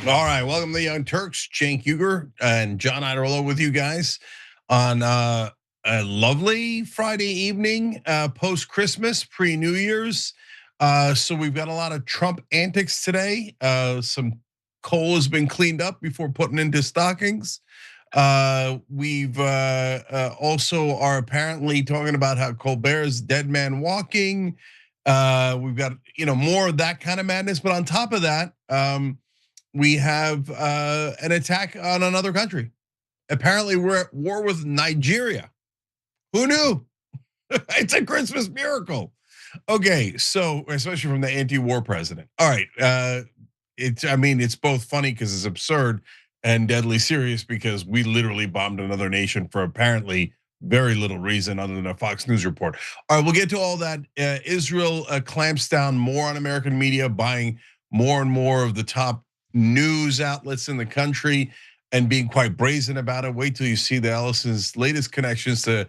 All right, welcome to the Young Turks. Cenk Uygur and John Iadarola with you guys on a lovely Friday evening, post-Christmas, pre-New Year's. So we've got a lot of Trump antics today. Some coal has been cleaned up before putting into stockings. We've also are apparently talking about how Colbert's dead man walking. We've got more of that kind of madness, but on top of that, we have an attack on another country. Apparently, we're at war with Nigeria. Who knew? It's a Christmas miracle. Okay, so especially from the anti-war president. All right, it's both funny because it's absurd and deadly serious because we literally bombed another nation for apparently very little reason other than a Fox News report. All right, we'll get to all that. Israel clamps down more on American media, buying more and more of the top news outlets in the country and being quite brazen about it. Wait till you see the Ellison's latest connections to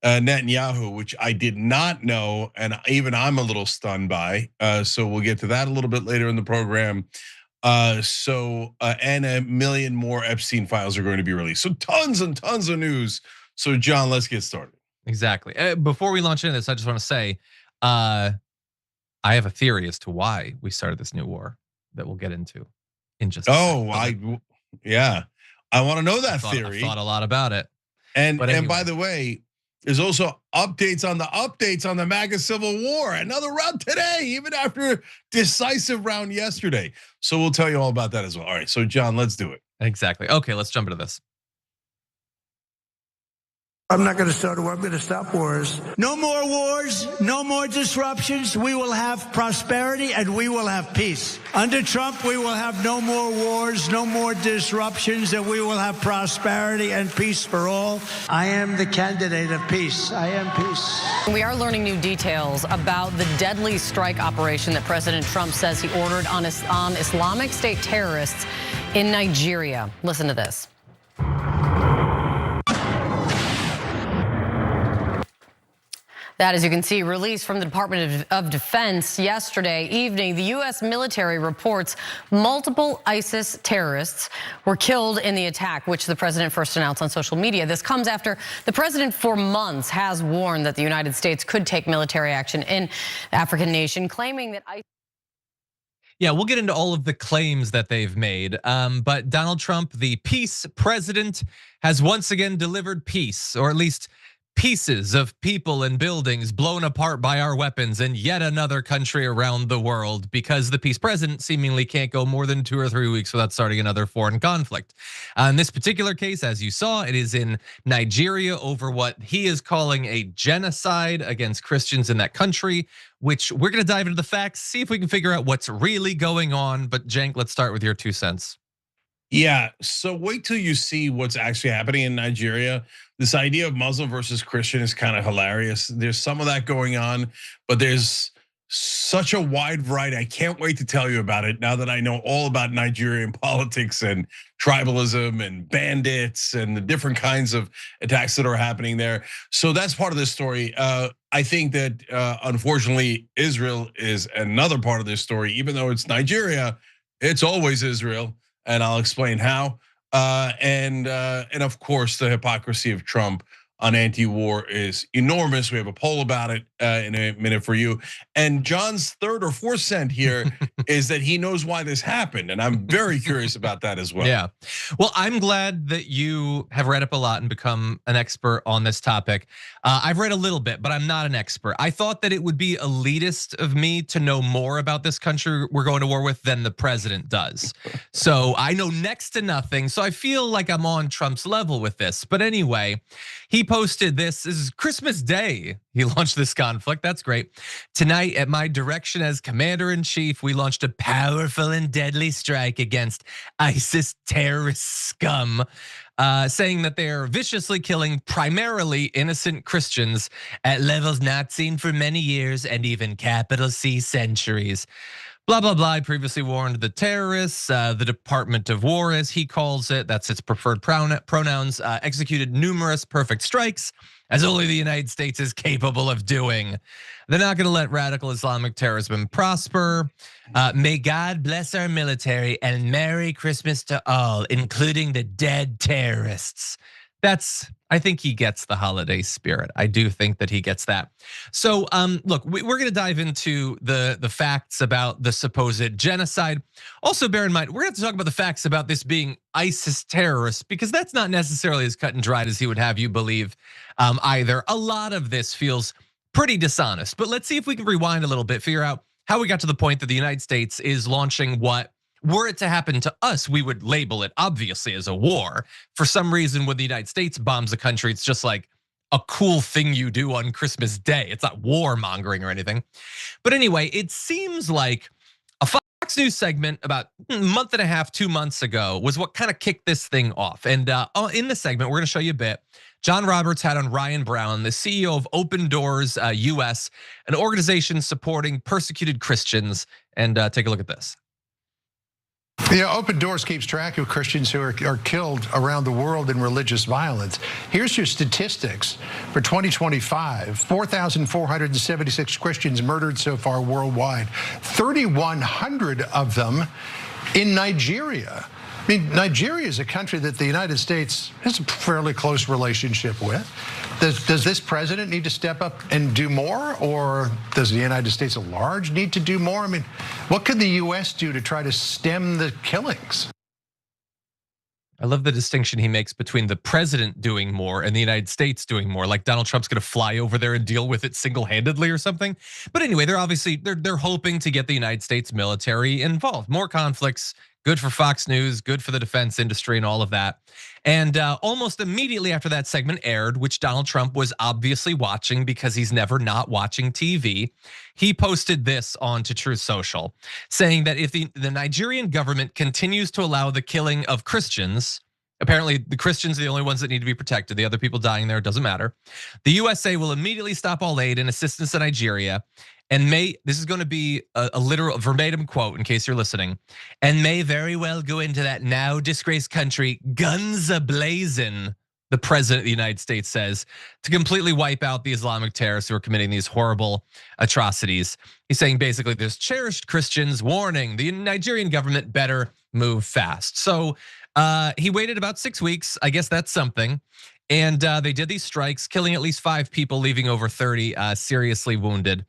Netanyahu, which I did not know, and even I'm a little stunned by. So we'll get to that a little bit later in the program. And a million more Epstein files are going to be released. So tons and tons of news. So John, let's get started. Exactly. Before we launch into this, I just want to say, I have a theory as to why we started this new war that we'll get into in just a second. I want to know that theory. I thought a lot about it. And by the way, there's also updates on the MAGA Civil War. Another round today, even after decisive round yesterday. So we'll tell you all about that as well. All right, so John, let's do it. Exactly. Okay, let's jump into this. I'm not going to start a war. I'm going to stop wars. No more wars, no more disruptions. We will have prosperity and we will have peace. Under Trump, we will have no more wars, no more disruptions, and we will have prosperity and peace for all. I am the candidate of peace. I am peace. We are learning new details about the deadly strike operation that President Trump says he ordered on Islamic State terrorists in Nigeria. Listen to this. That, as you can see, released from the Department of Defense yesterday evening. The U.S. military reports multiple ISIS terrorists were killed in the attack, which the president first announced on social media. This comes after the president for months has warned that the United States could take military action in the African nation, claiming that ISIS. Yeah, we'll get into all of the claims that they've made. But Donald Trump, the peace president, has once again delivered peace, or at least pieces of people and buildings blown apart by our weapons in yet another country around the world, because the peace president seemingly can't go more than 2 or 3 weeks without starting another foreign conflict. In this particular case, as you saw, it is in Nigeria over what he is calling a genocide against Christians in that country, which we're gonna dive into the facts, see if we can figure out what's really going on. But Cenk, let's start with your 2 cents. Yeah, so wait till you see what's actually happening in Nigeria. This idea of Muslim versus Christian is kind of hilarious. There's some of that going on, but there's such a wide variety. I can't wait to tell you about it now that I know all about Nigerian politics and tribalism and bandits and the different kinds of attacks that are happening there. So that's part of this story. I think that unfortunately Israel is another part of this story. Even though it's Nigeria, it's always Israel. And I'll explain how. And of course, the hypocrisy of Trump on anti-war is enormous. We have a poll about it in a minute for you. And John's 3rd or 4th cent here is that he knows why this happened. And I'm very curious about that as well. Yeah, well, I'm glad that you have read up a lot and become an expert on this topic. I've read a little bit, but I'm not an expert. I thought that it would be elitist of me to know more about this country we're going to war with than the president does. So I know next to nothing. So I feel like I'm on Trump's level with this. But anyway, he posted this. This is Christmas Day. He launched this conflict. That's great. Tonight, at my direction as commander-in-chief, we launched a powerful and deadly strike against ISIS terrorist scum, saying that they are viciously killing primarily innocent Christians at levels not seen for many years and even capital C centuries. Blah, blah, blah. I previously warned the terrorists, the Department of War, as he calls it, that's its preferred pronouns, executed numerous perfect strikes, as only the United States is capable of doing. They're not gonna let radical Islamic terrorism prosper. May God bless our military and Merry Christmas to all, including the dead terrorists. I think he gets the holiday spirit. I do think that he gets that. So look, we're gonna dive into the facts about the supposed genocide. Also bear in mind, we're gonna have to talk about the facts about this being ISIS terrorists, because that's not necessarily as cut and dried as he would have you believe either. A lot of this feels pretty dishonest, but let's see if we can rewind a little bit, figure out how we got to the point that the United States is launching what, were it to happen to us, we would label it obviously as a war. For some reason, when the United States bombs a country, it's just like a cool thing you do on Christmas Day. It's not warmongering or anything. But anyway, it seems like a Fox News segment about a month and a half, 2 months ago was what kind of kicked this thing off. And in the segment, we're gonna show you a bit. John Roberts had on Ryan Brown, the CEO of Open Doors US, an organization supporting persecuted Christians. And take a look at this. Yeah, Open Doors keeps track of Christians who are killed around the world in religious violence. Here's your statistics for 2025. 4,476 Christians murdered so far worldwide. 3,100 of them in Nigeria. I mean, Nigeria is a country that the United States has a fairly close relationship with. Does this president need to step up and do more, or does the United States at large need to do more? I mean, what could the US do to try to stem the killings? I love the distinction he makes between the president doing more and the United States doing more. Like Donald Trump's gonna fly over there and deal with it single-handedly or something. But anyway, they're hoping to get the United States military involved. More conflicts, good for Fox News, good for the defense industry and all of that. And almost immediately after that segment aired, which Donald Trump was obviously watching because he's never not watching TV, he posted this onto Truth Social, saying that if the Nigerian government continues to allow the killing of Christians, apparently the Christians are the only ones that need to be protected, the other people dying there, it doesn't matter. The USA will immediately stop all aid and assistance to Nigeria, and this is going to be a literal verbatim quote in case you're listening, and may very well go into that now disgraced country guns ablazing, the president of the United States says, to completely wipe out the Islamic terrorists who are committing these horrible atrocities. He's saying basically there's cherished Christians, warning the Nigerian government better move fast. So he waited about 6 weeks, I guess that's something. And they did these strikes, killing at least 5 people, leaving over 30 seriously wounded.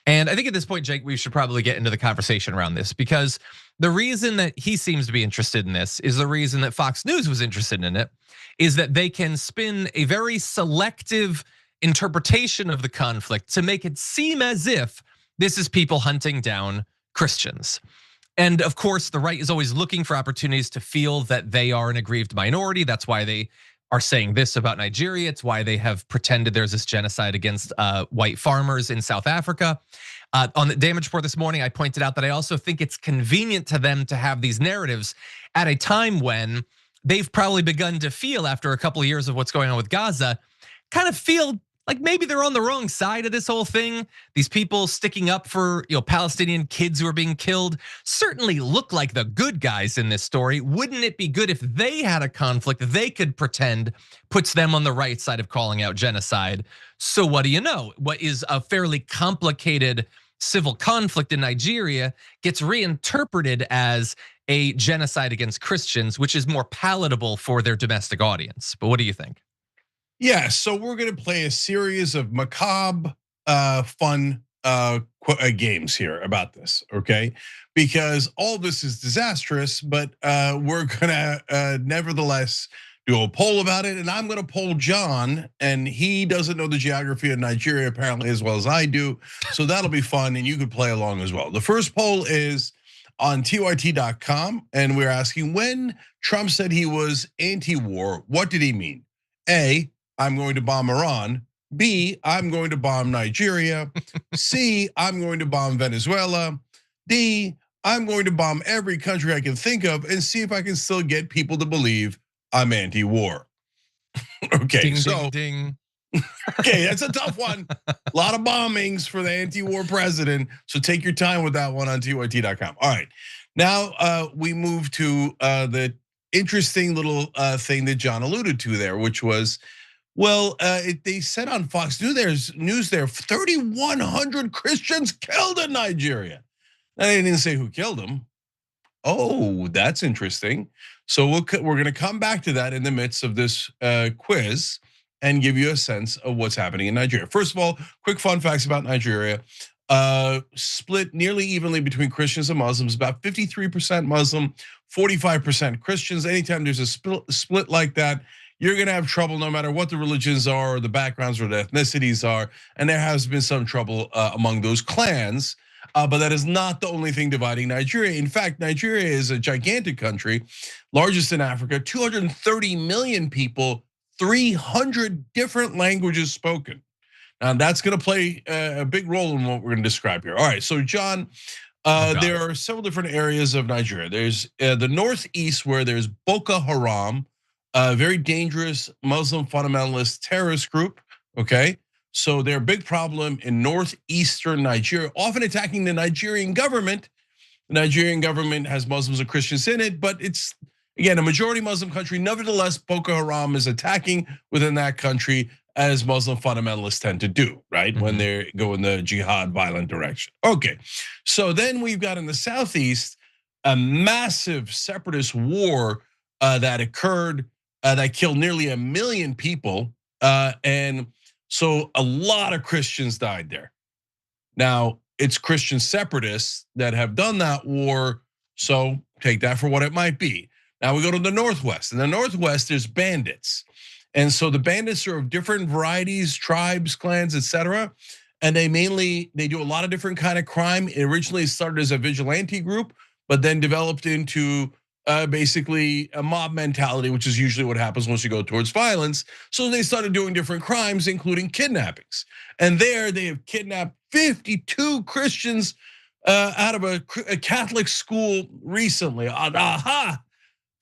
And I think at this point, Jake, we should probably get into the conversation around this, because the reason that he seems to be interested in this is the reason that Fox News was interested in it, is that they can spin a very selective interpretation of the conflict to make it seem as if this is people hunting down Christians. And of course, the right is always looking for opportunities to feel that they are an aggrieved minority. That's why they are saying this about Nigeria. It's why they have pretended there's this genocide against white farmers in South Africa. On the Damage Report this morning, I pointed out that I also think it's convenient to them to have these narratives at a time when they've probably begun to feel, after a couple of years of what's going on with Gaza, kind of feel like maybe they're on the wrong side of this whole thing. These people sticking up for Palestinian kids who are being killed certainly look like the good guys in this story. Wouldn't it be good if they had a conflict they could pretend puts them on the right side of calling out genocide? So what do you know? What is a fairly complicated civil conflict in Nigeria gets reinterpreted as a genocide against Christians, which is more palatable for their domestic audience. But what do you think? Yeah, so we're gonna play a series of macabre, fun games here about this, okay? Because all this is disastrous, but we're gonna nevertheless do a poll about it, and I'm gonna poll John, and he doesn't know the geography of Nigeria apparently as well as I do, so that'll be fun, and you can play along as well. The first poll is on tyt.com, and we're asking, when Trump said he was anti-war, what did he mean? A, I'm going to bomb Iran. B, I'm going to bomb Nigeria. C, I'm going to bomb Venezuela. D, I'm going to bomb every country I can think of and see if I can still get people to believe I'm anti-war. Okay, ding, so ding, ding. Okay, that's a tough one. A lot of bombings for the anti-war president. So take your time with that one on TYT.com. All right, now we move to the interesting little thing that John alluded to there, which was, well, they said on Fox News there 3,100 Christians killed in Nigeria. Now, they didn't say who killed them. Oh, that's interesting. So we're going to come back to that in the midst of this quiz and give you a sense of what's happening in Nigeria. First of all, quick fun facts about Nigeria. Split nearly evenly between Christians and Muslims, about 53% Muslim, 45% Christians. Anytime there's a split like that, you're gonna have trouble no matter what the religions are or the backgrounds or the ethnicities are. And there has been some trouble among those clans. But that is not the only thing dividing Nigeria. In fact, Nigeria is a gigantic country, largest in Africa, 230 million people, 300 different languages spoken. Now that's gonna play a big role in what we're gonna describe here. All right, so John, there are several different areas of Nigeria. There's the northeast where there's Boko Haram, a very dangerous Muslim fundamentalist terrorist group, okay? So they're a big problem in northeastern Nigeria, often attacking the Nigerian government. The Nigerian government has Muslims and Christians in it, but it's, again, a majority Muslim country. Nevertheless, Boko Haram is attacking within that country as Muslim fundamentalists tend to do, right? When they go in the jihad violent direction. Okay, so then we've got in the southeast, a massive separatist war that occurred that killed nearly 1 million people. And so a lot of Christians died there. Now, it's Christian separatists that have done that war, so take that for what it might be. Now we go to the Northwest. In the Northwest, there's bandits. And so the bandits are of different varieties, tribes, clans, etc. And they do a lot of different kind of crime. It originally started as a vigilante group, but then developed into basically a mob mentality, which is usually what happens once you go towards violence. So they started doing different crimes, including kidnappings. And there they have kidnapped 52 Christians out of a Catholic school recently. Aha!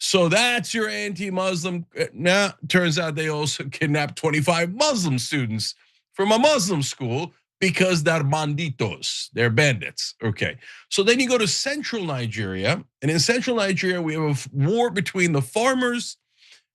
So that's your anti-Muslim. Now, turns out they also kidnapped 25 Muslim students from a Muslim school because they're banditos, they're bandits. Okay, so then you go to central Nigeria, and in central Nigeria, we have a war between the farmers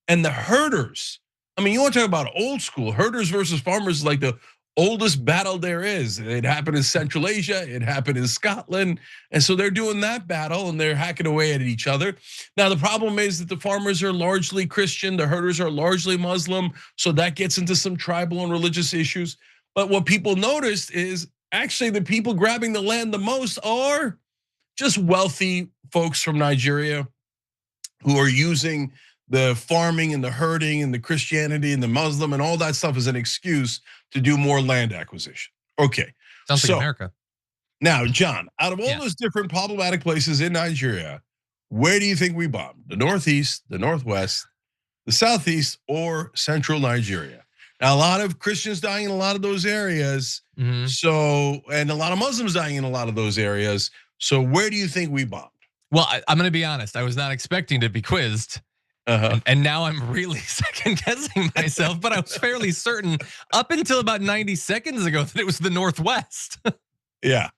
and the herders. I mean, you want to talk about old school, herders versus farmers is like the oldest battle there is. It happened in Central Asia, it happened in Scotland. And so they're doing that battle and they're hacking away at each other. Now, the problem is that the farmers are largely Christian, the herders are largely Muslim. So that gets into some tribal and religious issues. But what people noticed is actually the people grabbing the land the most are just wealthy folks from Nigeria who are using the farming and the herding and the Christianity and the Muslim and all that stuff as an excuse to do more land acquisition. Okay. Sounds like America. Now, John, out of all those different problematic places in Nigeria, where do you think we bombed? The Northeast, the Northwest, the Southeast, or Central Nigeria? Now, a lot of Christians dying in a lot of those areas. So, and a lot of Muslims dying in a lot of those areas. So where do you think we bombed? Well, I'm gonna be honest, I was not expecting to be quizzed. And now I'm really second guessing myself, but I was fairly certain up until about 90 seconds ago that it was the Northwest. Yeah,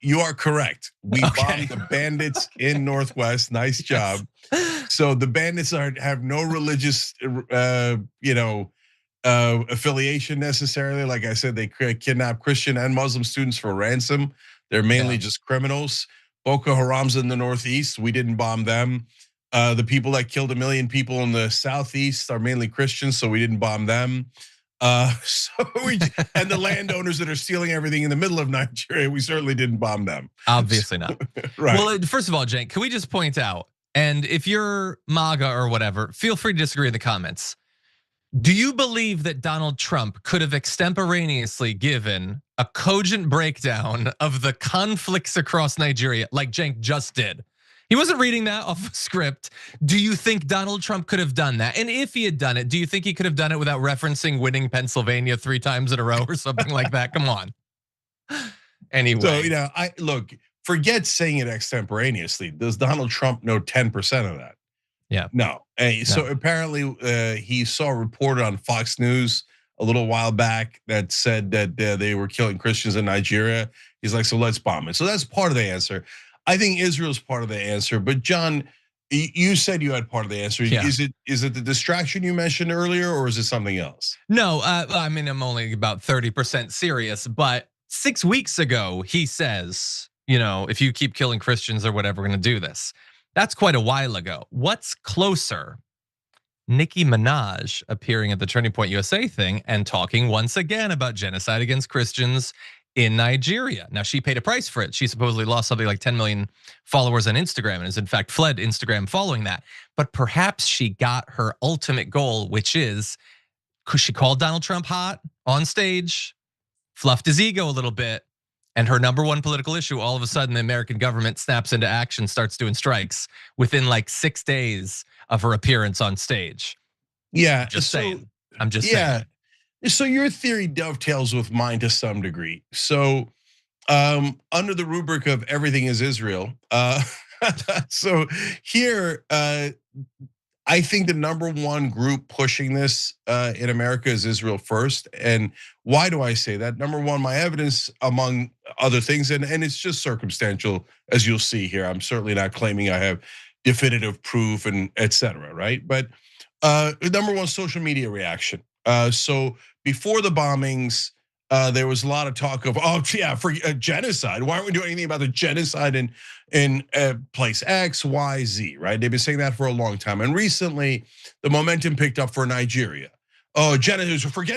you are correct. We bombed the bandits in Northwest. Nice job. So the bandits have no religious, affiliation necessarily. Like I said, they kidnap Christian and Muslim students for ransom. They're mainly just criminals. Boko Haram's in the Northeast. We didn't bomb them. The people that killed 1 million people in the Southeast are mainly Christians, so we didn't bomb them. And the landowners that are stealing everything in the middle of Nigeria, we certainly didn't bomb them. Obviously not. Right. Well, first of all, Cenk, can we just point out, and if you're MAGA or whatever, feel free to disagree in the comments. Do you believe that Donald Trump could have extemporaneously given a cogent breakdown of the conflicts across Nigeria like Cenk just did? He wasn't reading that off a script. Do you think Donald Trump could have done that? And if he had done it, do you think he could have done it without referencing winning Pennsylvania 3 times in a row or something like that? Come on. Anyway. So, look, forget saying it extemporaneously. Does Donald Trump know 10% of that? Yeah. No. So apparently he saw reported on Fox News a little while back that said that they were killing Christians in Nigeria. He's like, so let's bomb it. So that's part of the answer. I think Israel's part of the answer. But John, you said you had part of the answer. Yeah. Is it the distraction you mentioned earlier, or is it something else? No, I mean, I'm only about 30% serious, but 6 weeks ago, he says, if you keep killing Christians or whatever, we're gonna do this. That's quite a while ago. What's closer? Nicki Minaj appearing at the Turning Point USA thing and talking once again about genocide against Christians in Nigeria. Now, she paid a price for it. She supposedly lost something like 10 million followers on Instagram and has in fact fled Instagram following that. But perhaps she got her ultimate goal, which is, because she called Donald Trump hot on stage, fluffed his ego a little bit, and her number one political issue, all of a sudden the American government snaps into action, starts doing strikes within like 6 days of her appearance on stage. Yeah, Just saying. I'm just saying. So your theory dovetails with mine to some degree. So under the rubric of everything is Israel, so here I think the number one group pushing this in America is Israel First. And why do I say that? Number one, my evidence, among other things, and it's just circumstantial, as you'll see here. I'm certainly not claiming I have definitive proof and et cetera, right? But number one, social media reaction. So before the bombings, there was a lot of talk of, for genocide. Why aren't we doing anything about the genocide in place X, Y, Z, right? They've been saying that for a long time. And recently, the momentum picked up for Nigeria. Forget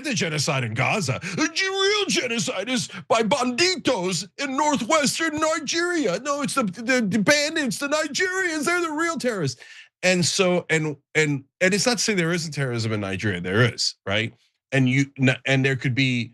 the genocide in Gaza. The real genocide is by banditos in northwestern Nigeria. No, it's the bandits, the Nigerians, they're the real terrorists. And so, and it's not to say there isn't terrorism in Nigeria, there is, right? And there could be,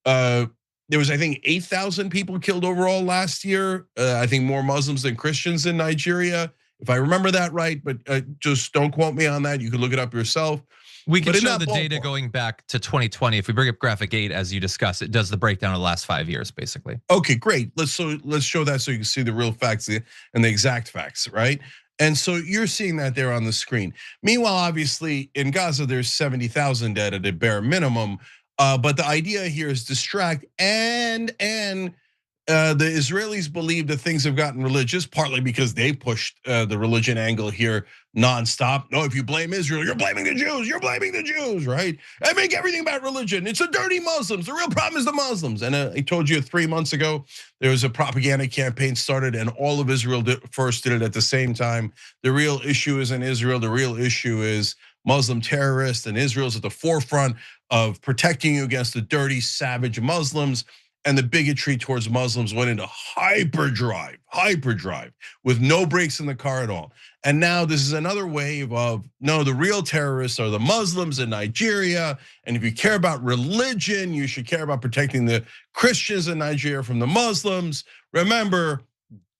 there was, I think, 8,000 people killed overall last year. I think more Muslims than Christians in Nigeria, if I remember that right. But just don't quote me on that. You can look it up yourself. We can show the data going back to 2020. If we bring up graphic 8, as you discussed, it does the breakdown of the last 5 years, basically. Okay, great. Let's show that so you can see the real facts and the exact facts, right? And so you're seeing that there on the screen. Meanwhile, obviously in Gaza, there's 70,000 dead at a bare minimum. But the idea here is distract and the Israelis believe that things have gotten religious, partly because they pushed the religion angle here nonstop. No, if you blame Israel, you're blaming the Jews. You're blaming the Jews, right? And make everything about religion. It's the dirty Muslims. The real problem is the Muslims. And I told you 3 months ago, there was a propaganda campaign started, and all of Israel first did it at the same time. The real issue isn't Israel. The real issue is Muslim terrorists, and Israel's at the forefront of protecting you against the dirty, savage Muslims. And the bigotry towards Muslims went into hyperdrive with no brakes in the car at all. And now this is another wave of, no, the real terrorists are the Muslims in Nigeria. And if you care about religion, you should care about protecting the Christians in Nigeria from the Muslims. Remember,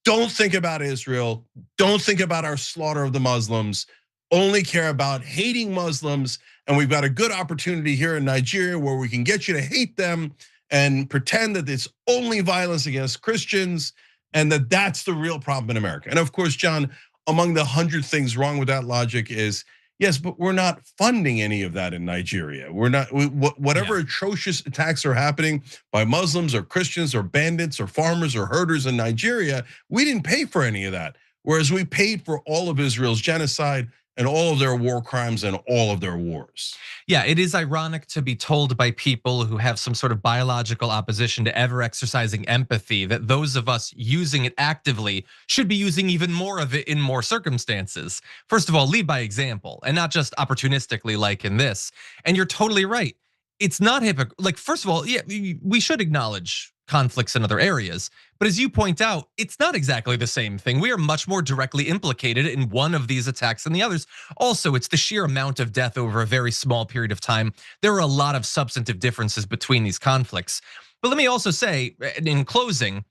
don't think about Israel. Don't think about our slaughter of the Muslims. Only care about hating Muslims. And we've got a good opportunity here in Nigeria where we can get you to hate them and pretend that it's only violence against Christians and that that's the real problem in America. And of course, John, among the 100 things wrong with that logic is, yes, but we're not funding any of that in Nigeria. We're not, whatever atrocious attacks are happening by Muslims or Christians or bandits or farmers or herders in Nigeria, we didn't pay for any of that. Whereas we paid for all of Israel's genocide and all of their war crimes and all of their wars. Yeah, it is ironic to be told by people who have some sort of biological opposition to ever exercising empathy that those of us using it actively should be using even more of it in more circumstances. First of all, lead by example and not just opportunistically like in this. And you're totally right. It's not like, first of all, yeah, we should acknowledge conflicts in other areas. But as you point out, it's not exactly the same thing. We are much more directly implicated in one of these attacks than the others. Also, it's the sheer amount of death over a very small period of time. There are a lot of substantive differences between these conflicts. But let me also say, in closing,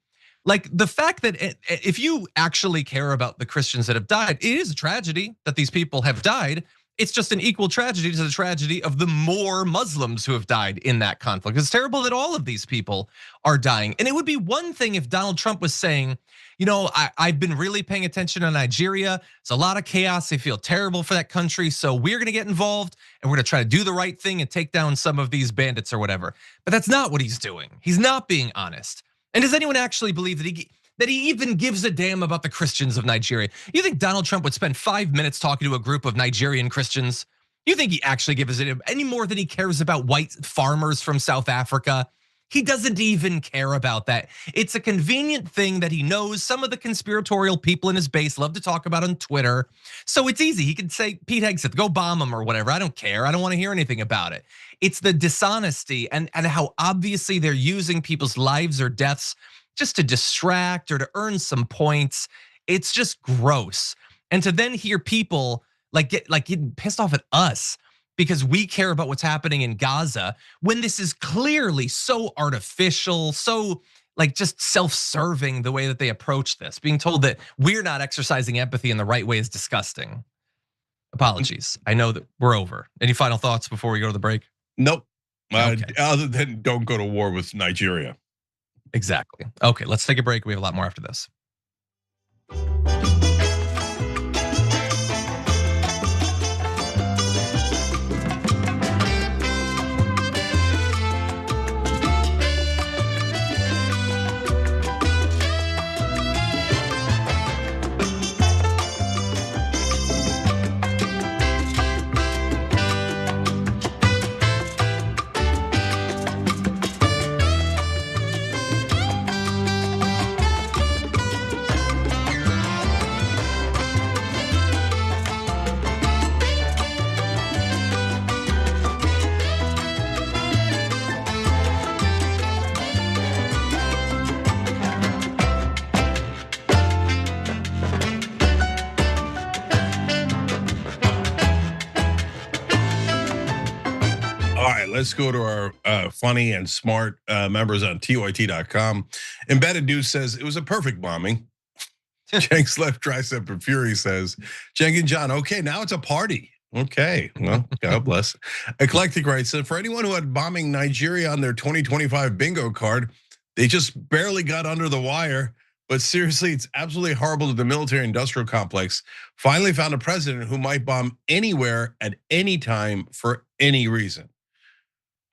like the fact that if you actually care about the Christians that have died, it is a tragedy that these people have died. It's just an equal tragedy to the tragedy of the more Muslims who have died in that conflict. It's terrible that all of these people are dying. And it would be one thing if Donald Trump was saying, I've been really paying attention to Nigeria. It's a lot of chaos. I feel terrible for that country. So we're gonna get involved and we're gonna try to do the right thing and take down some of these bandits or whatever. But that's not what he's doing. He's not being honest. And does anyone actually believe that he even gives a damn about the Christians of Nigeria? You think Donald Trump would spend 5 minutes talking to a group of Nigerian Christians? You think he actually gives it any more than he cares about white farmers from South Africa? He doesn't even care about that. It's a convenient thing that he knows some of the conspiratorial people in his base love to talk about on Twitter. So it's easy. He could say, Pete Hegseth, go bomb him or whatever. I don't care. I don't want to hear anything about it. It's the dishonesty and how obviously they're using people's lives or deaths just to distract or to earn some points. It's just gross. And to then hear people get getting pissed off at us because we care about what's happening in Gaza when this is clearly so artificial, so just self-serving the way that they approach this. Being told that we're not exercising empathy in the right way is disgusting. Apologies. I know that we're over. Any final thoughts before we go to the break? Nope. Okay. Other than don't go to war with Nigeria. Exactly. Okay, let's take a break. We have a lot more after this. Let's go to our funny and smart members on TYT.com. Embedded News says it was a perfect bombing. Cenk's left tricep and Fury says, Cenk and John, okay, now it's a party. Okay, well, God bless. Eclectic writes, so for anyone who had bombing Nigeria on their 2025 bingo card, they just barely got under the wire. But seriously, it's absolutely horrible that the military industrial complex finally found a president who might bomb anywhere at any time for any reason.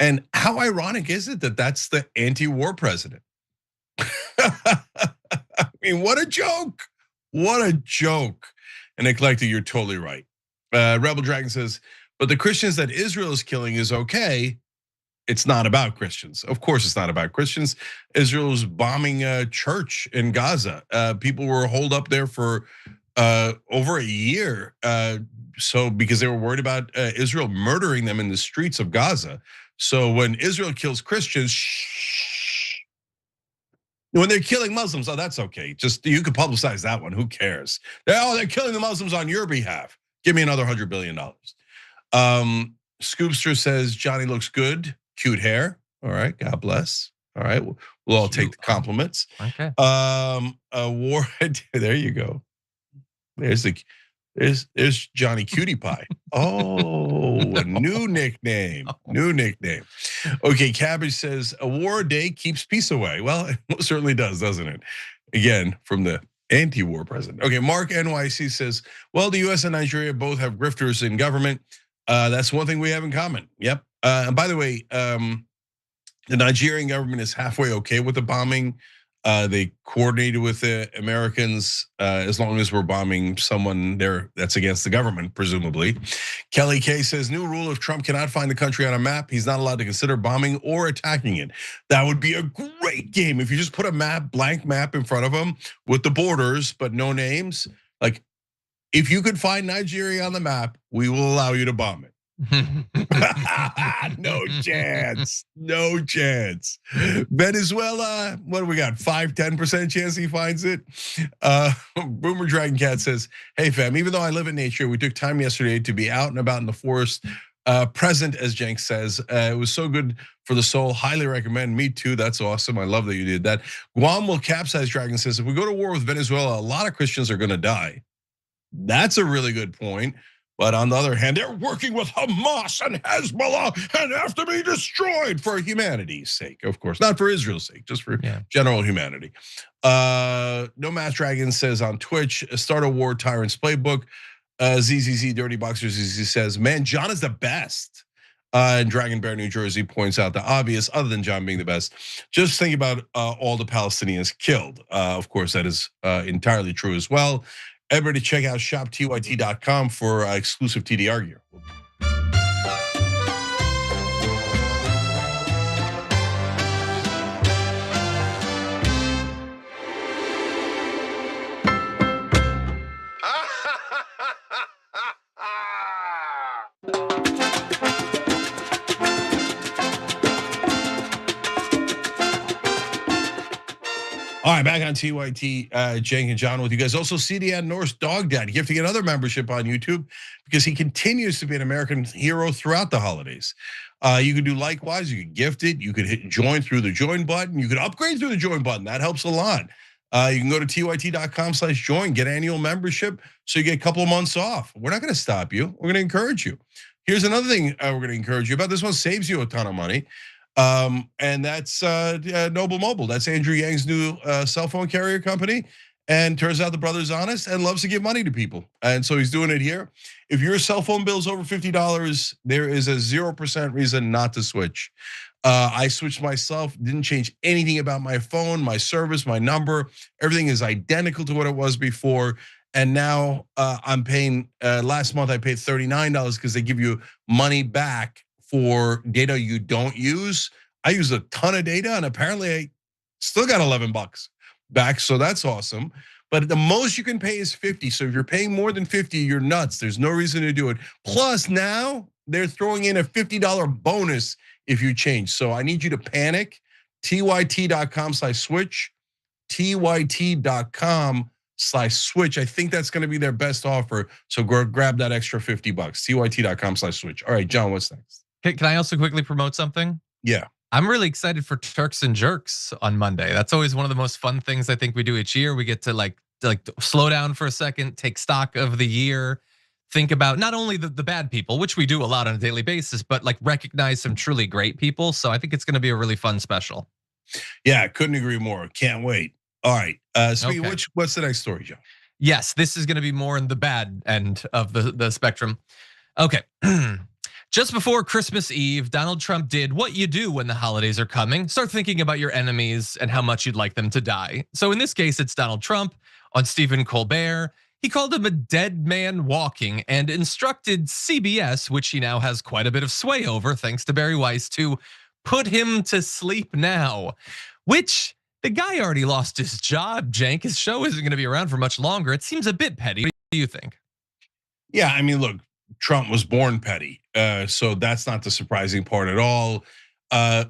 And how ironic is it that that's the anti-war president? I mean, what a joke. What a joke. And Eclectic, you're totally right. Rebel Dragon says, but the Christians that Israel is killing is okay. It's not about Christians. Of course it's not about Christians. Israel is bombing a church in Gaza. People were holed up there for over a year. So because they were worried about Israel murdering them in the streets of Gaza. So when Israel kills Christians, shh. When they're killing Muslims, oh, that's okay. Just you could publicize that one. Who cares? They're killing the Muslims on your behalf. Give me another $100 billion. Scoopster says Johnny looks good, cute hair. All right, God bless. All right, we'll all take the compliments. Okay. War. There you go. There's Johnny Cutie Pie. Oh, a new nickname. New nickname. Okay, Cabbage says a war day keeps peace away. Well, it certainly does, doesn't it? Again, from the anti-war president. Okay, Mark NYC says, well, the US and Nigeria both have grifters in government. That's one thing we have in common. Yep. And by the way, the Nigerian government is halfway okay with the bombing. They coordinated with the Americans as long as we're bombing someone there that's against the government, presumably. Kelly K says, new rule: if Trump cannot find the country on a map, he's not allowed to consider bombing or attacking it. That would be a great game if you just put a map, blank map in front of him with the borders, but no names. Like, if you could find Nigeria on the map, we will allow you to bomb it. No chance. No chance. Venezuela, what do we got? 5-10% chance he finds it. Boomer Dragon Cat says, hey fam, even though I live in nature, we took time yesterday to be out and about in the forest, present, as Cenk says. It was so good for the soul. Highly recommend. Me too. That's awesome. I love that you did that. Guam will capsize. Dragon says, if we go to war with Venezuela, a lot of Christians are gonna die. That's a really good point. But on the other hand, they're working with Hamas and Hezbollah and have to be destroyed for humanity's sake, of course. Not for Israel's sake, just for general humanity. No Mass Dragon says on Twitch, start a war tyrant's playbook. ZZZ Dirty Boxer ZZ says, man, John is the best. And Dragon Bear New Jersey points out the obvious, other than John being the best. Just think about all the Palestinians killed. Of course, that is entirely true as well. Everybody check out shoptyt.com for exclusive TDR gear. All right, back on TYT, Cenk and John with you guys. Also, CDN Norse Dog Dad gifting another membership on YouTube because he continues to be an American hero throughout the holidays. You can do likewise. You can gift it. You could hit join through the join button. You could upgrade through the join button. That helps a lot. You can go to tyt.com/join, get annual membership, so you get a couple of months off. We're not going to stop you. We're going to encourage you. Here's another thing we're going to encourage you about. This one saves you a ton of money. And that's Noble Mobile. That's Andrew Yang's new cell phone carrier company. And turns out the brother's honest and loves to give money to people. And so he's doing it here. If your cell phone bill's over $50, there is a 0% reason not to switch. I switched myself, didn't change anything about my phone, my service, my number. Everything is identical to what it was before. And now I'm paying, last month I paid $39 because they give you money back for data you don't use. I use a ton of data and apparently I still got $11 back, so that's awesome. But the most you can pay is 50. So if you're paying more than 50, you're nuts. There's no reason to do it. Plus now they're throwing in a $50 bonus if you change. So I need you to panic. tyt.com/switch, tyt.com/switch. I think that's going to be their best offer. So grab that extra $50. tyt.com/switch. All right, John, what's next? Can I also quickly promote something? Yeah. I'm really excited for Turks and Jerks on Monday. That's always one of the most fun things I think we do each year. We get to like slow down for a second, take stock of the year, think about not only the bad people, which we do a lot on a daily basis, but like recognize some truly great people. So I think it's going to be a really fun special. Yeah, couldn't agree more. Can't wait. All right, speaking of which, what's the next story, John? Yes, this is going to be more in the bad end of the spectrum. Okay. Just before Christmas Eve, Donald Trump did what you do when the holidays are coming. Start thinking about your enemies and how much you'd like them to die. So in this case, it's Donald Trump on Stephen Colbert. He called him a dead man walking and instructed CBS, which he now has quite a bit of sway over, thanks to Barry Weiss, to put him to sleep now. Which the guy already lost his job, Cenk. His show isn't going to be around for much longer. It seems a bit petty. What do you think? Yeah, I mean, look, Trump was born petty, so that's not the surprising part at all.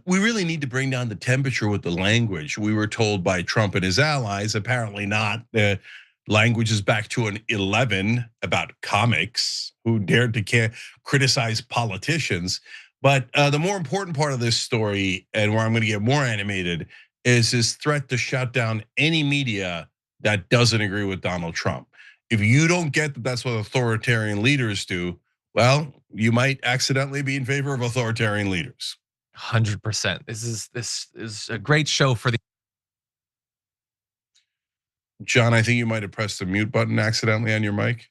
We really need to bring down the temperature with the language. We were told by Trump and his allies, apparently not. The language is back to an 11 about comics who dared to criticize politicians. But the more important part of this story, and where I'm going to get more animated, is his threat to shut down any media that doesn't agree with Donald Trump. If you don't get that that's what authoritarian leaders do, well, you might accidentally be in favor of authoritarian leaders. 100%. This is a great show for the. John, I think you might have pressed the mute button accidentally on your mic.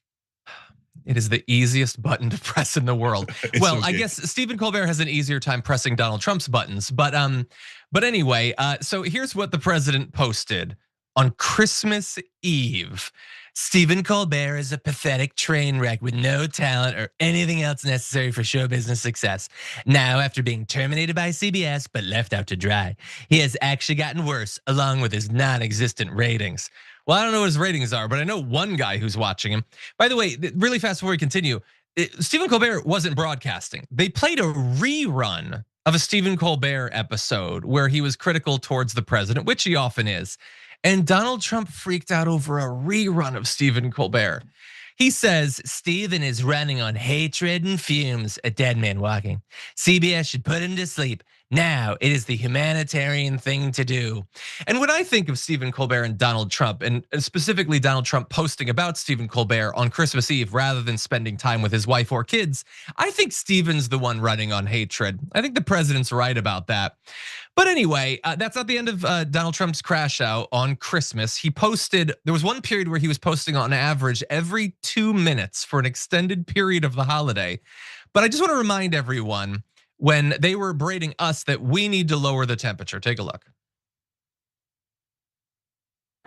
It is the easiest button to press in the world. Well, okay. I guess Stephen Colbert has an easier time pressing Donald Trump's buttons, but anyway, so here's what the president posted on Christmas Eve. Stephen Colbert is a pathetic train wreck with no talent or anything else necessary for show business success. Now, after being terminated by CBS but left out to dry, he has actually gotten worse along with his non-existent ratings. Well, I don't know what his ratings are, but I know one guy who's watching him. By the way, really fast before we continue, Stephen Colbert wasn't broadcasting. They played a rerun of a Stephen Colbert episode where he was critical towards the president, which he often is. And Donald Trump freaked out over a rerun of Stephen Colbert. He says Stephen is running on hatred and fumes, a dead man walking. CBS should put him to sleep. Now it is the humanitarian thing to do. And when I think of Stephen Colbert and Donald Trump, and specifically Donald Trump posting about Stephen Colbert on Christmas Eve rather than spending time with his wife or kids, I think Stephen's the one running on hatred. I think the president's right about that. But anyway, that's not the end of Donald Trump's crash out on Christmas. He posted, there was one period where he was posting on average every 2 minutes for an extended period of the holiday. But I just want to remind everyone, when they were berating us, that we need to lower the temperature. Take a look.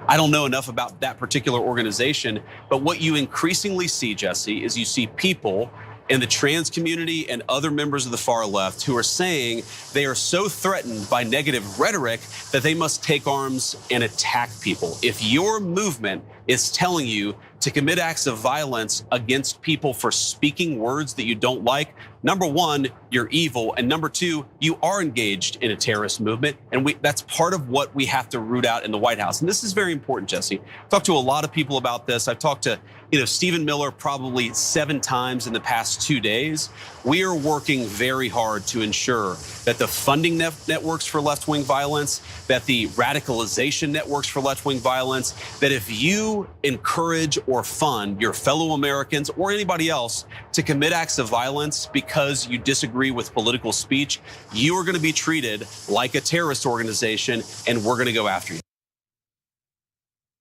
I don't know enough about that particular organization, but what you increasingly see, Jesse, is you see people in the trans community and other members of the far left who are saying they are so threatened by negative rhetoric that they must take arms and attack people. If your movement is telling you to commit acts of violence against people for speaking words that you don't like, number one, you're evil. And number two, you are engaged in a terrorist movement. And that's part of what we have to root out in the White House. And this is very important, Jesse. I've talked to a lot of people about this. I've talked to Stephen Miller probably 7 times in the past 2 days. We are working very hard to ensure that the funding networks for left-wing violence, that the radicalization networks for left-wing violence, that if you encourage or fund your fellow Americans or anybody else to commit acts of violence because you disagree with political speech, you are going to be treated like a terrorist organization, and we're going to go after you.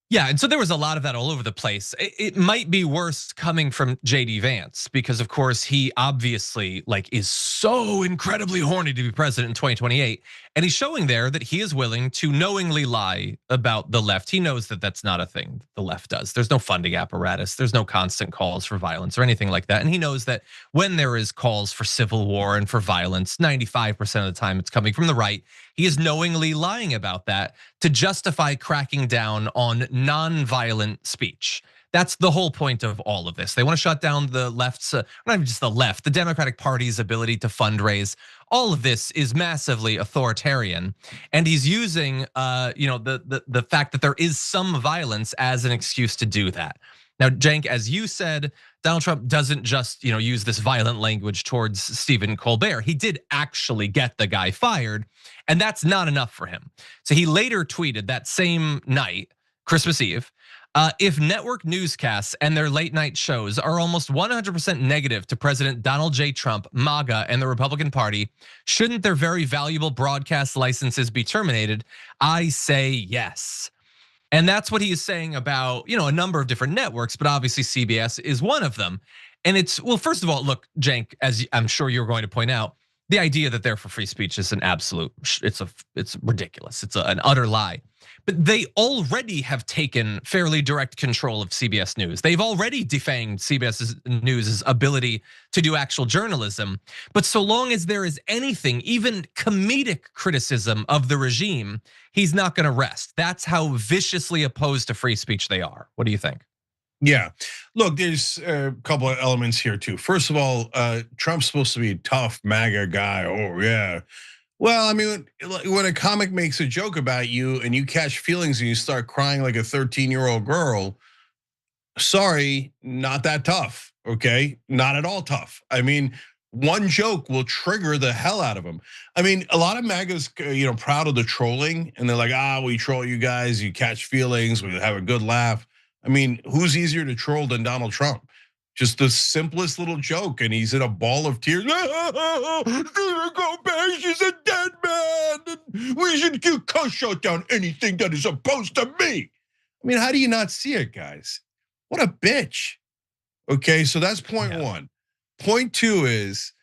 Yeah, and so there was a lot of that all over the place. It might be worse coming from JD Vance, because of course he obviously is so incredibly horny to be president in 2028. And he's showing there that he is willing to knowingly lie about the left. He knows that that's not a thing the left does. There's no funding apparatus. There's no constant calls for violence or anything like that. And he knows that when there is calls for civil war and for violence, 95% of the time it's coming from the right. He is knowingly lying about that to justify cracking down on non-violent speech. That's the whole point of all of this. They want to shut down the left's, not even just the left, the Democratic Party's ability to fundraise. All of this is massively authoritarian, and he's using, the fact that there is some violence as an excuse to do that. Now, Cenk, as you said, Donald Trump doesn't just use this violent language towards Stephen Colbert. He did actually get the guy fired, and that's not enough for him. So he later tweeted that same night, Christmas Eve, if network newscasts and their late night shows are almost 100% negative to President Donald J. Trump, MAGA, and the Republican Party, shouldn't their very valuable broadcast licenses be terminated? I say yes. And that's what he is saying about, a number of different networks, but obviously CBS is one of them. And it's, well, first of all, look, Cenk, as I'm sure you're going to point out, the idea that they're for free speech is an absolute, it's ridiculous. It's an utter lie. But they already have taken fairly direct control of CBS News. They've already defanged CBS News' ability to do actual journalism. But so long as there is anything, even comedic criticism of the regime, he's not going to rest. That's how viciously opposed to free speech they are. What do you think? Yeah, look, there's a couple of elements here too. First of all, Trump's supposed to be a tough MAGA guy. Oh yeah. Well, I mean, when a comic makes a joke about you and you catch feelings and you start crying like a 13-year-old girl, sorry, not that tough, okay? Not at all tough. I mean, one joke will trigger the hell out of them. I mean, a lot of MAGAs, proud of the trolling, and they're like, we troll you guys, you catch feelings, we have a good laugh. I mean, who's easier to troll than Donald Trump? Just the simplest little joke, and he's in a ball of tears. Go back, she's a dead man. And we should shut down anything that is opposed to me. I mean, how do you not see it, guys? What a bitch. Okay, so that's point one. Point two is,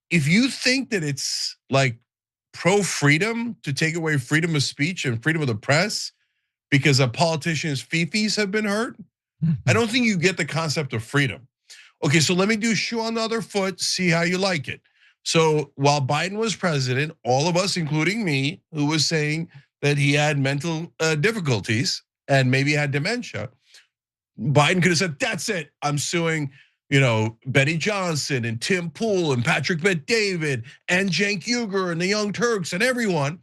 if you think that it's like pro-freedom to take away freedom of speech and freedom of the press because a politician's fifis have been hurt, I don't think you get the concept of freedom. Okay, so let me do shoe on the other foot, see how you like it. So while Biden was president, all of us, including me, who was saying that he had mental difficulties and maybe had dementia, Biden could have said, that's it, I'm suing, Betty Johnson and Tim Pool and Patrick Bet-David and Cenk Uygur and the Young Turks and everyone.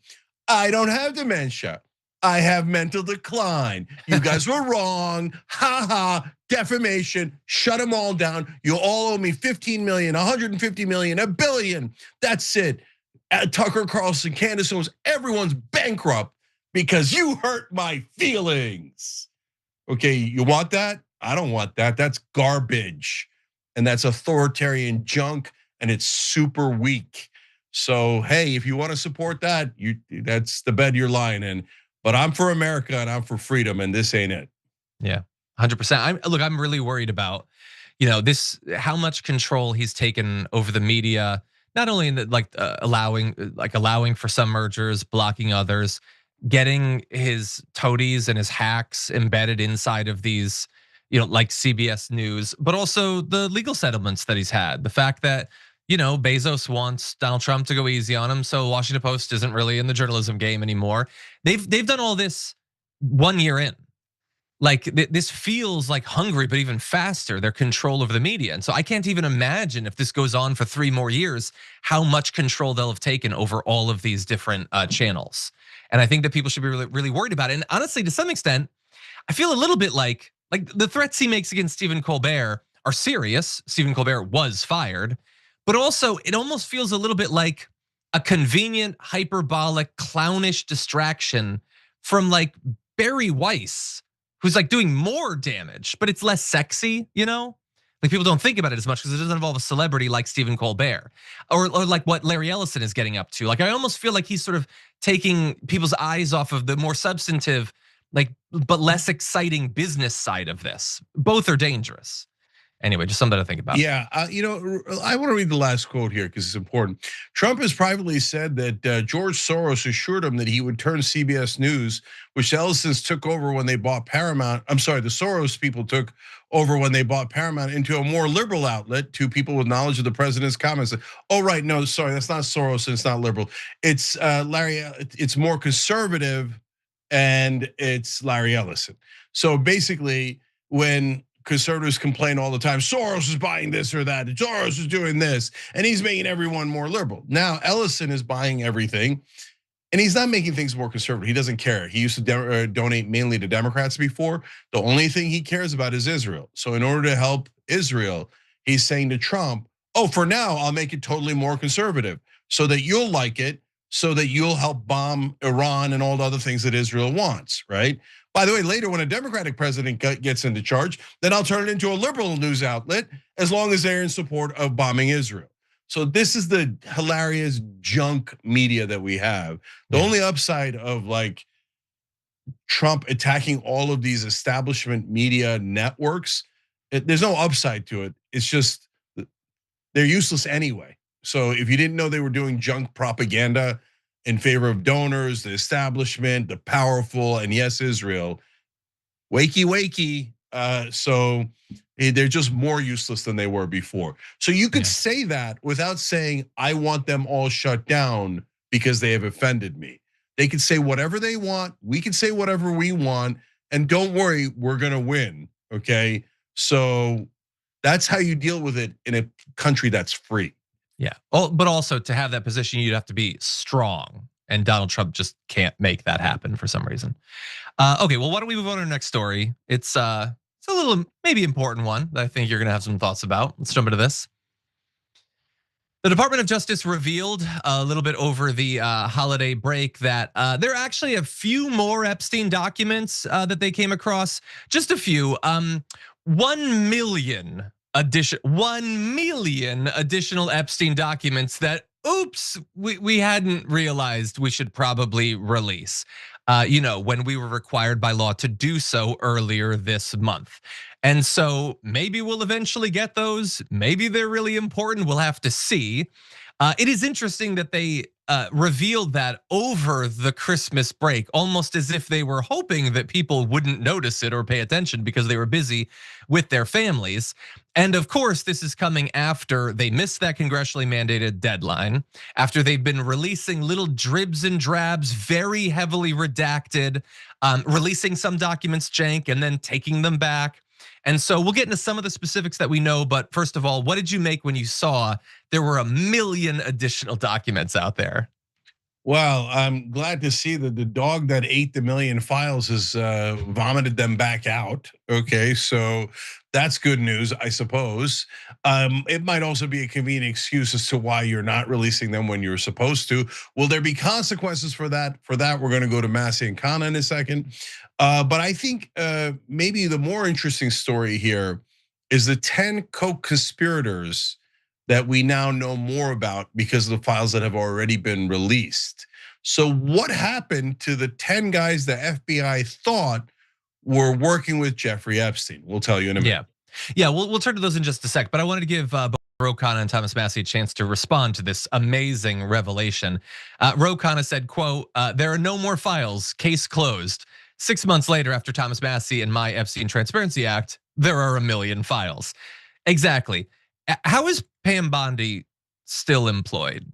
I don't have dementia. I have mental decline. You guys were wrong. Ha ha, defamation, shut them all down. You all owe me 15 million, 150 million, $1 billion. That's it. Tucker Carlson, Candace Owens, everyone's bankrupt because you hurt my feelings. Okay, you want that? I don't want that. That's garbage. And that's authoritarian junk, and it's super weak. So, hey, if you want to support that, that's the bed you're lying in. But I'm for America and I'm for freedom, and this ain't it. Yeah, 100%. Look, I'm really worried about, this, how much control he's taken over the media, not only in the, allowing for some mergers, blocking others, getting his toadies and his hacks embedded inside of these, like CBS News, but also the legal settlements that he's had. The fact that, Bezos wants Donald Trump to go easy on him, so Washington Post isn't really in the journalism game anymore. They've done all this 1 year in. Like this feels like Hungary, but even faster, their control over the media. And so I can't even imagine if this goes on for 3 more years, how much control they'll have taken over all of these different channels. And I think that people should be really, really worried about it. And honestly, to some extent, I feel a little bit like the threats he makes against Stephen Colbert are serious. Stephen Colbert was fired, but also it almost feels a little bit like a convenient, hyperbolic, clownish distraction from like Barry Weiss, who's like doing more damage, but it's less sexy, Like people don't think about it as much because it doesn't involve a celebrity like Stephen Colbert or like what Larry Ellison is getting up to. Like I almost feel like he's sort of taking people's eyes off of the more substantive, but less exciting business side of this. Both are dangerous. Anyway, just something to think about. Yeah, I want to read the last quote here because it's important. Trump has privately said that George Soros assured him that he would turn CBS News, which the Ellisons took over when they bought Paramount. I'm sorry, the Soros people took over when they bought Paramount, into a more liberal outlet to people with knowledge of the president's comments. Oh, right, no, sorry, that's not Soros and it's not liberal. It's Larry, it's more conservative, and it's Larry Ellison. So basically, when conservatives complain all the time, Soros is buying this or that, Soros is doing this, and he's making everyone more liberal. Now Ellison is buying everything, and he's not making things more conservative. He doesn't care. He used to donate mainly to Democrats before. The only thing he cares about is Israel. So in order to help Israel, he's saying to Trump, oh, for now, I'll make it totally more conservative so that you'll like it, so that you'll help bomb Iran and all the other things that Israel wants, right? By the way, later when a Democratic president gets into charge, then I'll turn it into a liberal news outlet as long as they're in support of bombing Israel. So this is the hilarious junk media that we have. The only upside of like Trump attacking all of these establishment media networks, there's no upside to it. It's just they're useless anyway. So if you didn't know they were doing junk propaganda in favor of donors, the establishment, the powerful, and yes, Israel, wakey, wakey. So they're just more useless than they were before. So you could say that without saying, I want them all shut down because they have offended me. They could say whatever they want. We can say whatever we want. And don't worry, we're gonna win, okay? So that's how you deal with it in a country that's free. Yeah, but also to have that position, you'd have to be strong. And Donald Trump just can't make that happen for some reason. Okay, well, why don't we move on to our next story? It's a little maybe important one that I think you're gonna have some thoughts about. Let's jump into this. The Department of Justice revealed a little bit over the holiday break that there are actually a few more Epstein documents that they came across. Just a few. 1 million additional Epstein documents that, oops, we hadn't realized we should probably release. When we were required by law to do so earlier this month. And so maybe we'll eventually get those. Maybe they're really important. We'll have to see. It is interesting that they revealed that over the Christmas break, almost as if they were hoping that people wouldn't notice it or pay attention because they were busy with their families. And of course, this is coming after they missed that congressionally mandated deadline, after they've been releasing little dribs and drabs, very heavily redacted, releasing some documents, Cenk, and then taking them back. And so we'll get into some of the specifics that we know, but first of all, what did you make when you saw there were 1 million additional documents out there? Well, I'm glad to see that the dog that ate the million files has vomited them back out. Okay, so that's good news, I suppose. It might also be a convenient excuse as to why you're not releasing them when you're supposed to. Will there be consequences for that? For that, we're going to go to Massey and Kana in a second. But I think maybe the more interesting story here is the 10 co-conspirators that we now know more about because of the files that have already been released. So what happened to the 10 guys the FBI thought were working with Jeffrey Epstein? We'll tell you in a minute. Yeah, we'll turn to those in just a sec, but I wanted to give both Ro Khanna and Thomas Massey a chance to respond to this amazing revelation. Ro Khanna said, quote, there are no more files, case closed. 6 months later, after Thomas Massey and my Epstein Transparency Act, there are a million files. Exactly. How is Pam Bondi still employed?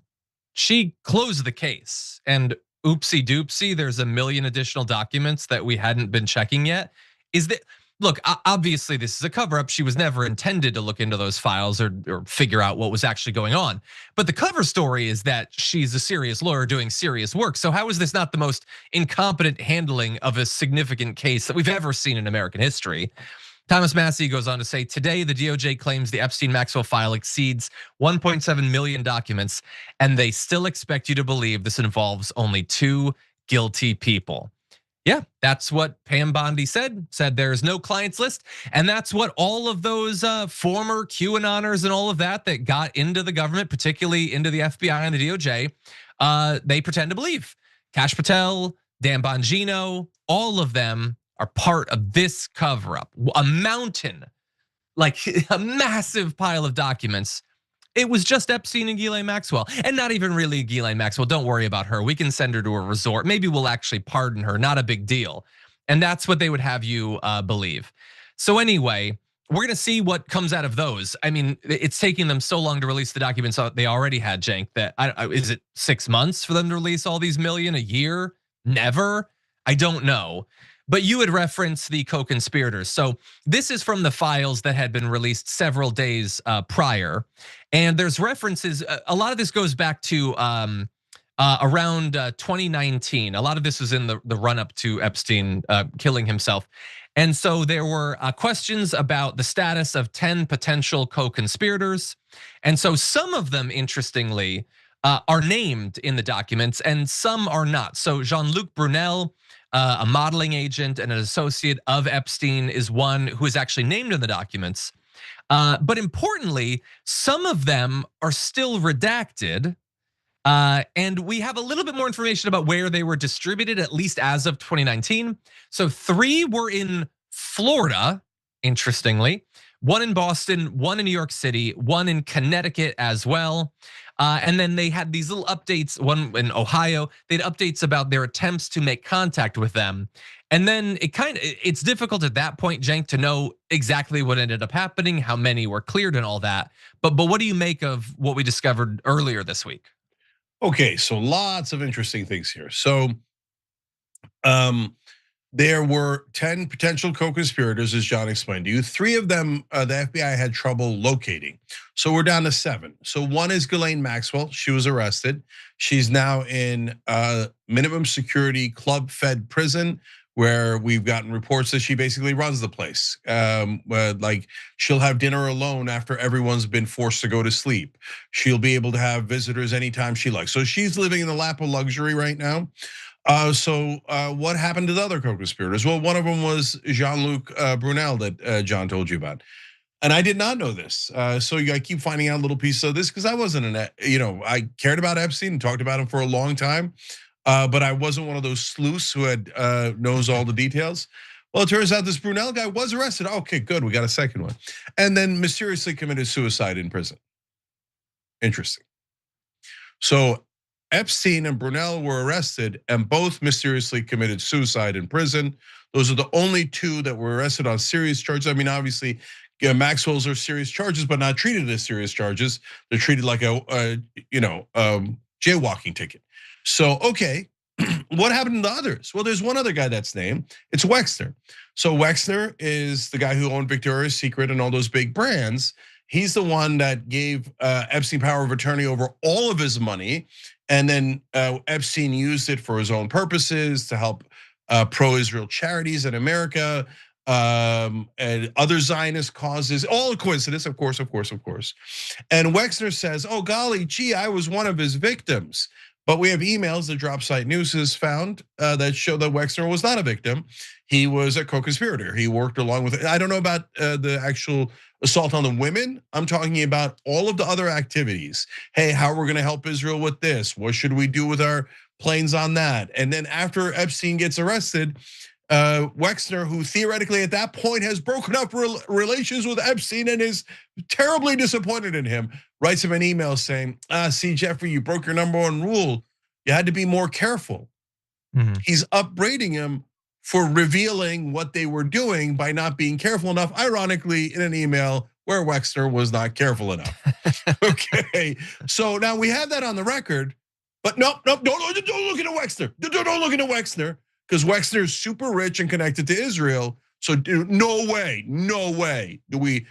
She closed the case, and oopsie doopsie, there's a million additional documents that we hadn't been checking yet. Is that, look, obviously this is a cover up. She was never intended to look into those files or figure out what was actually going on. But the cover story is that she's a serious lawyer doing serious work. So how is this not the most incompetent handling of a significant case that we've ever seen in American history? Thomas Massey goes on to say, today the DOJ claims the Epstein-Maxwell file exceeds 1.7 million documents, and they still expect you to believe this involves only 2 guilty people. Yeah, that's what Pam Bondi said there is no clients list. And that's what all of those former QAnoners and all of that got into the government, particularly into the FBI and the DOJ, they pretend to believe. Kash Patel, Dan Bongino, all of them are part of this cover up. A mountain, like a massive pile of documents. It was just Epstein and Ghislaine Maxwell, and not even really Ghislaine Maxwell. Don't worry about her. We can send her to a resort. Maybe we'll actually pardon her. Not a big deal. And that's what they would have you believe. So anyway, we're gonna see what comes out of those. I mean, it's taking them so long to release the documents they already had, Cenk, that is it 6 months for them to release all these million, a year? Never? I don't know. But you had referenced the co-conspirators. So this is from the files that had been released several days prior. And there's references, a lot of this goes back to around 2019. A lot of this was in the run up to Epstein killing himself. And so there were questions about the status of 10 potential co-conspirators. And so some of them, interestingly, are named in the documents and some are not. So Jean-Luc Brunel, a modeling agent and an associate of Epstein, is one who is actually named in the documents. But importantly, some of them are still redacted. And we have a little bit more information about where they were distributed, at least as of 2019. So 3 were in Florida, interestingly, 1 in Boston, 1 in New York City, 1 in Connecticut as well. And then they had these little updates, 1 in Ohio. They had updates about their attempts to make contact with them. And then it's difficult at that point, Cenk, to know exactly what ended up happening, how many were cleared and all that. But what do you make of what we discovered earlier this week? Okay, so lots of interesting things here. So there were 10 potential co-conspirators, as John explained to you. 3 of them, the FBI had trouble locating. So we're down to 7. So 1 is Ghislaine Maxwell. She was arrested. She's now in minimum security club fed prison, where we've gotten reports that she basically runs the place. Like she'll have dinner alone after everyone's been forced to go to sleep. She'll be able to have visitors anytime she likes. So she's living in the lap of luxury right now. So what happened to the other co-conspirators? Well, one of them was Jean-Luc Brunel that John told you about. And I did not know this. So I keep finding out little pieces of this because I wasn't I cared about Epstein and talked about him for a long time. But I wasn't one of those sleuths who had knows all the details. Well, it turns out this Brunel guy was arrested. Okay, good, we got a second one. And then mysteriously committed suicide in prison. Interesting. So Epstein and Brunel were arrested and both mysteriously committed suicide in prison. Those are the only 2 that were arrested on serious charges. I mean, obviously, Maxwell's are serious charges, but not treated as serious charges. They're treated like a jaywalking ticket. So, okay, what happened to the others? Well, there's one other guy that's named. It's Wexner. So Wexner is the guy who owned Victoria's Secret and all those big brands. He's the one that gave Epstein power of attorney over all of his money And then Epstein used it for his own purposes to help pro-Israel charities in America, and other Zionist causes. All a coincidence, of course. And Wexner says, "Oh golly, gee, I was one of his victims." But we have emails that DropSite News has found that show that Wexner was not a victim. He was a co-conspirator. He worked along with. I don't know about the actual assault on the women. I'm talking about all of the other activities. Hey, how are we going to help Israel with this? What should we do with our planes on that? And then after Epstein gets arrested, Wexner, who theoretically at that point has broken up relations with Epstein and is terribly disappointed in him, writes him an email saying, see, Jeffrey, you broke your number one rule. You had to be more careful. He's upbraiding him for revealing what they were doing by not being careful enough, ironically, in an email where Wexner was not careful enough. Okay, so now we have that on the record, but nope, don't look into Wexner. Don't look into Wexner, because Wexner is super rich and connected to Israel. So no way do we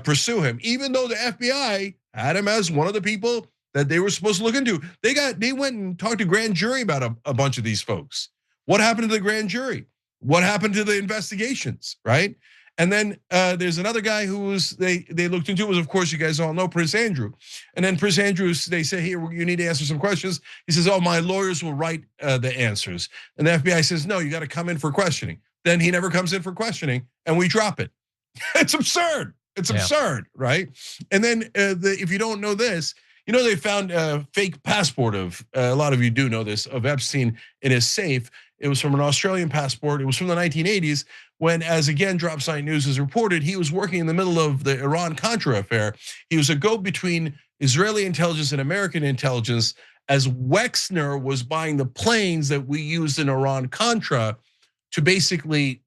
pursue him, even though the FBI had him as one of the people that they were supposed to look into. They went and talked to grand jury about a bunch of these folks. What happened to the grand jury? What happened to the investigations, right? And then there's another guy who was they looked into, was, of course, you guys all know, Prince Andrew. And then Prince Andrew, they say, here, you need to answer some questions. He says, oh, my lawyers will write the answers. And the FBI says, no, you got to come in for questioning. Then he never comes in for questioning, and we drop it. It's absurd. It's absurd, right? And then if you don't know this, you know, they found a fake passport of, a lot of you do know this, of Epstein in his safe. It was from an Australian passport. It was from the 1980s when, as again, DropSite News has reported, he was working in the middle of the Iran-Contra affair. He was a go-between Israeli intelligence and American intelligence, as Wexner was buying the planes that we used in Iran-Contra to basically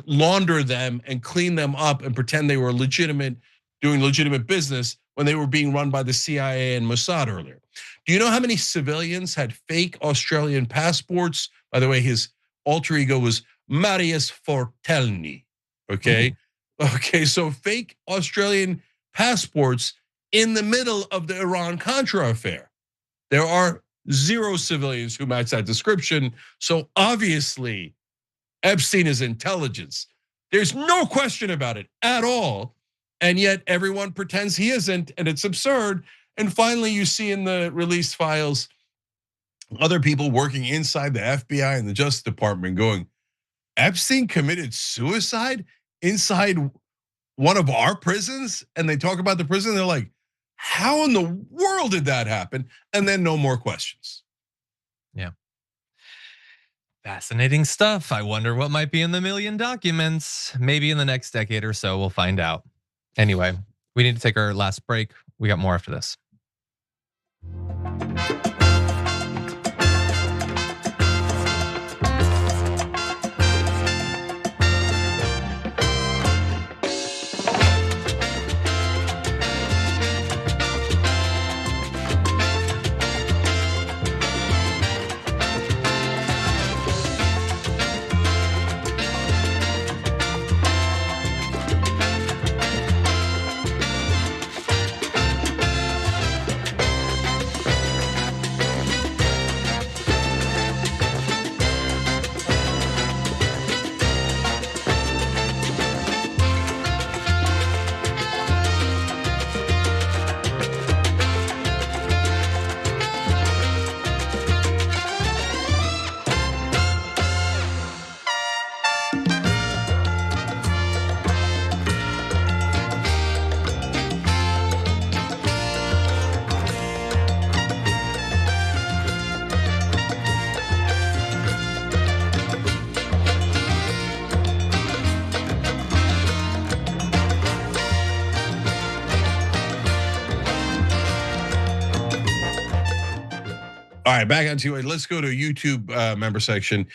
launder them and clean them up and pretend they were legitimate, doing legitimate business when they were being run by the CIA and Mossad earlier. Do you know how many civilians had fake Australian passports? By the way, his alter ego was Marius Fortelny, okay? Okay, so fake Australian passports in the middle of the Iran-Contra affair. There are 0 civilians who match that description, so obviously Epstein is intelligence. There's no question about it at all, and yet everyone pretends he isn't, and it's absurd. And finally, you see in the released files, other people working inside the FBI and the Justice Department going, Epstein committed suicide inside one of our prisons? And they talk about the prison, they're like, how in the world did that happen? And then no more questions. Yeah. Fascinating stuff. I wonder what might be in the million documents. Maybe in the next decade or so, we'll find out. Anyway, we need to take our last break. We got more after this. All right, back onto it. Let's go to YouTube member section.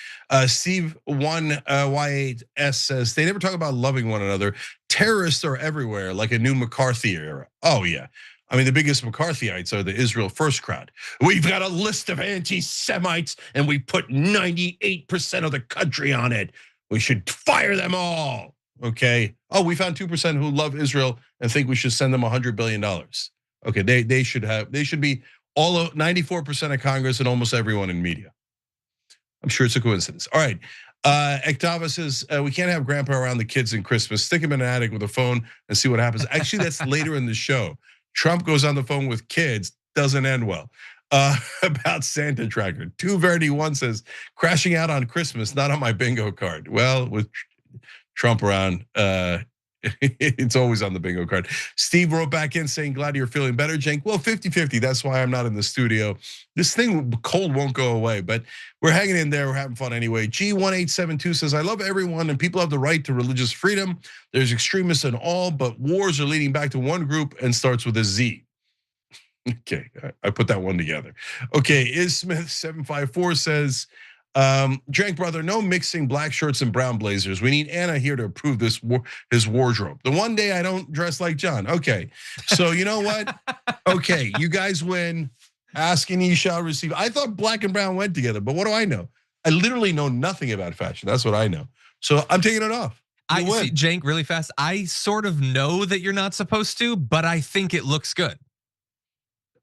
Steve 1Y8S says they never talk about loving one another. Terrorists are everywhere, like a new McCarthy era. Oh yeah, I mean the biggest McCarthyites are the Israel First crowd. We've got a list of anti-Semites, and we put 98% of the country on it. We should fire them all. Okay. Oh, we found 2% who love Israel and think we should send them $100 billion. Okay, they should be all of 94% of Congress and almost everyone in media. I'm sure it's a coincidence. All right. Ektava says, we can't have grandpa around the kids in Christmas. Stick him in an attic with a phone and see what happens. Actually, that's later in the show. Trump goes on the phone with kids, doesn't end well. About Santa tracker. 2Verity1 says, crashing out on Christmas, not on my bingo card. Well, with Trump around, it's always on the bingo card. Steve wrote back in saying, glad you're feeling better, Cenk. Well, 50-50, that's why I'm not in the studio. This thing, cold won't go away, but we're hanging in there, we're having fun anyway. G1872 says, I love everyone and people have the right to religious freedom. There's extremists in all, but wars are leading back to one group and starts with a Z. Okay, I put that one together. Okay, Smith754 says, Cenk brother, no mixing black shirts and brown blazers. We need Anna here to approve his wardrobe. The one day I don't dress like John. Okay, so you know what? Okay, you guys win. Ask and ye shall receive. I thought black and brown went together, but what do I know? I literally know nothing about fashion. That's what I know. So I'm taking it off. I see, Cenk, really fast. I sort of know that you're not supposed to, but I think it looks good.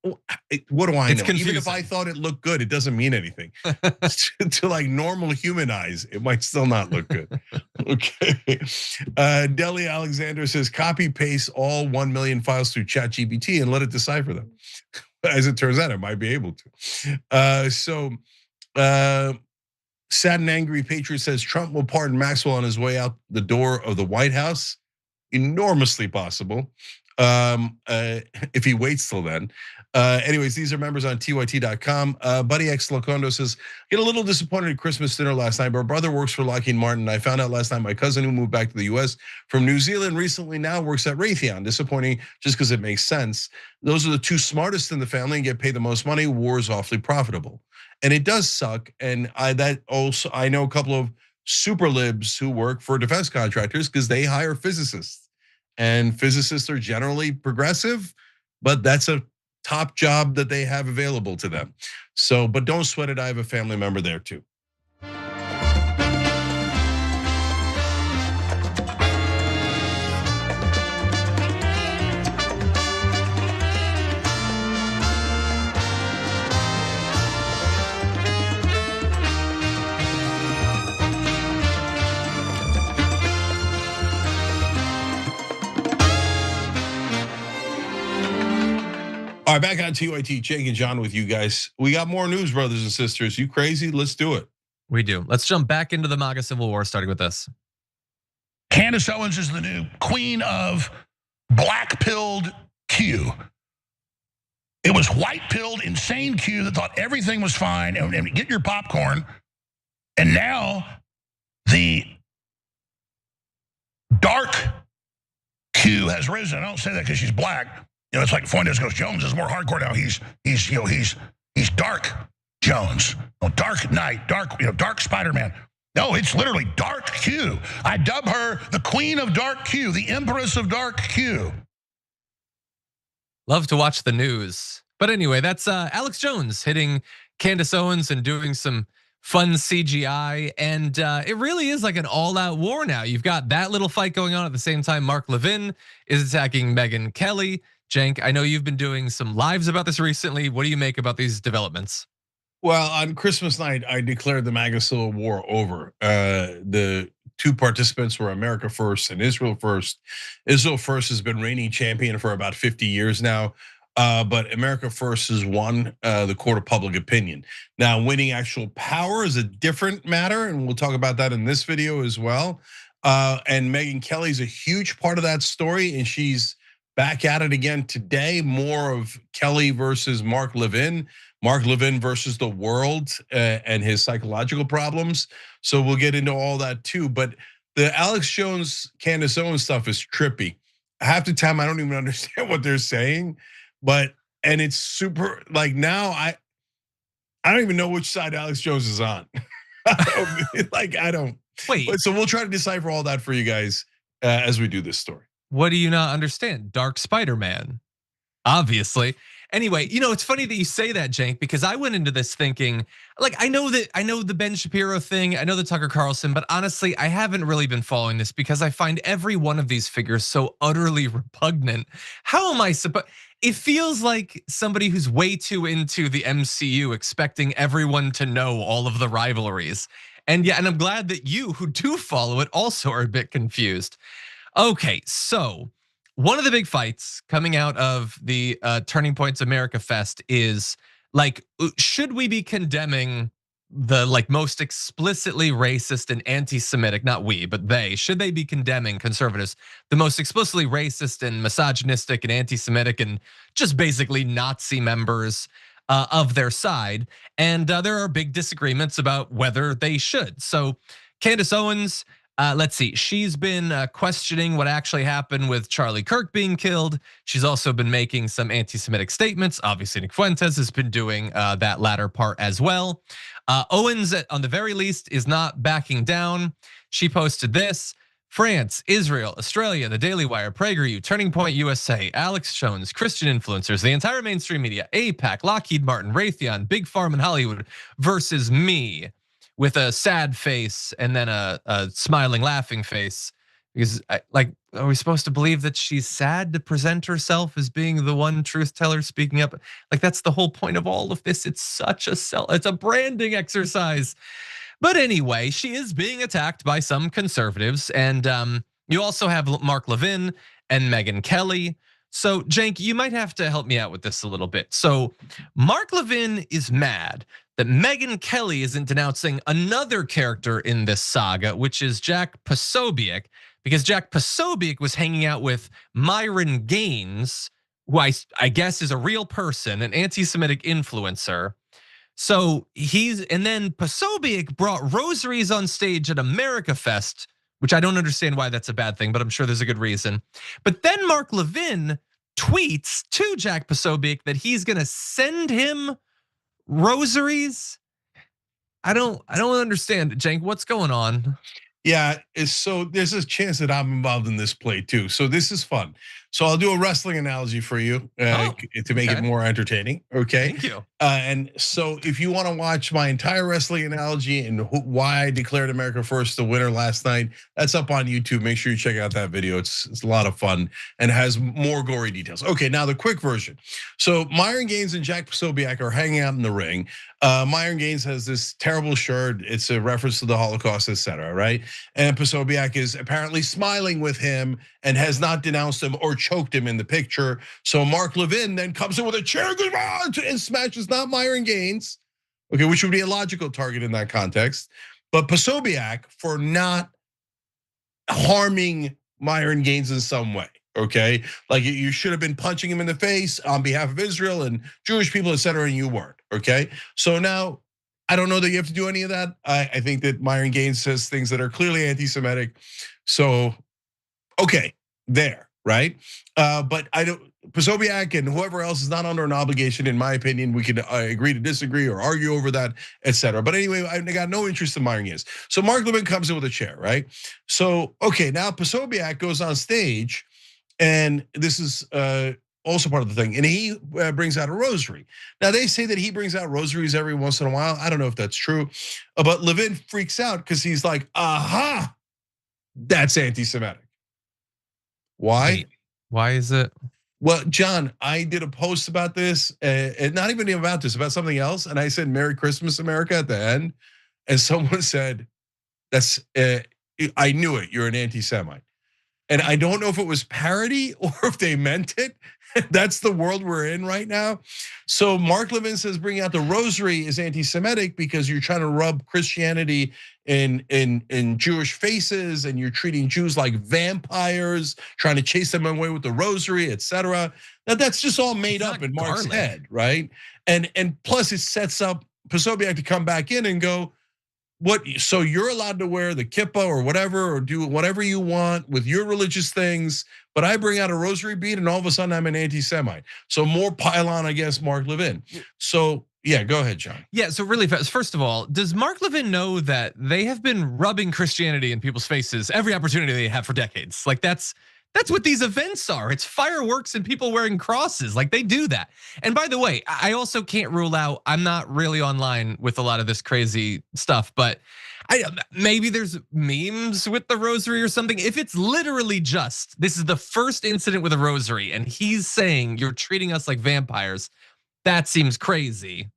What do I know? Confusing. Even if I thought it looked good, it doesn't mean anything. To like normal human eyes, it might still not look good. Okay. Deli Alexander says, copy paste all 1 million files through ChatGPT and let it decipher them. As it turns out, it might be able to. Sad and Angry Patriot says, Trump will pardon Maxwell on his way out the door of the White House. Enormously possible. If he waits till then. Anyways, these are members on tyt.com. Buddy X Locondo says, get a little disappointed at Christmas dinner last night. But our brother works for Lockheed Martin. I found out last night my cousin who moved back to the US from New Zealand recently now works at Raytheon. Disappointing just because it makes sense. Those are the two smartest in the family and get paid the most money. War is awfully profitable. And it does suck. And I know a couple of super libs who work for defense contractors because they hire physicists. And physicists are generally progressive, but that's a top job that they have available to them. So, but don't sweat it, I have a family member there too. All right, back on TYT, Cenk and John with you guys. We got more news, brothers and sisters. You crazy? Let's do it. We do. Let's jump back into the MAGA Civil War, starting with this. Candace Owens is the new queen of black-pilled Q. It was white-pilled, insane Q that thought everything was fine and get your popcorn. And now the dark Q has risen. I don't say that because she's black. You know, it's like Fuentes goes, Jones is more hardcore now. He's dark Jones. Oh, dark Knight, dark Spider-Man. No, it's literally dark Q. I dub her the queen of dark Q, the empress of dark Q. Love to watch the news. But anyway, that's Alex Jones hitting Candace Owens and doing some fun CGI. And it really is like an all-out war now. You've got that little fight going on at the same time. Mark Levin is attacking Megyn Kelly. Cenk, I know you've been doing some lives about this recently. What do you make about these developments? Well, on Christmas night, I declared the MAGA Civil War over. The two participants were America First and Israel First. Israel First has been reigning champion for about 50 years now. But America First has won the court of public opinion. Now, winning actual power is a different matter, and we'll talk about that in this video as well. And Megyn Kelly's a huge part of that story, and she's back at it again today. More of Kelly versus Mark Levin. Mark Levin versus the world and his psychological problems. So we'll get into all that too. But the Alex Jones, Candace Owens stuff is trippy. Half the time I don't even understand what they're saying, and it's super like now I don't even know which side Alex Jones is on. I don't. Wait. So we'll try to decipher all that for you guys as we do this story. What do you not understand? Dark Spider-Man, obviously. Anyway, it's funny that you say that, Cenk, because I went into this thinking, like, I know the Ben Shapiro thing, I know the Tucker Carlson, but honestly, I haven't really been following this because I find every one of these figures so utterly repugnant. How am I supposed? It feels like somebody who's way too into the MCU, expecting everyone to know all of the rivalries. And yeah, and I'm glad that you who do follow it also are a bit confused. Okay, so one of the big fights coming out of the Turning Points America Fest is like, should we be condemning the like most explicitly racist and anti-Semitic, not we, but they, should they be condemning conservatives, the most explicitly racist and misogynistic and anti-Semitic and just basically Nazi members of their side? And there are big disagreements about whether they should. So Candace Owens, let's see. She's been questioning what actually happened with Charlie Kirk being killed. She's also been making some anti-Semitic statements. Obviously, Nick Fuentes has been doing that latter part as well. Owens, on the very least, is not backing down. She posted this: France, Israel, Australia, the Daily Wire, PragerU, Turning Point USA, Alex Jones, Christian influencers, the entire mainstream media, AIPAC, Lockheed Martin, Raytheon, Big Pharma and Hollywood versus me, with a sad face and then a smiling, laughing face. Because are we supposed to believe that she's sad to present herself as being the one truth teller speaking up? Like, that's the whole point of all of this. It's such it's a branding exercise. But anyway, she is being attacked by some conservatives. And you also have Mark Levin and Megyn Kelly. So Cenk, you might have to help me out with this a little bit. So Mark Levin is mad that Megyn Kelly isn't denouncing another character in this saga, which is Jack Posobiec, because Jack Posobiec was hanging out with Myron Gaines, who I guess is a real person, an anti-Semitic influencer. So and then Posobiec brought rosaries on stage at America Fest, which I don't understand why that's a bad thing, but I'm sure there's a good reason. But then Mark Levin tweets to Jack Posobiec that he's gonna send him rosaries. I don't understand, Cenk. What's going on? Yeah, so there's a chance that I'm involved in this play too. So this is fun. So I'll do a wrestling analogy for you to make it more entertaining. Okay. Thank you. And so if you want to watch my entire wrestling analogy and why I declared America First the winner last night, that's up on YouTube. Make sure you check out that video. It's a lot of fun and has more gory details. Okay, now the quick version. So Myron Gaines and Jack Posobiec are hanging out in the ring. Myron Gaines has this terrible shirt. It's a reference to the Holocaust, etc. Right? And Posobiec is apparently smiling with him and has not denounced him or choked him in the picture. So Mark Levin then comes in with a chair and smashes not Myron Gaines, okay, which would be a logical target in that context, but Posobiec for not harming Myron Gaines in some way. Okay, like you should have been punching him in the face on behalf of Israel and Jewish people, etc., and you weren't. Okay, so now I don't know that you have to do any of that. I think that Myron Gaines says things that are clearly anti-Semitic. So, okay, there, right? But I don't. Posobiec and whoever else is not under an obligation, in my opinion. We could agree to disagree or argue over that, etc. But anyway, I got no interest in Myron Gaines. So Mark Levin comes in with a chair, right? So okay, now Posobiec goes on stage, and this is also part of the thing, and he brings out a rosary. Now they say that he brings out rosaries every once in a while. I don't know if that's true, but Levin freaks out because he's like, "Aha, that's anti-Semitic." Why? Wait, why is it? Well, John, I did a post about this, and not even about this, about something else, and I said "Merry Christmas, America" at the end, and someone said, "That's I knew it. You're an anti-Semite." And I don't know if it was parody or if they meant it. That's the world we're in right now. So Mark Levin says bringing out the rosary is anti-Semitic because you're trying to rub Christianity in Jewish faces, and you're treating Jews like vampires, trying to chase them away with the rosary, etc. Now that's just all made up in Mark's head, right? And plus it sets up Posobiec to come back in and go, what? So you're allowed to wear the kippah or whatever, or do whatever you want with your religious things, but I bring out a rosary bead and all of a sudden I'm an anti-Semite. So more pile on, I guess, Mark Levin. So yeah, go ahead, John. Yeah, so really fast. First of all, does Mark Levin know that they have been rubbing Christianity in people's faces every opportunity they have for decades? Like that's what these events are. It's fireworks and people wearing crosses. Like they do that. And by the way, I also can't rule out, I'm not really online with a lot of this crazy stuff, but Maybe there's memes with the rosary or something. If it's literally just, this is the first incident with a rosary and he's saying you're treating us like vampires, that seems crazy.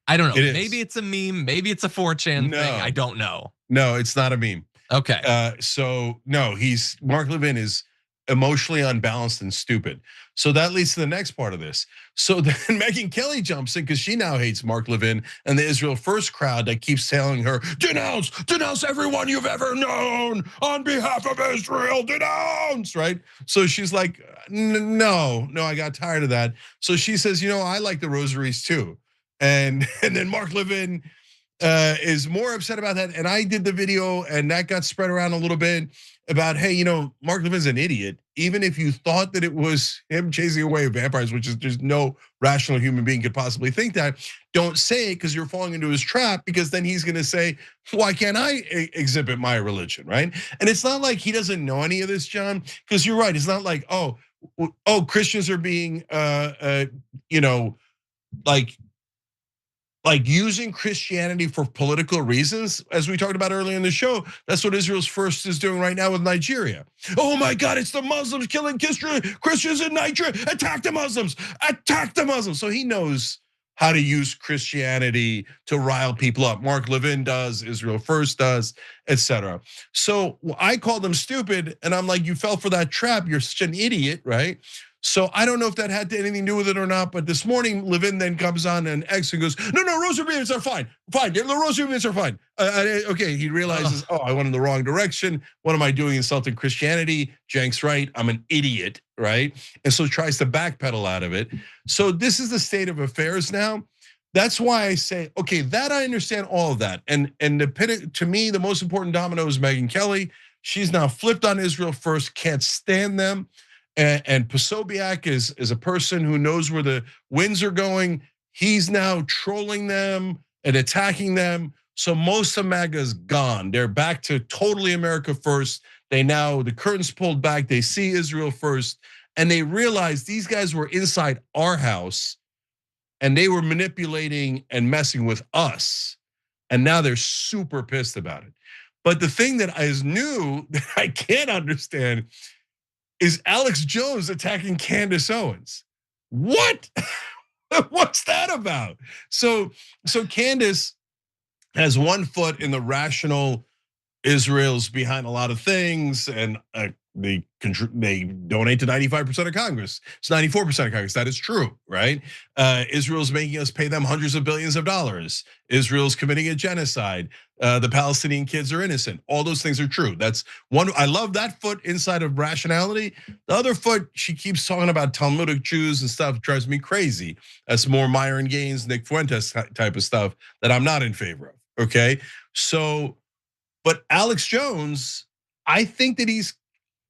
I don't know. Maybe it's a meme. Maybe it's a 4chan thing. I don't know. No, it's not a meme. Okay. So no, Mark Levin is emotionally unbalanced and stupid. So that leads to the next part of this. So then Megyn Kelly jumps in because she now hates Mark Levin and the Israel First crowd that keeps telling her, denounce everyone you've ever known on behalf of Israel, denounce, right? So she's like, no, I got tired of that. So she says, I like the rosaries too. And then Mark Levin is more upset about that. And I did the video and that got spread around a little bit about, hey, Mark Levin's an idiot. Even if you thought that it was him chasing away vampires, which is there's no rational human being could possibly think that, don't say it because you're falling into his trap, because then he's gonna say, why can't I exhibit my religion, right? And it's not like he doesn't know any of this, John, because you're right. It's not like, oh, Christians are being, like using Christianity for political reasons, as we talked about earlier in the show. That's what Israel's First is doing right now with Nigeria. Oh my God, it's the Muslims killing Christians in Nigeria. Attack the Muslims, attack the Muslims. So he knows how to use Christianity to rile people up. Mark Levin does, Israel First does, etc. So I called them stupid, and I'm like, you fell for that trap. You're such an idiot, right? So I don't know if that had anything to do with it or not, but this morning Levin then comes on and X and goes, no, rosaries are fine. The rosaries are fine. Okay, he realizes, I went in the wrong direction. What am I doing insulting Christianity? Cenk's right, I'm an idiot, right? And so tries to backpedal out of it. So this is the state of affairs now. That's why I say, okay, that I understand all of that. And to me, the most important domino is Megyn Kelly. She's now flipped on Israel First, can't stand them. And Posobiec is a person who knows where the winds are going. He's now trolling them and attacking them. So most of MAGA is gone. They're back to totally America first. The curtain's pulled back. They see Israel first. And they realize these guys were inside our house and they were manipulating and messing with us. And now they're super pissed about it. But the thing that is new that I can't understand is Alex Jones attacking Candace Owens. What? What's that about? So Candace has one foot in the rational Israel's behind a lot of things, and they donate to 95% of Congress. It's 94% of Congress. That is true, right? Israel's making us pay them hundreds of billions of dollars. Israel's committing a genocide. The Palestinian kids are innocent. All those things are true. That's one. I love that foot inside of rationality. The other foot, she keeps talking about Talmudic Jews and stuff, drives me crazy. That's more Myron Gaines, Nick Fuentes type of stuff that I'm not in favor of. Okay, so, but Alex Jones, I think that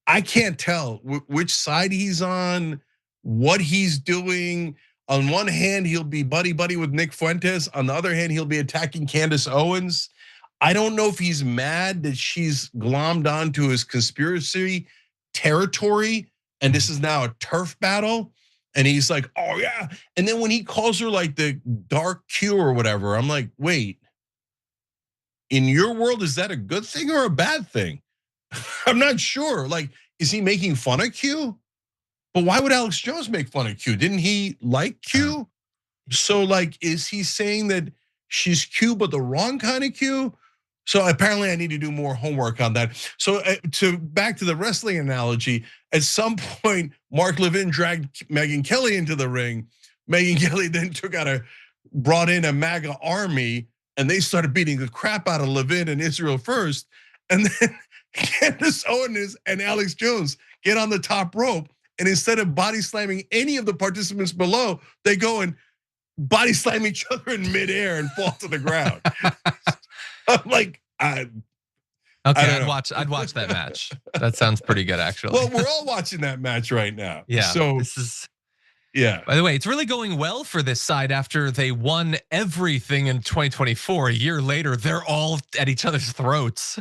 I can't tell which side he's on, what he's doing. On one hand, he'll be buddy with Nick Fuentes. On the other hand, he'll be attacking Candace Owens. I don't know if he's mad that she's glommed onto his conspiracy territory, and this is now a turf battle. And he's like, oh yeah. And then when he calls her like the dark Q or whatever, I'm like, wait, in your world, is that a good thing or a bad thing? I'm not sure. Like, is he making fun of Q? But why would Alex Jones make fun of Q? Didn't he like Q? So like, is he saying that she's Q, but the wrong kind of Q? So apparently I need to do more homework on that. So back to the wrestling analogy, at some point, Mark Levin dragged Megyn Kelly into the ring. Megyn Kelly then brought in a MAGA army, and they started beating the crap out of Levin and Israel First. And then Candace Owens and Alex Jones get on the top rope, and instead of body slamming any of the participants below, they go and body slam each other in midair and fall to the ground. I'm like, okay, I'd watch that match. That sounds pretty good, actually. Well, we're all watching that match right now. Yeah. So this is. Yeah. By the way, it's really going well for this side after they won everything in 2024. A year later, they're all at each other's throats.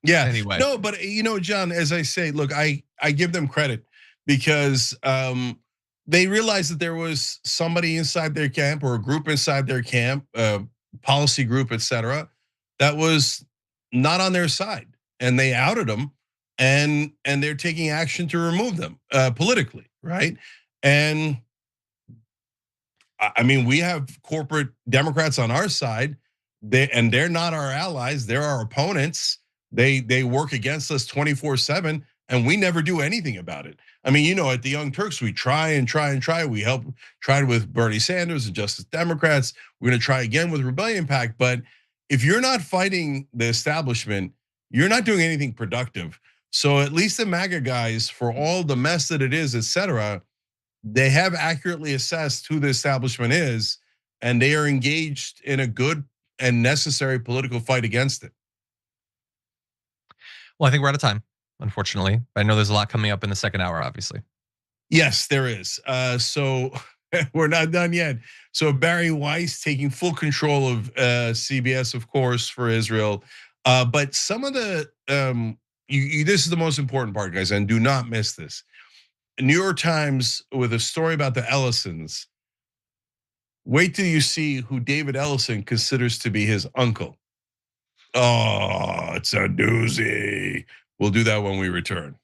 Yeah. Anyway. No, but John, as I say, look, I give them credit because they realized that there was somebody inside their camp or a group inside their camp, policy group, etc., that was not on their side, and they outed them, and they're taking action to remove them politically, right? And I mean, we have corporate Democrats on our side, they're not our allies; they're our opponents. They work against us 24/7, and we never do anything about it. I mean, you know, at the Young Turks, we try and try and try. We tried with Bernie Sanders and Justice Democrats. We're going to try again with Rebellion PAC. But if you're not fighting the establishment, you're not doing anything productive. So at least the MAGA guys, for all the mess that it is, et cetera, they have accurately assessed who the establishment is, and they are engaged in a good and necessary political fight against it. Well, I think we're out of time, unfortunately. I know there's a lot coming up in the second hour, obviously. Yes, there is. So we're not done yet. So Barry Weiss taking full control of CBS, of course, for Israel. But some of the, this is the most important part, guys, and do not miss this. New York Times with a story about the Ellisons. Wait till you see who David Ellison considers to be his uncle. Oh, it's a doozy. We'll do that when we return.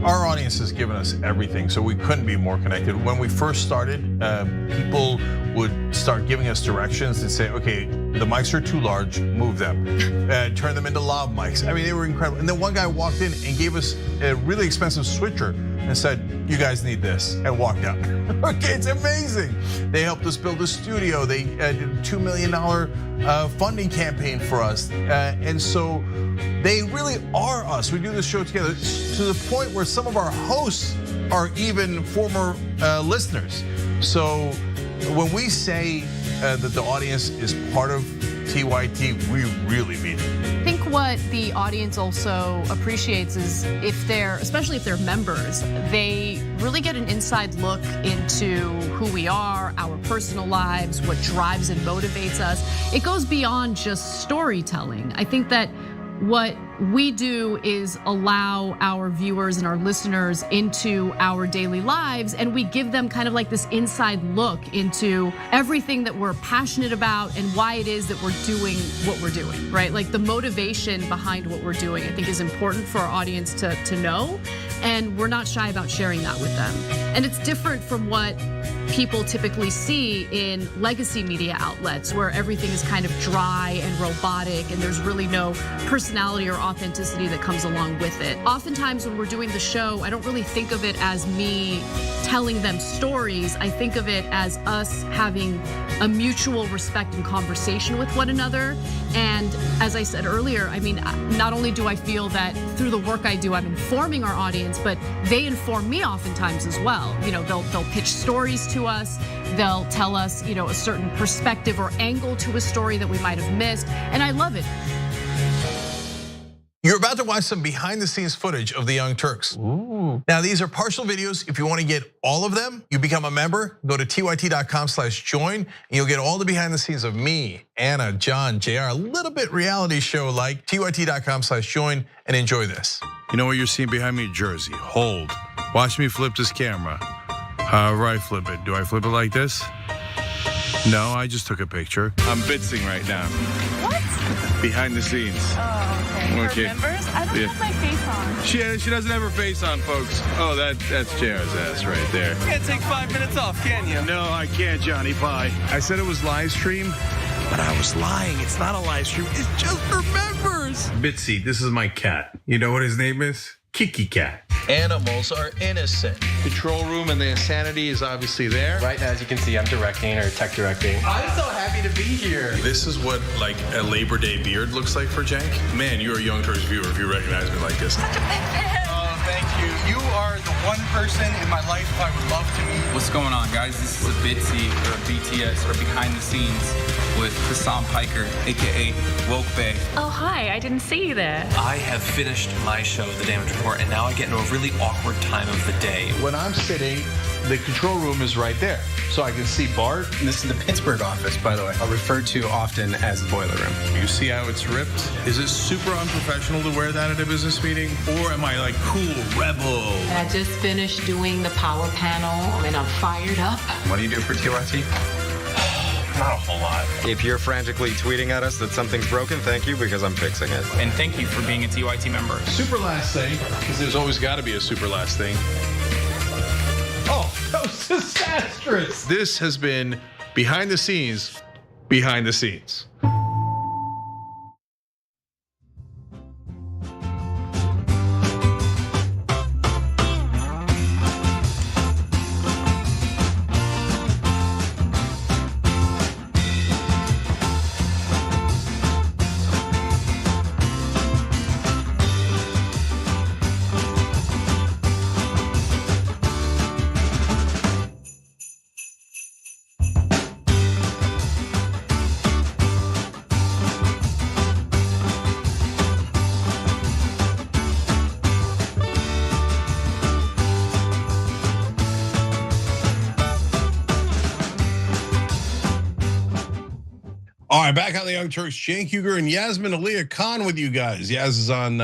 Our audience has given us everything, so we couldn't be more connected. When we first started, people would start giving us directions and say, okay, the mics are too large, move them. Turn them into lav mics. I mean, they were incredible. And then one guy walked in and gave us a really expensive switcher and said, you guys need this, and walked out. Okay, it's amazing. They helped us build a studio. They did a $2 million funding campaign for us. And so they really are us. We do this show together to the point where some of our hosts are even former listeners. So when we say that the audience is part of TYT, we really mean it. I think what the audience also appreciates is especially if they're members, they really get an inside look into who we are, our personal lives, what drives and motivates us. It goes beyond just storytelling. I think that what we do is allow our viewers and our listeners into our daily lives, and we give them kind of like this inside look into everything that we're passionate about and why it is that we're doing what we're doing, right? Like the motivation behind what we're doing, I think is important for our audience to know, and we're not shy about sharing that with them. And it's different from what people typically see in legacy media outlets where everything is kind of dry and robotic and there's really no personality or authenticity that comes along with it. Oftentimes when we're doing the show, I don't really think of it as me telling them stories. I think of it as us having a mutual respect and conversation with one another. And as I said earlier, I mean, not only do I feel that through the work I do, I'm informing our audience, but they inform me oftentimes as well. You know, they'll pitch stories to us. They'll tell us, you know, a certain perspective or angle to a story that we might have missed. And I love it. You're about to watch some behind the scenes footage of the Young Turks. Ooh. Now these are partial videos. If you want to get all of them, you become a member, go to tyt.com/join, and you'll get all the behind the scenes of me, Anna, John, JR, a little bit reality show like tyt.com/join, and enjoy this. You know what you're seeing behind me? Jersey, hold. Watch me flip this camera. However I flip it. Do I flip it like this? No, I just took a picture. I'm bitsing right now. What? Behind the scenes. Oh, okay. Okay. For members? I don't have my face on. She doesn't have her face on, folks. Oh, that's JR's ass right there. You can't take 5 minutes off, can you? No, I can't, Johnny. Bye. I said it was live stream, but I was lying. It's not a live stream. It's just for members. Bitsy, this is my cat. You know what his name is? Kiki Cat. Animals are innocent. Control room and the insanity is obviously there. Right now, as you can see, I'm directing or tech directing. I'm so happy to be here. This is what like a Labor Day beard looks like for Cenk. Man, you're a Young Turks viewer if you recognize me like this. Oh, thank you. You are the one person in my life I would love to meet. What's going on, guys? This is a Bitsy or a BTS or behind the scenes with Hassan Piker, AKA Woke Bay. Oh, hi, I didn't see you there. I have finished my show, The Damage Report, and now I get into a really awkward time of the day. When I'm sitting The control room is right there. So I can see Bart. This is the Pittsburgh office, by the way. I'll refer to often as the boiler room. You see how it's ripped? Is it super unprofessional to wear that at a business meeting? Or am I like cool, rebel? I just finished doing the power panel and I'm fired up. What do you do for TYT? Not a whole lot. If you're frantically tweeting at us that something's broken, thank you, because I'm fixing it. And thank you for being a TYT member. Super last thing, because there's always got to be a super last thing. Oh, that was disastrous. This has been behind the scenes, behind the scenes. All right, back on the Young Turks, Cenk Uygur and Yasmin Aliyah Khan with you guys. Yaz is on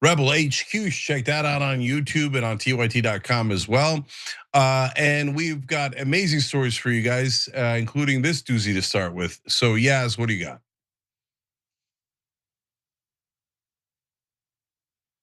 Rebel HQ. Check that out on YouTube and on TYT.com as well. And we've got amazing stories for you guys, including this doozy to start with. So Yaz, what do you got?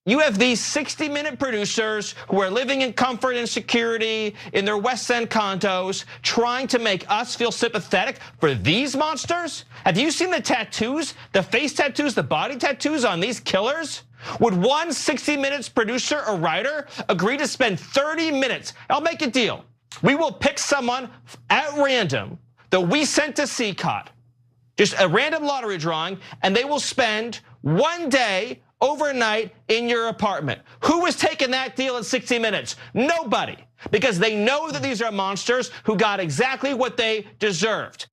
You have these 60-minute producers who are living in comfort and security in their West End condos, trying to make us feel sympathetic for these monsters? Have you seen the tattoos, the face tattoos, the body tattoos on these killers? Would one 60 Minutes producer or writer agree to spend 30 minutes? I'll make a deal. We will pick someone at random that we sent to CCOT, just a random lottery drawing, and they will spend one day overnight in your apartment. Who was taking that deal at 60 Minutes? Nobody, because they know that these are monsters who got exactly what they deserved.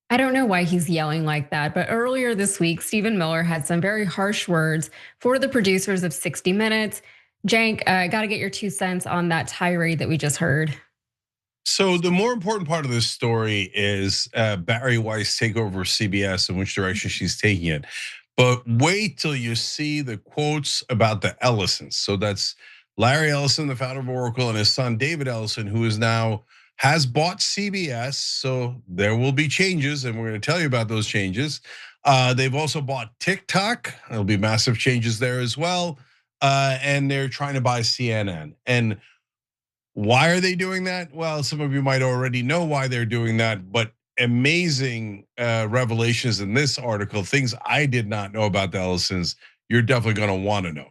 I don't know why he's yelling like that, but earlier this week, Stephen Miller had some very harsh words for the producers of 60 Minutes. Cenk, I gotta get your 2 cents on that tirade that we just heard. So the more important part of this story is Barry Weiss take over CBS and which direction she's taking it. But wait till you see the quotes about the Ellisons. So that's Larry Ellison, the founder of Oracle, and his son David Ellison, who is now has bought CBS. So there will be changes, and we're going to tell you about those changes. They've also bought TikTok. There'll be massive changes there as well. And they're trying to buy CNN. And why are they doing that? Well, some of you might already know why they're doing that, but amazing revelations in this article, things I did not know about the Ellisons, you're definitely gonna wanna know.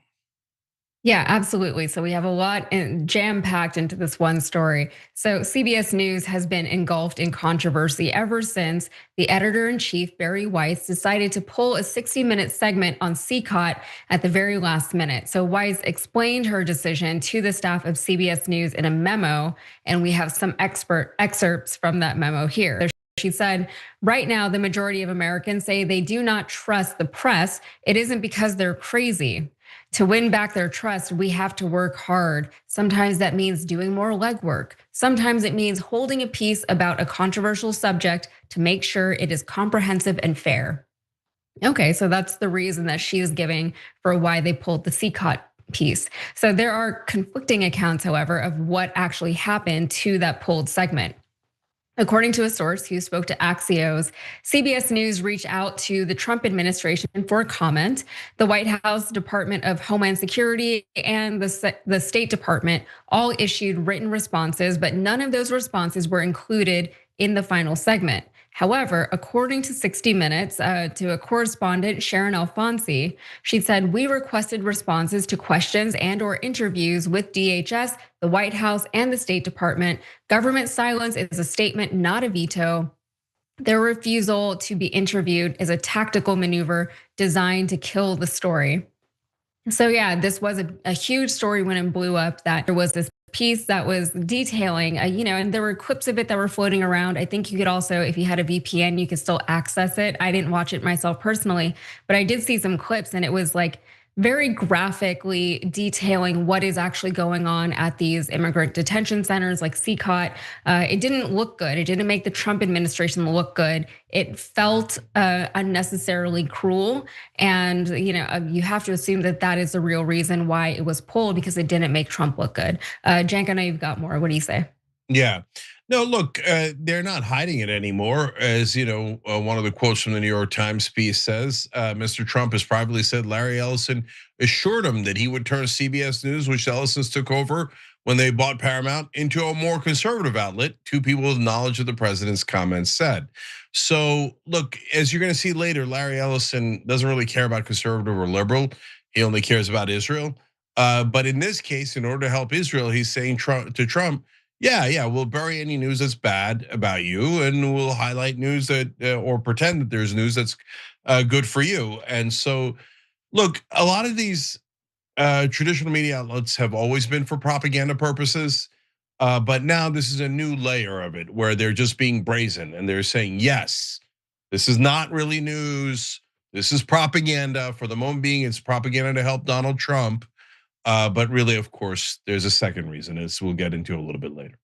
Yeah, absolutely. So we have a lot jam-packed into this one story. So CBS News has been engulfed in controversy ever since the editor-in-chief, Barry Weiss, decided to pull a 60-minute segment on CCOT at the very last minute. So Weiss explained her decision to the staff of CBS News in a memo, and we have some excerpts from that memo here. She said, right now, the majority of Americans say they do not trust the press. It isn't because they're crazy. To win back their trust, we have to work hard. Sometimes that means doing more legwork. Sometimes it means holding a piece about a controversial subject to make sure it is comprehensive and fair. Okay, so that's the reason that she is giving for why they pulled the CCOT piece. So there are conflicting accounts, however, of what actually happened to that pulled segment. According to a source who spoke to Axios, CBS News reached out to the Trump administration for comment. The White House Department of Homeland Security and the State Department all issued written responses, but none of those responses were included in the final segment. However, according to 60 Minutes, to a correspondent, Sharon Alfonsi, she said, we requested responses to questions and/or interviews with DHS, the White House, and the State Department. Government silence is a statement, not a veto. Their refusal to be interviewed is a tactical maneuver designed to kill the story. So yeah, this was a huge story when it blew up, that there was this piece that was detailing, and there were clips of it that were floating around. I think you could also, if you had a VPN, you could still access it. I didn't watch it myself personally, but I did see some clips, and it was like very graphically detailing what is actually going on at these immigrant detention centers like CCOT. It didn't look good. It didn't make the Trump administration look good. It felt unnecessarily cruel. And you have to assume that that is the real reason why it was pulled, because it didn't make Trump look good. Cenk, I know you've got more. What do you say? Yeah. No, look, they're not hiding it anymore. As one of the quotes from the New York Times piece says, Mr. Trump has privately said Larry Ellison assured him that he would turn CBS News, which Ellison's took over when they bought Paramount, into a more conservative outlet. Two people with knowledge of the president's comments said. So look, as you're gonna see later, Larry Ellison doesn't really care about conservative or liberal. He only cares about Israel. But in this case, in order to help Israel, he's saying to Trump, yeah, we'll bury any news that's bad about you, and we'll highlight news that, or pretend that there's news that's good for you. And so, look, a lot of these traditional media outlets have always been for propaganda purposes, but now this is a new layer of it where they're just being brazen and they're saying, yes, this is not really news. This is propaganda. For the moment being, it's propaganda to help Donald Trump. But really, of course, there's a second reason, as we'll get into a little bit later.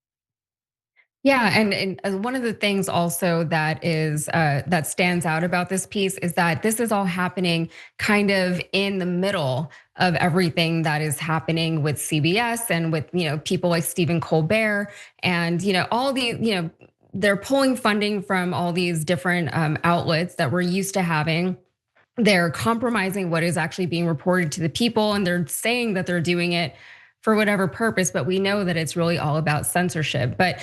Yeah, and one of the things also that is that stands out about this piece is that this is all happening kind of in the middle of everything that is happening with CBS and with people like Stephen Colbert and all the they're pulling funding from all these different outlets that we're used to having. They're compromising what is actually being reported to the people, and they're saying that they're doing it for whatever purpose, but we know that it's really all about censorship. But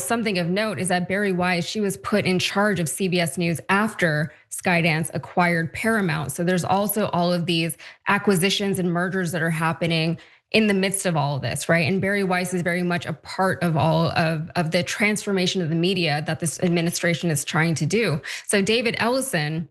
something of note is that Bari Weiss, she was put in charge of CBS News after Skydance acquired Paramount. So there's also all of these acquisitions and mergers that are happening in the midst of all of this, right? And Bari Weiss is very much a part of all of the transformation of the media that this administration is trying to do. So David Ellison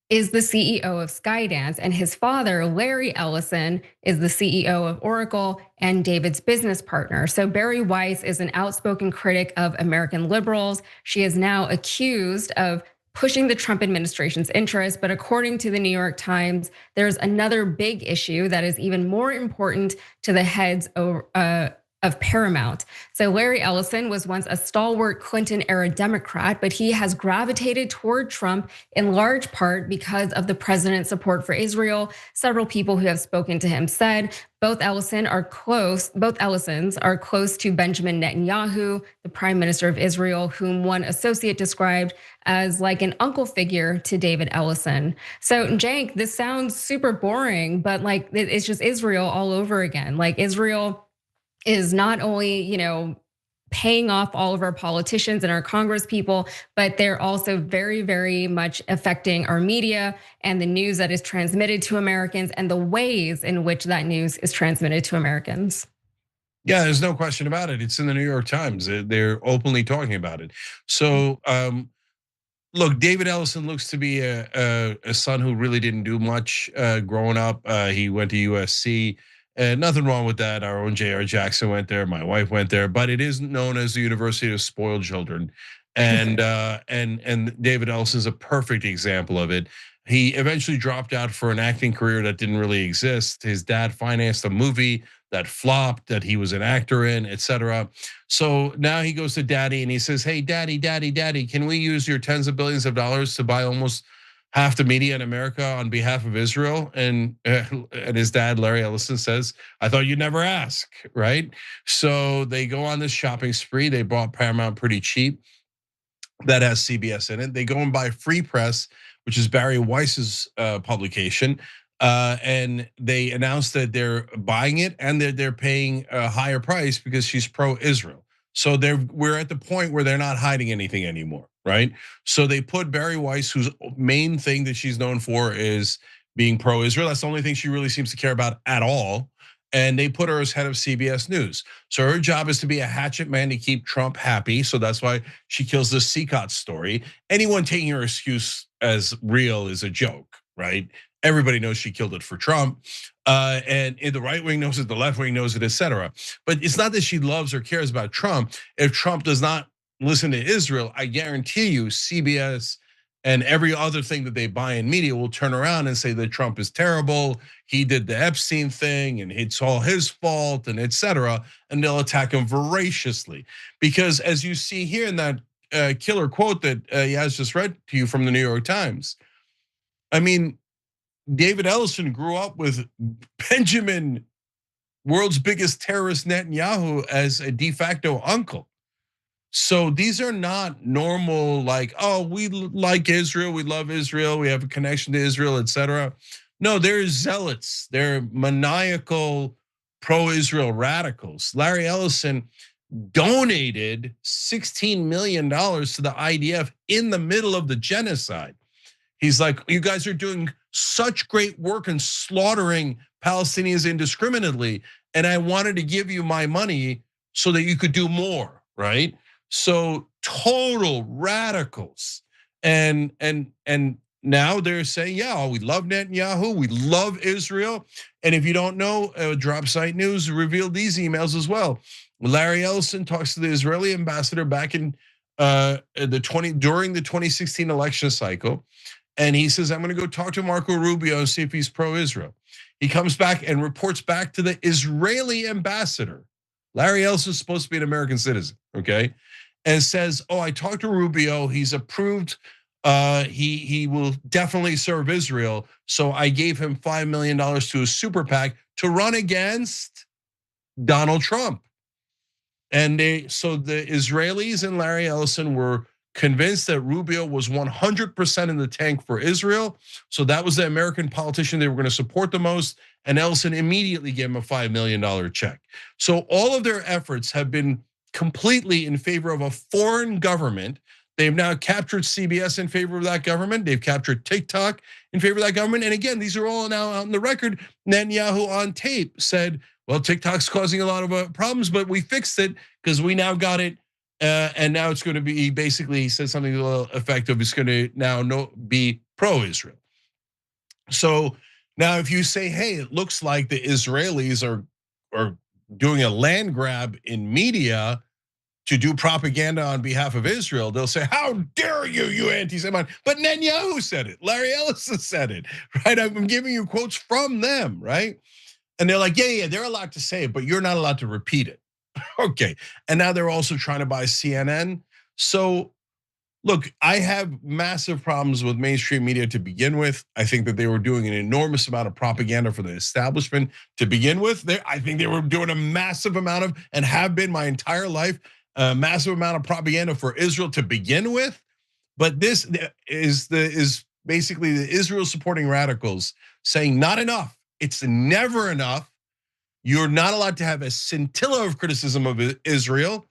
is the CEO of Skydance, and his father, Larry Ellison, is the CEO of Oracle and David's business partner. So Bari Weiss is an outspoken critic of American liberals. She is now accused of pushing the Trump administration's interests, but according to the New York Times, there's another big issue that is even more important to the heads of Paramount. So Larry Ellison was once a stalwart Clinton-era Democrat, but he has gravitated toward Trump in large part because of the president's support for Israel. Several people who have spoken to him said both Ellisons are close to Benjamin Netanyahu, the prime minister of Israel, whom one associate described as like an uncle figure to David Ellison. So Cenk, this sounds super boring, but like it's just Israel all over again. Like Israel is not only, paying off all of our politicians and our Congress people, but they're also very, very much affecting our media and the news that is transmitted to Americans and the ways in which that news is transmitted to Americans. Yeah, there's no question about it. It's in the New York Times. They're openly talking about it. So, look, David Ellison looks to be a son who really didn't do much growing up. He went to USC. Nothing wrong with that. Our own J.R. Jackson went there. My wife went there, but it is known as the University of Spoiled Children, and David Ellison is a perfect example of it. He eventually dropped out for an acting career that didn't really exist. His dad financed a movie that flopped, that he was an actor in, etc. So now he goes to daddy and he says, "Hey, daddy, can we use your tens of billions of dollars to buy almost half the media in America on behalf of Israel?" And his dad, Larry Ellison, says, "I thought you'd never ask," right? So they go on this shopping spree. They bought Paramount pretty cheap. That has CBS in it. They go and buy Free Press, which is Bari Weiss's publication. And they announced that they're buying it and that they're paying a higher price because she's pro-Israel. So we're at the point where they're not hiding anything anymore, right? So they put Bari Weiss, whose main thing that she's known for is being pro-Israel. That's the only thing she really seems to care about at all. And they put her as head of CBS News. So her job is to be a hatchet man to keep Trump happy. So that's why she kills the CCOT story. Anyone taking her excuse as real is a joke, right? Everybody knows she killed it for Trump, and the right wing knows it, the left wing knows it, etc. But it's not that she loves or cares about Trump. If Trump does not listen to Israel, I guarantee you CBS And every other thing that they buy in media will turn around and say that Trump is terrible. He did the Epstein thing and it's all his fault and etc. And they'll attack him voraciously. Because as you see here in that killer quote that Yaz just read to you from the New York Times, I mean, David Ellison grew up with Benjamin, world's biggest terrorist Netanyahu, as a de facto uncle. So these are not normal, like, oh, we like Israel, we love Israel, we have a connection to Israel, etc. No, they're zealots, they're maniacal pro-Israel radicals. Larry Ellison donated $16 million to the IDF in the middle of the genocide. He's like, you guys are doing such great work in slaughtering Palestinians indiscriminately, and I wanted to give you my money so that you could do more, right? So total radicals, and now they're saying, yeah, we love Netanyahu, we love Israel, and if you don't know, Drop Site News revealed these emails as well. Larry Ellison talks to the Israeli ambassador back in during the 2016 election cycle, and he says, I'm going to go talk to Marco Rubio and see if he's pro-Israel. He comes back and reports back to the Israeli ambassador. Larry Ellison is supposed to be an American citizen, okay? And says, oh, I talked to Rubio, he's approved, he will definitely serve Israel. So I gave him $5 million to a super PAC to run against Donald Trump. And so the Israelis and Larry Ellison were convinced that Rubio was 100% in the tank for Israel. So that was the American politician they were going to support the most. And Ellison immediately gave him a $5 million check. So all of their efforts have been completely in favor of a foreign government. They've now captured CBS in favor of that government. They've captured TikTok in favor of that government. And again, these are all now out in the record. Netanyahu on tape said, well, TikTok's causing a lot of problems, but we fixed it because we now got it. And now it's going to be, basically, he said something a little effective, it's going to now be pro-Israel. So now if you say, hey, it looks like the Israelis are doing a land grab in media to do propaganda on behalf of Israel, they'll say, how dare you, you anti-Semite? But Netanyahu said it, Larry Ellison said it, right? I'm giving you quotes from them, right? And they're like, yeah, they're allowed to say it, but you're not allowed to repeat it. Okay, and now they're also trying to buy CNN. So look, I have massive problems with mainstream media to begin with. I think that they were doing an enormous amount of propaganda for the establishment to begin with. I think they were doing a massive amount of, and have been my entire life, a massive amount of propaganda for Israel to begin with. But this is basically the Israel supporting radicals saying not enough. It's never enough. You're not allowed to have a scintilla of criticism of Israel,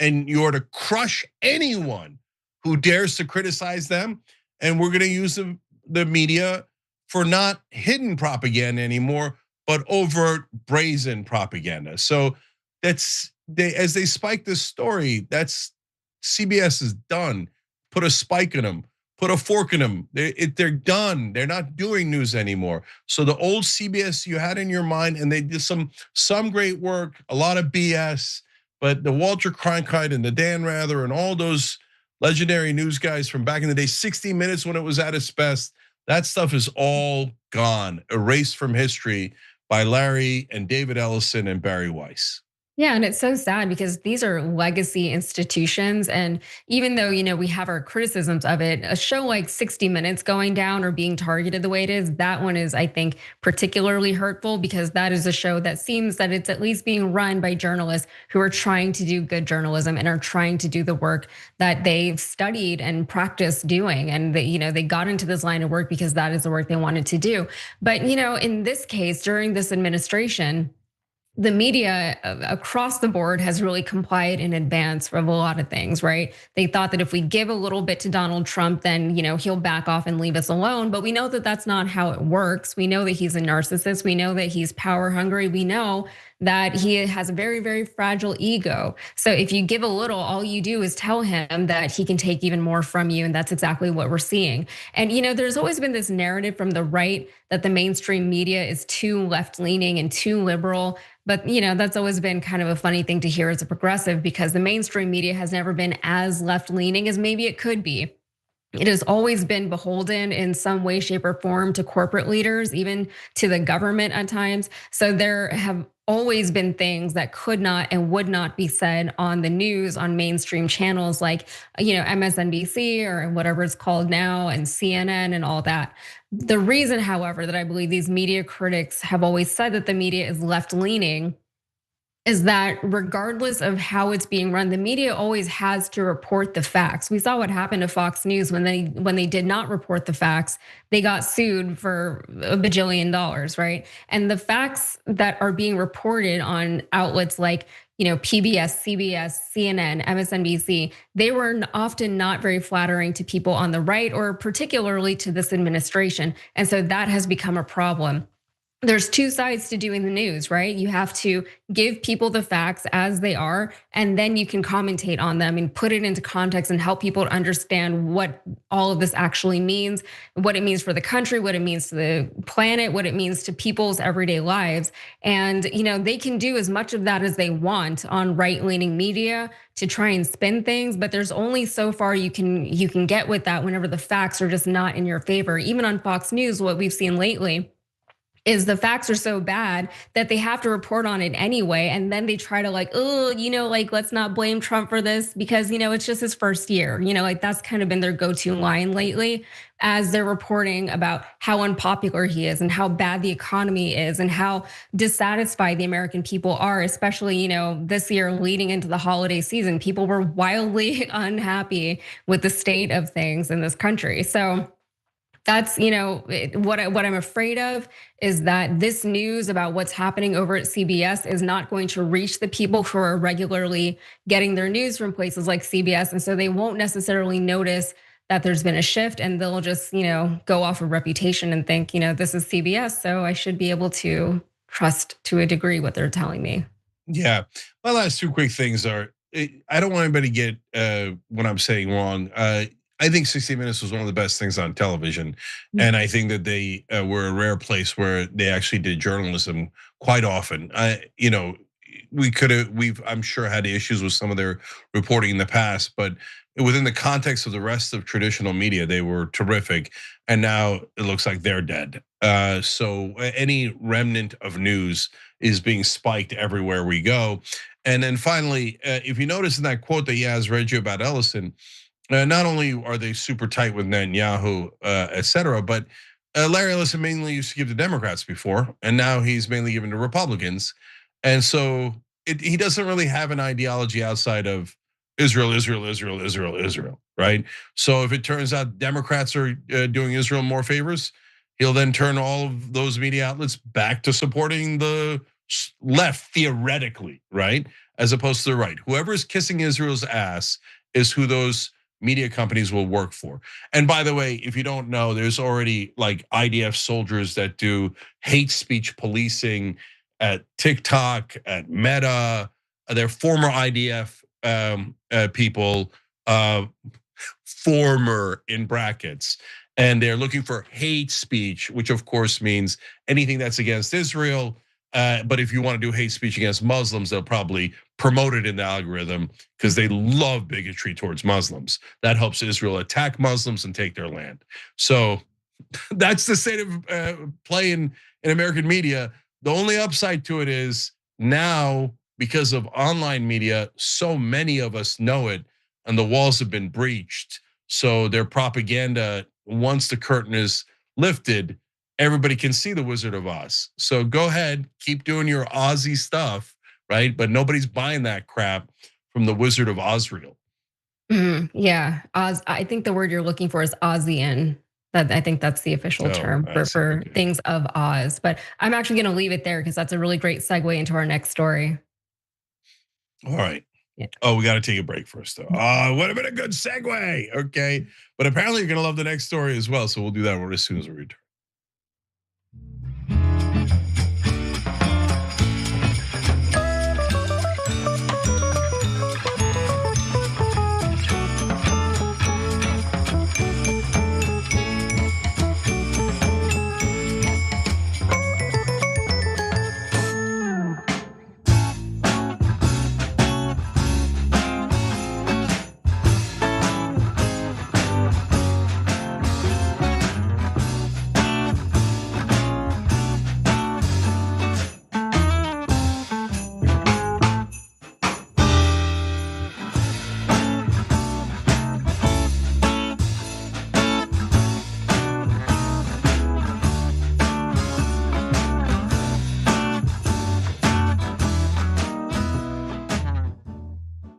and you are to crush anyone who dares to criticize them. And we're going to use the media for not hidden propaganda anymore, but overt brazen propaganda. So as they spike this story, that's CBS is done. Put a spike in them. Put a fork in them. They're done. They're not doing news anymore. So the old CBS you had in your mind, and they did some great work, a lot of BS, but the Walter Cronkite and the Dan Rather and all those legendary news guys from back in the day, 60 Minutes when it was at its best, that stuff is all gone, erased from history by Larry and David Ellison and Barry Weiss. Yeah, and it's so sad because these are legacy institutions. And even though, we have our criticisms of it, a show like 60 Minutes going down or being targeted the way it is, that one is, I think, particularly hurtful because that is a show that seems that it's at least being run by journalists who are trying to do good journalism and are trying to do the work that they've studied and practiced doing. And they got into this line of work because that is the work they wanted to do. But, in this case, during this administration, the media across the board has really complied in advance of a lot of things, right? They thought that if we give a little bit to Donald Trump, then he'll back off and leave us alone. But we know that that's not how it works. We know that he's a narcissist. We know that he's power hungry. We know that he has a very, very fragile ego. So if you give a little, all you do is tell him that he can take even more from you. And that's exactly what we're seeing. And there's always been this narrative from the right that the mainstream media is too left-leaning and too liberal. But that's always been kind of a funny thing to hear as a progressive because the mainstream media has never been as left-leaning as maybe it could be. it has always been beholden in some way, shape, or form to corporate leaders, even to the government at times. So there have always been things that could not and would not be said on the news on mainstream channels like, MSNBC or whatever it's called now, and CNN and all that. The reason, however, that I believe these media critics have always said that the media is left leaning is that regardless of how it's being run, the media always has to report the facts. We saw what happened to Fox News when they did not report the facts. They got sued for $1 bajillion, right? And the facts that are being reported on outlets like PBS, CBS, CNN, MSNBC, they were often not very flattering to people on the right or particularly to this administration. And so that has become a problem. There's two sides to doing the news, right? You have to give people the facts as they are, and then you can commentate on them and put it into context and help people to understand what all of this actually means, what it means for the country, what it means to the planet, what it means to people's everyday lives. And they can do as much of that as they want on right-leaning media to try and spin things, but there's only so far you can get with that whenever the facts are just not in your favor. Even on Fox News, what we've seen lately is the facts are so bad that they have to report on it anyway. And then they try to let's not blame Trump for this because, it's just his first year. That's kind of been their go-to line lately as they're reporting about how unpopular he is and how bad the economy is and how dissatisfied the American people are, especially, this year leading into the holiday season. People were wildly unhappy with the state of things in this country. So that's what I'm afraid of is that this news about what's happening over at CBS is not going to reach the people who are regularly getting their news from places like CBS, and so they won't necessarily notice that there's been a shift, and they'll just go off of reputation and think this is CBS, so I should be able to trust to a degree what they're telling me. Yeah, my last two quick things are I don't want anybody to get what I'm saying wrong. I think 60 Minutes was one of the best things on television. And I think that they were a rare place where they actually did journalism quite often. We've I'm sure had issues with some of their reporting in the past, but within the context of the rest of traditional media, they were terrific. And now it looks like they're dead. So any remnant of news is being spiked everywhere we go. And then finally, if you notice in that quote that Yaz read you about Ellison, not only are they super tight with Netanyahu, et cetera, but Larry Ellison mainly used to give to Democrats before, and now he's mainly given to Republicans. And so he doesn't really have an ideology outside of Israel, Israel, Israel, Israel, Israel, right? So if it turns out Democrats are doing Israel more favors, he'll then turn all of those media outlets back to supporting the left theoretically, right? As opposed to the right. Whoever is kissing Israel's ass is who those media companies will work for. And by the way, if you don't know, there's already like IDF soldiers that do hate speech policing at TikTok, at Meta. They're former IDF people, former in brackets, and they're looking for hate speech, which of course means anything that's against Israel. But if you want to do hate speech against Muslims, they'll probably promote it in the algorithm because they love bigotry towards Muslims. That helps Israel attack Muslims and take their land. So that's the state of play in American media. The only upside to it is now, because of online media, so many of us know it and the walls have been breached. So their propaganda, once the curtain is lifted, everybody can see the Wizard of Oz. So go ahead, keep doing your Aussie stuff, right? But nobody's buying that crap from the Wizard of Osriel. Yeah, Oz. I think the word you're looking for is Ozian. I think that's the official term for things of Oz. But I'm actually going to leave it there because that's a really great segue into our next story. All right. Yeah. Oh, we got to take a break first, though. Would have been a good segue. Okay. But apparently you're going to love the next story as well. So we'll do that as soon as we return.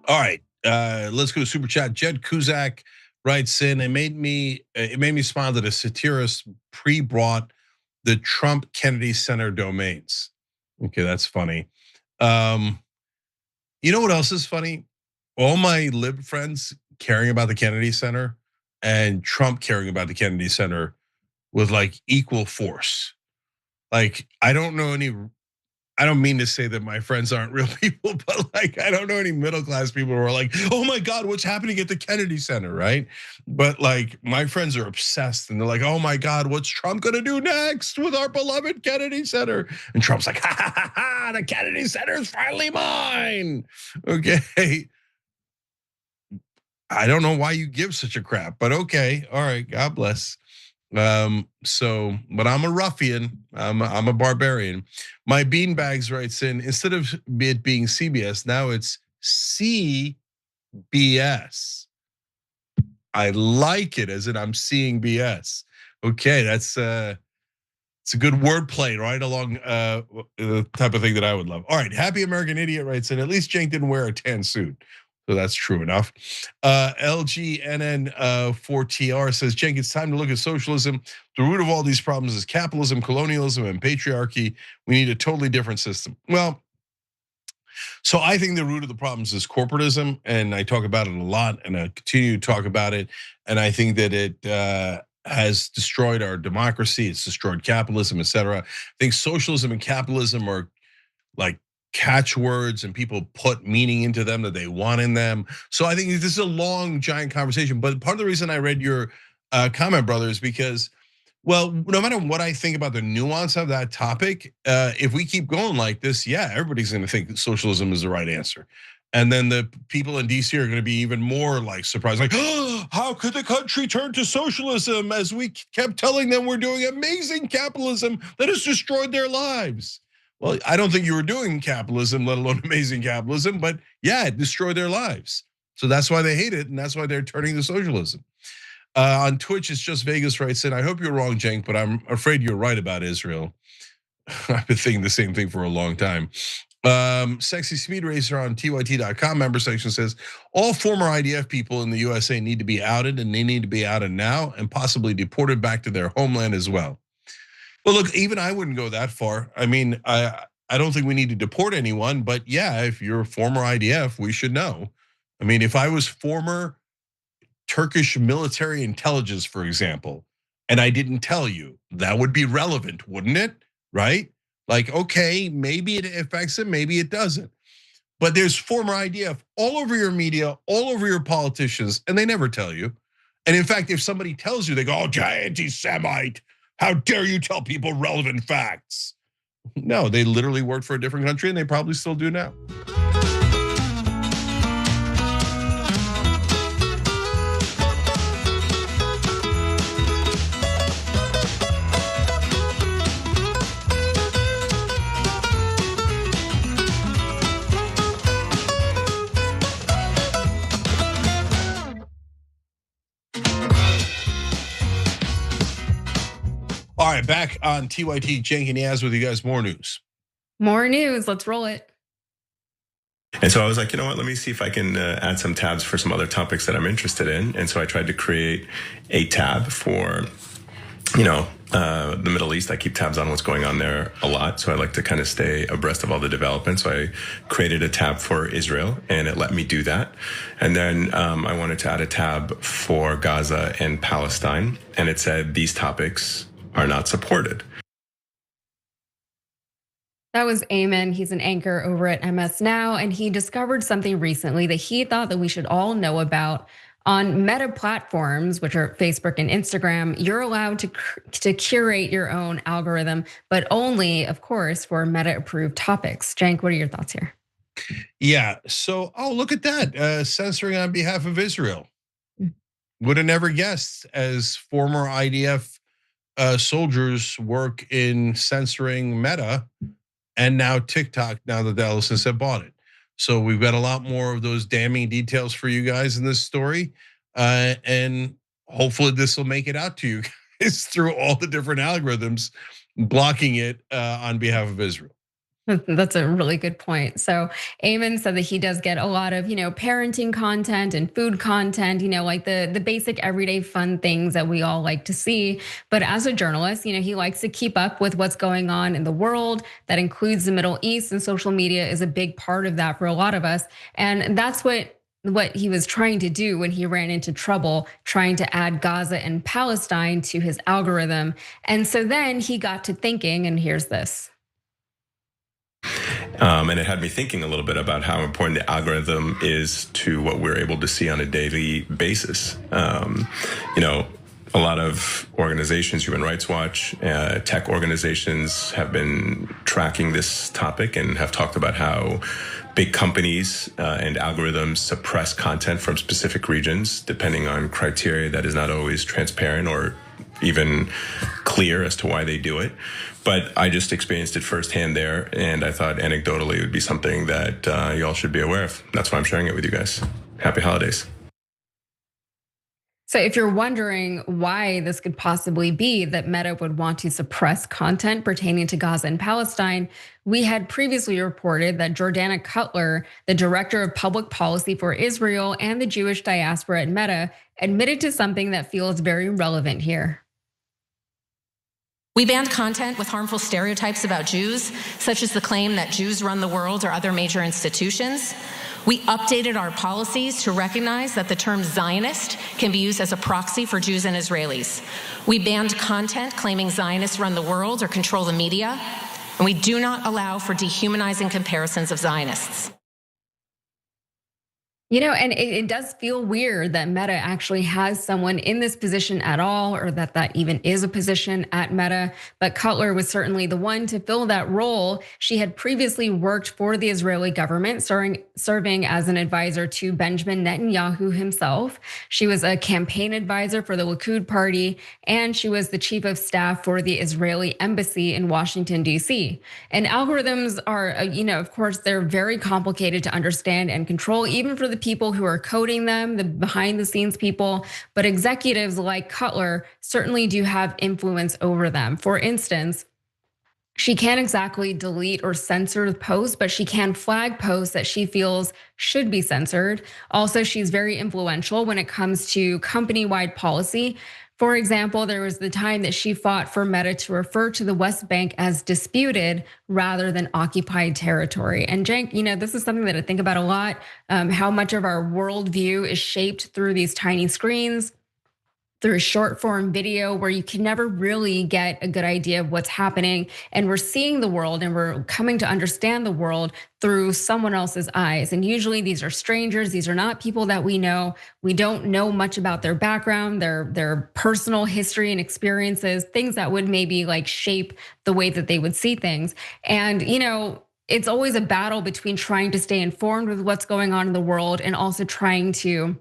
All right, let's go to super chat. Jed Kuzak writes in, it made me smile that a satirist pre-bought the Trump Kennedy Center domains. Okay, that's funny. You know what else is funny? All my lib friends caring about the Kennedy Center and Trump caring about the Kennedy Center with like equal force. Like, I don't mean to say that my friends aren't real people, but like, I don't know any middle class people who are like, oh my God, what's happening at the Kennedy Center, right? But like, my friends are obsessed and they're like, oh my God, what's Trump gonna do next with our beloved Kennedy Center? And Trump's like, ha ha ha ha, the Kennedy Center is finally mine. Okay. I don't know why you give such a crap, but okay, all right, God bless. But I'm a ruffian. I'm a barbarian. My beanbags writes in, instead of it being CBS, now it's CBS. I like it, as in I'm seeing BS. Okay, it's a good wordplay, right along the type of thing that I would love. All right, Happy American Idiot writes in, at least Cenk didn't wear a tan suit. So that's true enough. LGNN4TR says, Cenk, it's time to look at socialism. The root of all these problems is capitalism, colonialism, and patriarchy. We need a totally different system. Well, so I think the root of the problems is corporatism, and I talk about it a lot, and I continue to talk about it. And I think that it has destroyed our democracy. It's destroyed capitalism, et cetera. I think socialism and capitalism are like catchwords, and people put meaning into them that they want in them. So I think this is a long, giant conversation. But part of the reason I read your comment, brother, is because, well, no matter what I think about the nuance of that topic, if we keep going like this, yeah, everybody's gonna think socialism is the right answer. And then the people in DC are gonna be even more like surprised, like, oh, how could the country turn to socialism as we kept telling them we're doing amazing capitalism that has destroyed their lives? Well, I don't think you were doing capitalism, let alone amazing capitalism, but yeah, it destroyed their lives. So that's why they hate it, and that's why they're turning to socialism. On Twitch, it's just Vegas writes in, I hope you're wrong, Cenk, but I'm afraid you're right about Israel. I've been thinking the same thing for a long time. Sexy Speed Racer on TYT.com member section says, all former IDF people in the USA need to be outed, and they need to be outed now and possibly deported back to their homeland as well. Well, look, even I wouldn't go that far. I mean, I don't think we need to deport anyone, but yeah, if you're a former IDF, we should know. I mean, if I was former Turkish military intelligence, for example, and I didn't tell you, that would be relevant, wouldn't it? Right? Like, okay, maybe it affects it, maybe it doesn't. But there's former IDF all over your media, all over your politicians, and they never tell you. And in fact, if somebody tells you, they go, oh, anti-Semite. How dare you tell people relevant facts? No, they literally worked for a different country, and they probably still do now. All right, back on TYT, Cenk and Yaz with you guys. More news. More news. Let's roll it. And so I was like, you know what, let me see if I can add some tabs for some other topics that I'm interested in. And so I tried to create a tab for, the Middle East. I keep tabs on what's going on there a lot. So I like to kind of stay abreast of all the developments. So I created a tab for Israel, and it let me do that. And then I wanted to add a tab for Gaza and Palestine. And it said these topics are not supported. That was Eamon. He's an anchor over at MS Now, and he discovered something recently that he thought that we should all know about. On Meta platforms, which are Facebook and Instagram, you're allowed to curate your own algorithm, but only, of course, for Meta-approved topics. Cenk, what are your thoughts here? Yeah, so, look at that, censoring on behalf of Israel. Would have never guessed, as former IDF soldiers work in censoring Meta and now TikTok, now that the Ellisons have bought it. So we've got a lot more of those damning details for you guys in this story. And hopefully this will make it out to you guys through all the different algorithms blocking it on behalf of Israel. That's a really good point. So Eamon said that he does get a lot of, parenting content and food content, like the basic everyday fun things that we all like to see. But as a journalist, he likes to keep up with what's going on in the world. That includes the Middle East, and social media is a big part of that for a lot of us. And that's what he was trying to do when he ran into trouble trying to add Gaza and Palestine to his algorithm. And so then he got to thinking, and here's this. And it had me thinking a little bit about how important the algorithm is to what we're able to see on a daily basis. A lot of organizations, Human Rights Watch, tech organizations have been tracking this topic and have talked about how big companies and algorithms suppress content from specific regions, depending on criteria that is not always transparent or even clear as to why they do it. But I just experienced it firsthand there, and I thought anecdotally it would be something that y'all should be aware of. That's why I'm sharing it with you guys. Happy holidays. So if you're wondering why this could possibly be that Meta would want to suppress content pertaining to Gaza and Palestine, we had previously reported that Jordana Cutler, the director of public policy for Israel and the Jewish diaspora at Meta, admitted to something that feels very relevant here. We banned content with harmful stereotypes about Jews, such as the claim that Jews run the world or other major institutions. We updated our policies to recognize that the term Zionist can be used as a proxy for Jews and Israelis. We banned content claiming Zionists run the world or control the media, and we do not allow for dehumanizing comparisons of Zionists. And it does feel weird that Meta actually has someone in this position at all, or that even is a position at Meta. But Cutler was certainly the one to fill that role. She had previously worked for the Israeli government, serving as an advisor to Benjamin Netanyahu himself. She was a campaign advisor for the Likud party, and she was the chief of staff for the Israeli embassy in Washington, D.C. And algorithms are, of course, they're very complicated to understand and control, even for the people who are coding them, the behind the scenes people, but executives like Cutler certainly do have influence over them. For instance, she can't exactly delete or censor the post, but she can flag posts that she feels should be censored. Also, she's very influential when it comes to company-wide policy. For example, there was the time that she fought for Meta to refer to the West Bank as disputed rather than occupied territory. And Cenk, this is something that I think about a lot, how much of our worldview is shaped through these tiny screens, through short form video where you can never really get a good idea of what's happening. And we're seeing the world and we're coming to understand the world through someone else's eyes. And usually these are strangers. These are not people that we know. We don't know much about their background, their personal history and experiences, things that would maybe like shape the way that they would see things. And it's always a battle between trying to stay informed with what's going on in the world and also trying to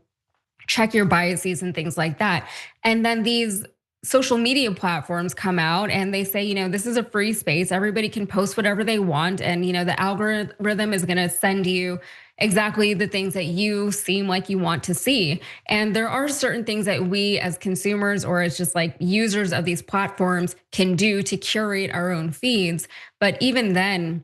check your biases and things like that. And then these social media platforms come out and they say, this is a free space. Everybody can post whatever they want. And the algorithm is gonna send you exactly the things that you seem like you want to see. And there are certain things that we as consumers or as just like users of these platforms can do to curate our own feeds. But even then,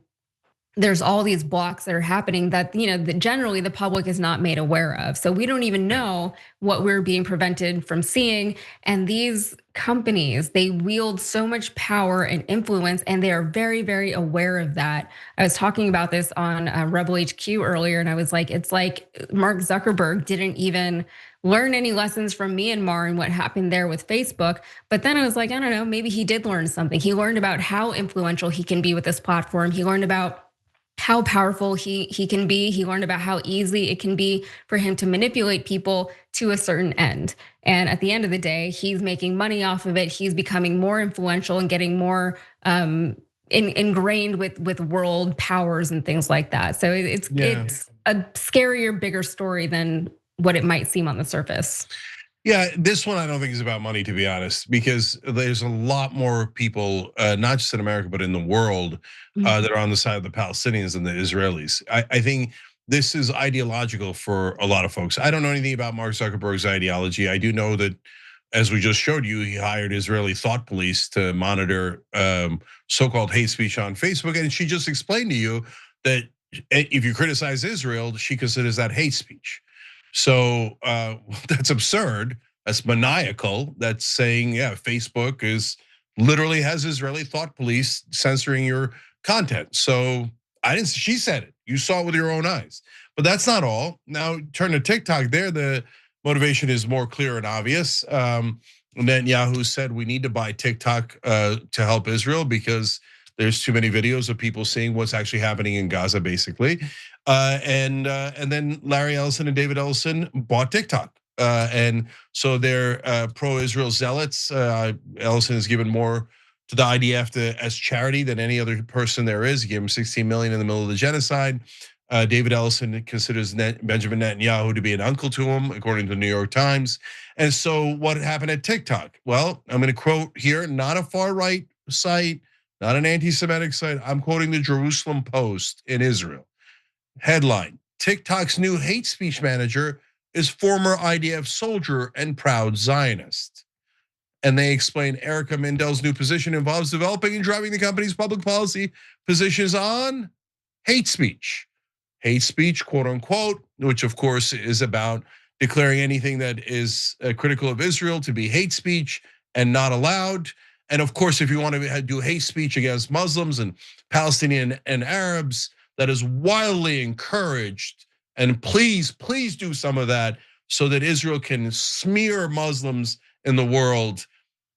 there's all these blocks that are happening that that generally the public is not made aware of. So we don't even know what we're being prevented from seeing. And these companies, they wield so much power and influence, and they are very, very aware of that. I was talking about this on Rebel HQ earlier, and I was like, it's like Mark Zuckerberg didn't even learn any lessons from Myanmar and what happened there with Facebook. But then I was like, I don't know, maybe he did learn something. He learned about how influential he can be with this platform. He learned about how powerful he can be. He learned about how easy it can be for him to manipulate people to a certain end. And at the end of the day, he's making money off of it. He's becoming more influential and getting more ingrained with world powers and things like that. So it's a scarier, bigger story than what it might seem on the surface. Yeah, this one I don't think is about money, to be honest, because there's a lot more people, not just in America, but in the world that are on the side of the Palestinians than the Israelis. I think this is ideological for a lot of folks. I don't know anything about Mark Zuckerberg's ideology. I do know that as we just showed you, he hired Israeli thought police to monitor so-called hate speech on Facebook. And she just explained to you that if you criticize Israel, she considers that hate speech. So that's absurd. That's maniacal. That's saying, yeah, Facebook literally has Israeli thought police censoring your content. So I didn't. She said it. You saw it with your own eyes. But that's not all. Now turn to TikTok. There, the motivation is more clear and obvious. Netanyahu said we need to buy TikTok to help Israel because there's too many videos of people seeing what's actually happening in Gaza, basically. And then Larry Ellison and David Ellison bought TikTok. And so they're pro-Israel zealots. Ellison has given more to the IDF as charity than any other person there is. He gave him 16 million in the middle of the genocide. David Ellison considers Benjamin Netanyahu to be an uncle to him, according to the New York Times. And so what happened at TikTok? Well, I'm gonna quote here, not a far-right site, not an anti-Semitic site. I'm quoting the Jerusalem Post in Israel. Headline, TikTok's new hate speech manager is former IDF soldier and proud Zionist. And they explain Erica Mendel's new position involves developing and driving the company's public policy positions on hate speech. Hate speech, quote unquote, which of course is about declaring anything that is critical of Israel to be hate speech and not allowed. And of course, if you want to do hate speech against Muslims and Palestinian and Arabs, that is wildly encouraged. And please do some of that so that Israel can smear Muslims in the world.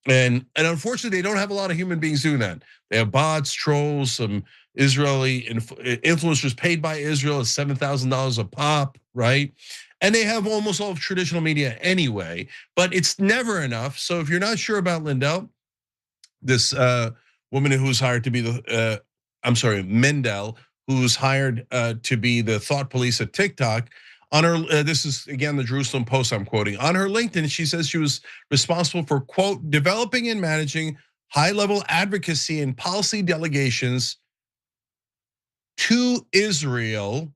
And unfortunately, they don't have a lot of human beings doing that. They have bots, trolls, some Israeli influencers paid by Israel at $7,000 a pop, right? And they have almost all of traditional media anyway, but it's never enough. So if you're not sure about Lindell, this woman who's hired to be Mendel, who's hired to be the thought police at TikTok. On her, this is again the Jerusalem Post I'm quoting. On her LinkedIn, she says she was responsible for, quote, developing and managing high-level advocacy and policy delegations to Israel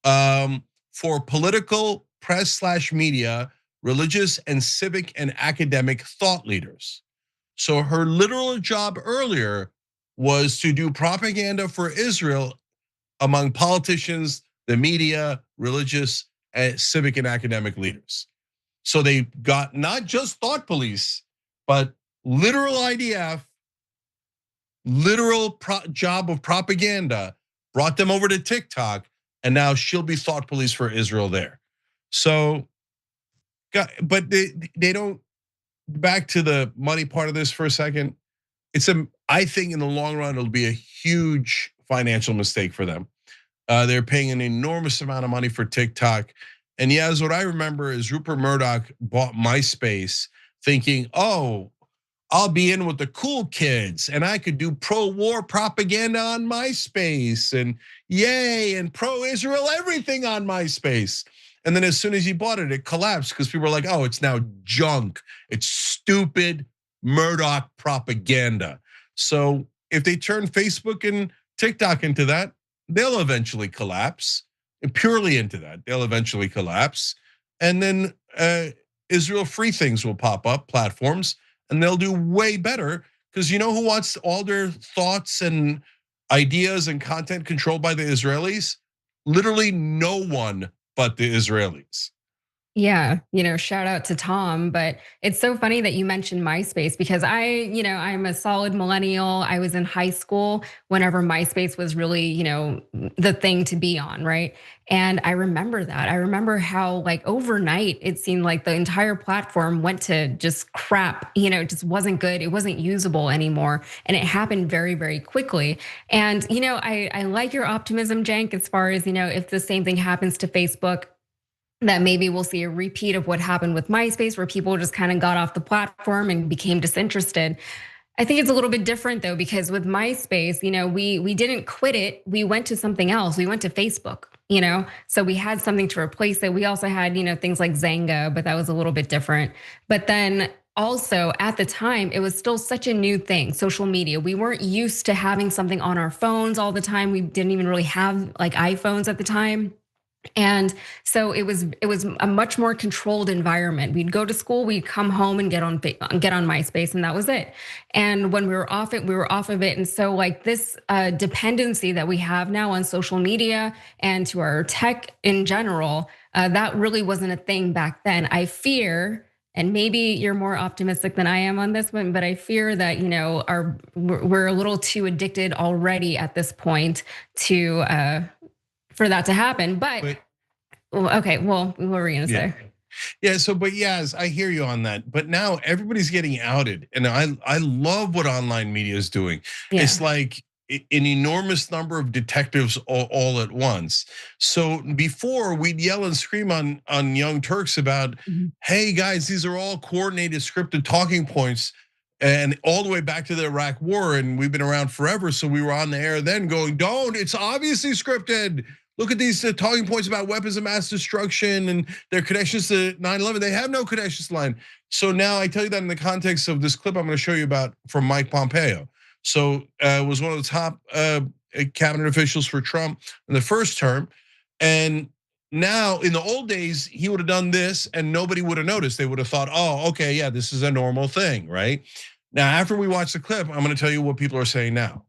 for political, press/media, religious and civic and academic thought leaders. So her literal job earlier was to do propaganda for Israel among politicians, the media, religious, civic and academic leaders. So they got not just thought police, but literal IDF, literal job of propaganda, brought them over to TikTok, and now she'll be thought police for Israel there. So, but they don't, back to the money part of this for a second. I think in the long run, it'll be a huge financial mistake for them. They're paying an enormous amount of money for TikTok. And yes, what I remember is Rupert Murdoch bought MySpace thinking, oh, I'll be in with the cool kids and I could do pro-war propaganda on MySpace and yay, and pro-Israel everything on MySpace. And then as soon as he bought it, it collapsed because people were like, oh, it's now junk. It's stupid Murdoch propaganda. So if they turn Facebook and TikTok into that, they'll eventually collapse. Purely into that, they'll eventually collapse. And then Israel Free Things will pop up, platforms, and they'll do way better because you know who wants all their thoughts and ideas and content controlled by the Israelis? Literally no one but the Israelis. Yeah, shout out to Tom, but it's so funny that you mentioned MySpace because I'm a solid millennial. I was in high school whenever MySpace was really, the thing to be on, right? And I remember that. I remember how like overnight it seemed like the entire platform went to just crap, it just wasn't good. It wasn't usable anymore. And it happened very, very quickly. And, I like your optimism, Cenk, as far as, if the same thing happens to Facebook, that maybe we'll see a repeat of what happened with MySpace where people just kind of got off the platform and became disinterested. I think it's a little bit different though, because with MySpace, we didn't quit it. We went to something else. We went to Facebook, so we had something to replace it. We also had, things like Zanga, but that was a little bit different. But then also at the time, it was still such a new thing, social media. We weren't used to having something on our phones all the time. We didn't even really have like iPhones at the time. And so it was a much more controlled environment. We'd go to school, we'd come home and get on MySpace, and that was it. And when we were off it, we were off of it. And so like this dependency that we have now on social media and to our tech in general, that really wasn't a thing back then. I fear, and maybe you're more optimistic than I am on this one, but I fear that we're a little too addicted already at this point to for that to happen. But okay, well, what were you gonna say? Yeah, so but yes, I hear you on that. But now everybody's getting outed, and I love what online media is doing. Yeah. It's like an enormous number of detectives all at once. So before we'd yell and scream on Young Turks about, hey guys, these are all coordinated, scripted talking points. And all the way back to the Iraq war, and we've been around forever. So we were on the air then going, don't, it's obviously scripted. Look at these talking points about weapons of mass destruction and their connections to 9/11. They have no connections to line. So now I tell you that in the context of this clip I'm gonna show you about from Mike Pompeo. So was one of the top cabinet officials for Trump in the first term. And now in the old days, he would have done this and nobody would have noticed. They would have thought, oh, okay, yeah, this is a normal thing, right? Now, after we watch the clip, I'm gonna tell you what people are saying now.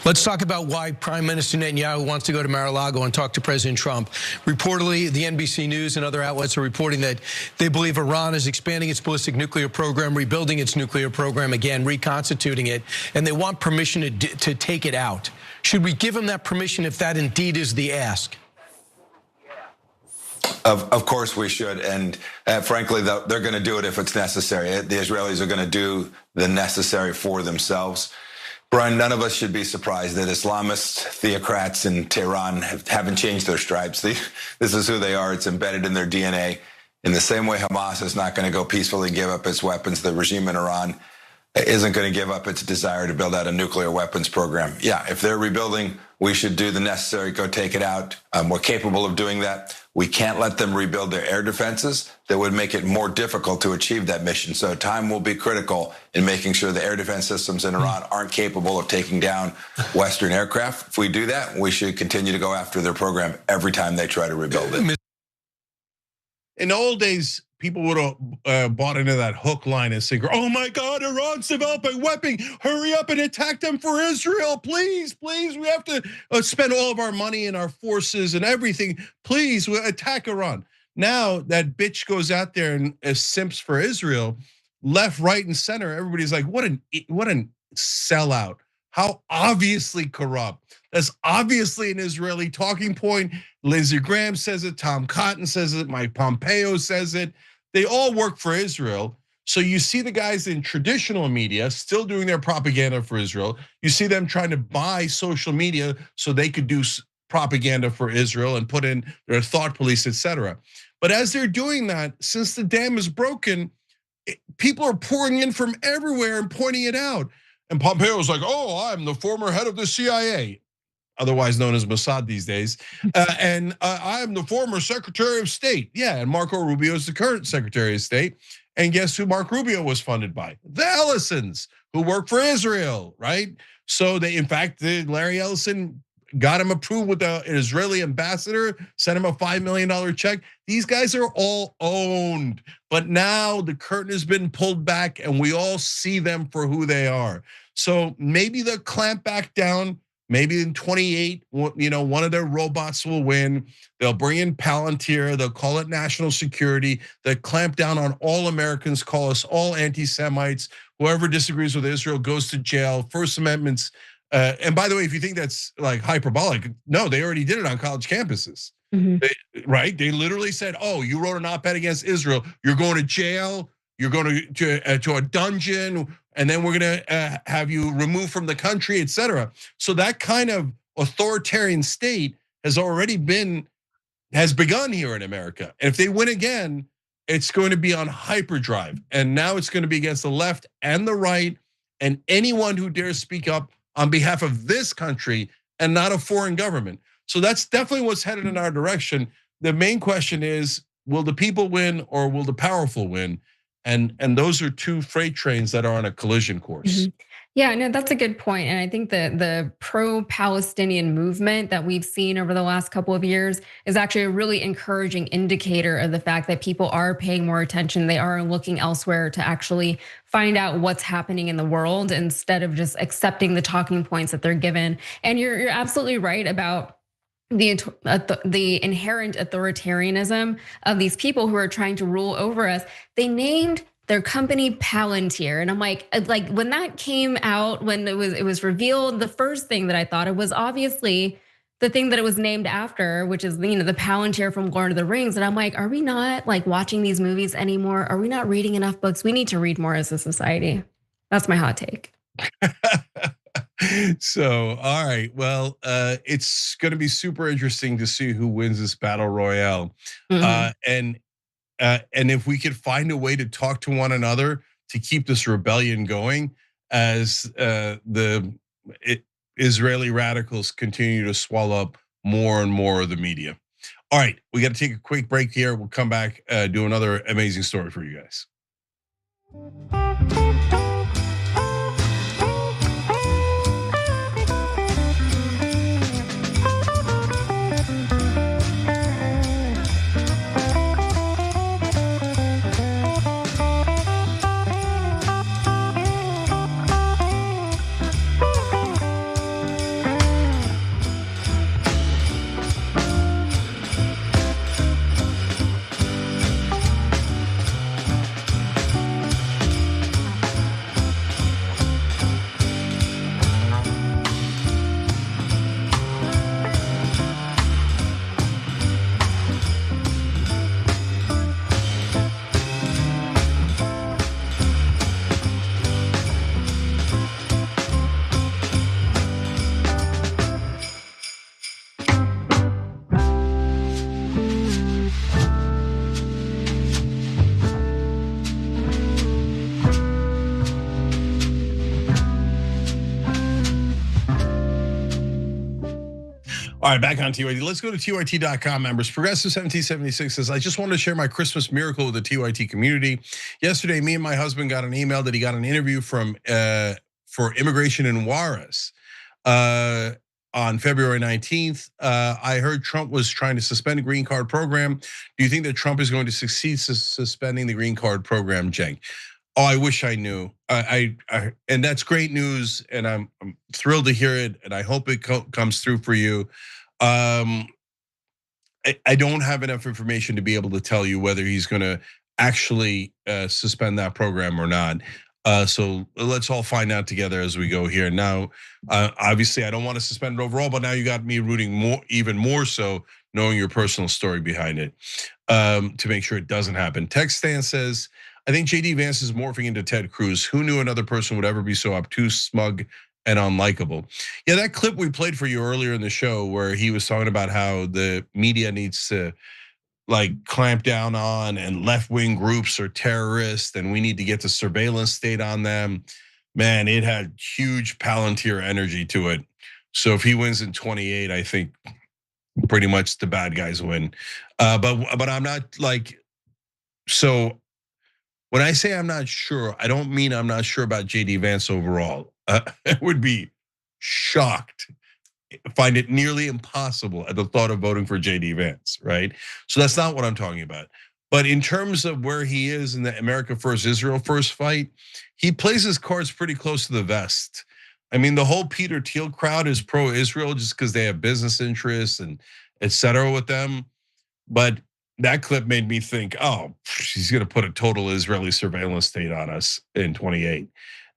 Let's talk about why Prime Minister Netanyahu wants to go to Mar-a-Lago and talk to President Trump. Reportedly, the NBC News and other outlets are reporting that they believe Iran is expanding its ballistic nuclear program, rebuilding its nuclear program again, reconstituting it, and they want permission to take it out. Should we give them that permission if that indeed is the ask? Of course we should, and frankly, they're going to do it if it's necessary. The Israelis are going to do the necessary for themselves. Brian, none of us should be surprised that Islamist theocrats in Tehran haven't changed their stripes. This is who they are. It's embedded in their DNA. In the same way Hamas is not going to go peacefully give up its weapons, the regime in Iran isn't going to give up its desire to build out a nuclear weapons program. Yeah, if they're rebuilding, we should do the necessary, go take it out. We're capable of doing that. We can't let them rebuild their air defenses. That would make it more difficult to achieve that mission. So time will be critical in making sure the air defense systems in Iran aren't capable of taking down Western aircraft. If we do that, we should continue to go after their program every time they try to rebuild it. In the old days, people would have bought into that hook, line, and sinker. Oh my God, Iran's developing weapons. Hurry up and attack them for Israel. Please, please, we have to spend all of our money and our forces and everything. Please, we'll attack Iran. Now that bitch goes out there and simps for Israel, left, right, and center. Everybody's like, what an sellout. How obviously corrupt. That's obviously an Israeli talking point. Lindsey Graham says it, Tom Cotton says it, Mike Pompeo says it. They all work for Israel. So you see the guys in traditional media still doing their propaganda for Israel. You see them trying to buy social media so they could do propaganda for Israel and put in their thought police, etc. But as they're doing that, since the dam is broken, people are pouring in from everywhere and pointing it out. And Pompeo's like, oh, I'm the former head of the CIA, otherwise known as Mossad these days. And I'm the former Secretary of State. Yeah, and Marco Rubio is the current Secretary of State. And guess who Mark Rubio was funded by? The Ellisons, who work for Israel, right? So they, in fact, Larry Ellison got him approved with an Israeli ambassador, sent him a $5 million check. These guys are all owned. But now the curtain has been pulled back and we all see them for who they are. So maybe they'll clamp back down. Maybe in 28, one of their robots will win. They'll bring in Palantir. They'll call it national security. They'll clamp down on all Americans, call us all anti-Semites. Whoever disagrees with Israel goes to jail. First Amendment's, and by the way, if you think that's like hyperbolic, no, they already did it on college campuses, right? They literally said, oh, you wrote an op-ed against Israel. You're going to jail. You're going to a dungeon. And then we're gonna have you removed from the country, etc. So that kind of authoritarian state has begun here in America. And if they win again, it's going to be on hyperdrive. And now it's going to be against the left and the right and anyone who dares speak up on behalf of this country and not a foreign government. So that's definitely what's headed in our direction. The main question is, will the people win or will the powerful win? And those are two freight trains that are on a collision course. Yeah, no, that's a good point. And I think the pro-Palestinian movement that we've seen over the last couple of years is actually a really encouraging indicator of the fact that people are paying more attention. They are looking elsewhere to actually find out what's happening in the world instead of just accepting the talking points that they're given. And you're absolutely right about the inherent authoritarianism of these people who are trying to rule over us. They named their company Palantir, and I'm like when that came out, when it was revealed, the first thing that I thought of was obviously the thing that it was named after, which is the Palantir from Lord of the Rings. And I'm like, are we not like watching these movies anymore? Are we not reading enough books? We need to read more as a society. That's my hot take. So, all right. Well, it's going to be super interesting to see who wins this battle royale. And if we could find a way to talk to one another to keep this rebellion going as the Israeli radicals continue to swallow up more and more of the media. All right, we got to take a quick break here. We'll come back, do another amazing story for you guys. All right, back on TYT. Let's go to TYT.com members. Progressive 1776 says, I just wanted to share my Christmas miracle with the TYT community. Yesterday, me and my husband got an email that he got an interview from for immigration in Juarez on February 19th. I heard Trump was trying to suspend a green card program. Do you think that Trump is going to succeed suspending the green card program, Cenk? Oh, I wish I knew. And that's great news, and I'm thrilled to hear it, and I hope it comes through for you. I don't have enough information to be able to tell you whether he's going to actually suspend that program or not. So let's all find out together as we go here. Now, obviously, I don't want to suspend it overall, but now you got me rooting even more so, knowing your personal story behind it, to make sure it doesn't happen. Text Stan says, I think JD Vance is morphing into Ted Cruz. Who knew another person would ever be so obtuse, smug, and unlikable? Yeah, that clip we played for you earlier in the show where he was talking about how the media needs to clamp down on, and left-wing groups are terrorists and we need to get the surveillance state on them. Man, it had huge Palantir energy to it. So if he wins in 28, I think pretty much the bad guys win. But I'm not so when I say I'm not sure, I don't mean I'm not sure about JD Vance overall. I would be shocked, find it nearly impossible at the thought of voting for JD Vance, right? So that's not what I'm talking about. But in terms of where he is in the America First, Israel First fight, he plays his cards pretty close to the vest. I mean, the whole Peter Thiel crowd is pro-Israel just because they have business interests and et cetera with them. But that clip made me think, oh, she's gonna put a total Israeli surveillance state on us in 28.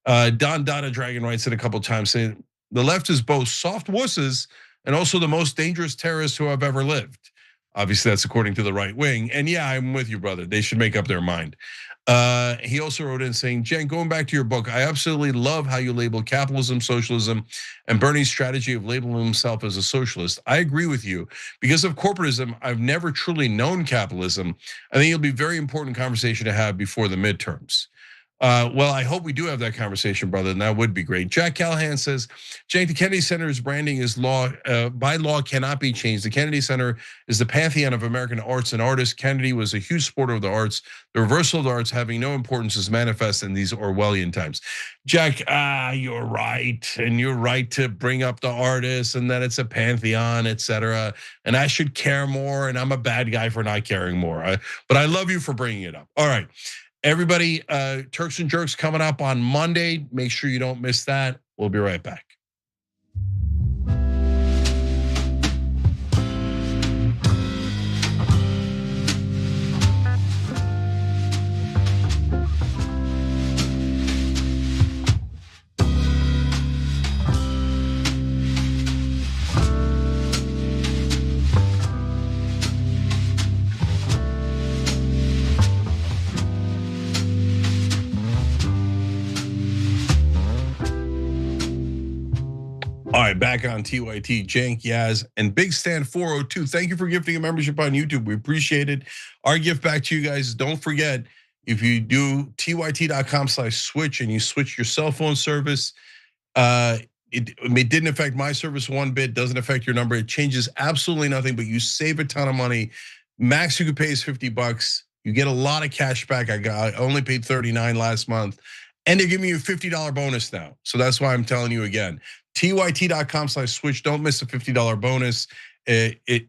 Don Donna Dragon writes it a couple times saying, the left is both soft wusses and also the most dangerous terrorists who have ever lived. Obviously, that's according to the right wing. And yeah, I'm with you, brother. They should make up their mind. He also wrote in saying, Jen, going back to your book, I absolutely love how you label capitalism, socialism, and Bernie's strategy of labeling himself as a socialist. I agree with you. Because of corporatism, I've never truly known capitalism. I think it'll be a very important conversation to have before the midterms. Well, I hope we do have that conversation, brother, and that would be great. Jack Callahan says, Jake, the Kennedy Center's branding is by law cannot be changed. The Kennedy Center is the pantheon of American arts and artists. Kennedy was a huge supporter of the arts. The reversal of the arts having no importance is manifest in these Orwellian times. Jack, you're right, and you're right to bring up the artists and that it's a pantheon, etc. And I should care more, and I'm a bad guy for not caring more. But I love you for bringing it up. All right. Everybody, Turks and Jerks coming up on Monday. Make sure you don't miss that. We'll be right back. All right, back on TYT, Jank, Yaz, and Big Stan 402. Thank you for gifting a membership on YouTube. We appreciate it. Our gift back to you guys. Don't forget, if you do tyt.com/switch and you switch your cell phone service, it didn't affect my service one bit, doesn't affect your number. It changes absolutely nothing, but you save a ton of money. Max you could pay is $50. You get a lot of cash back. I only paid $39 last month. And they're giving you a $50 bonus now. So that's why I'm telling you again, tyt.com/switch. Don't miss a $50 bonus.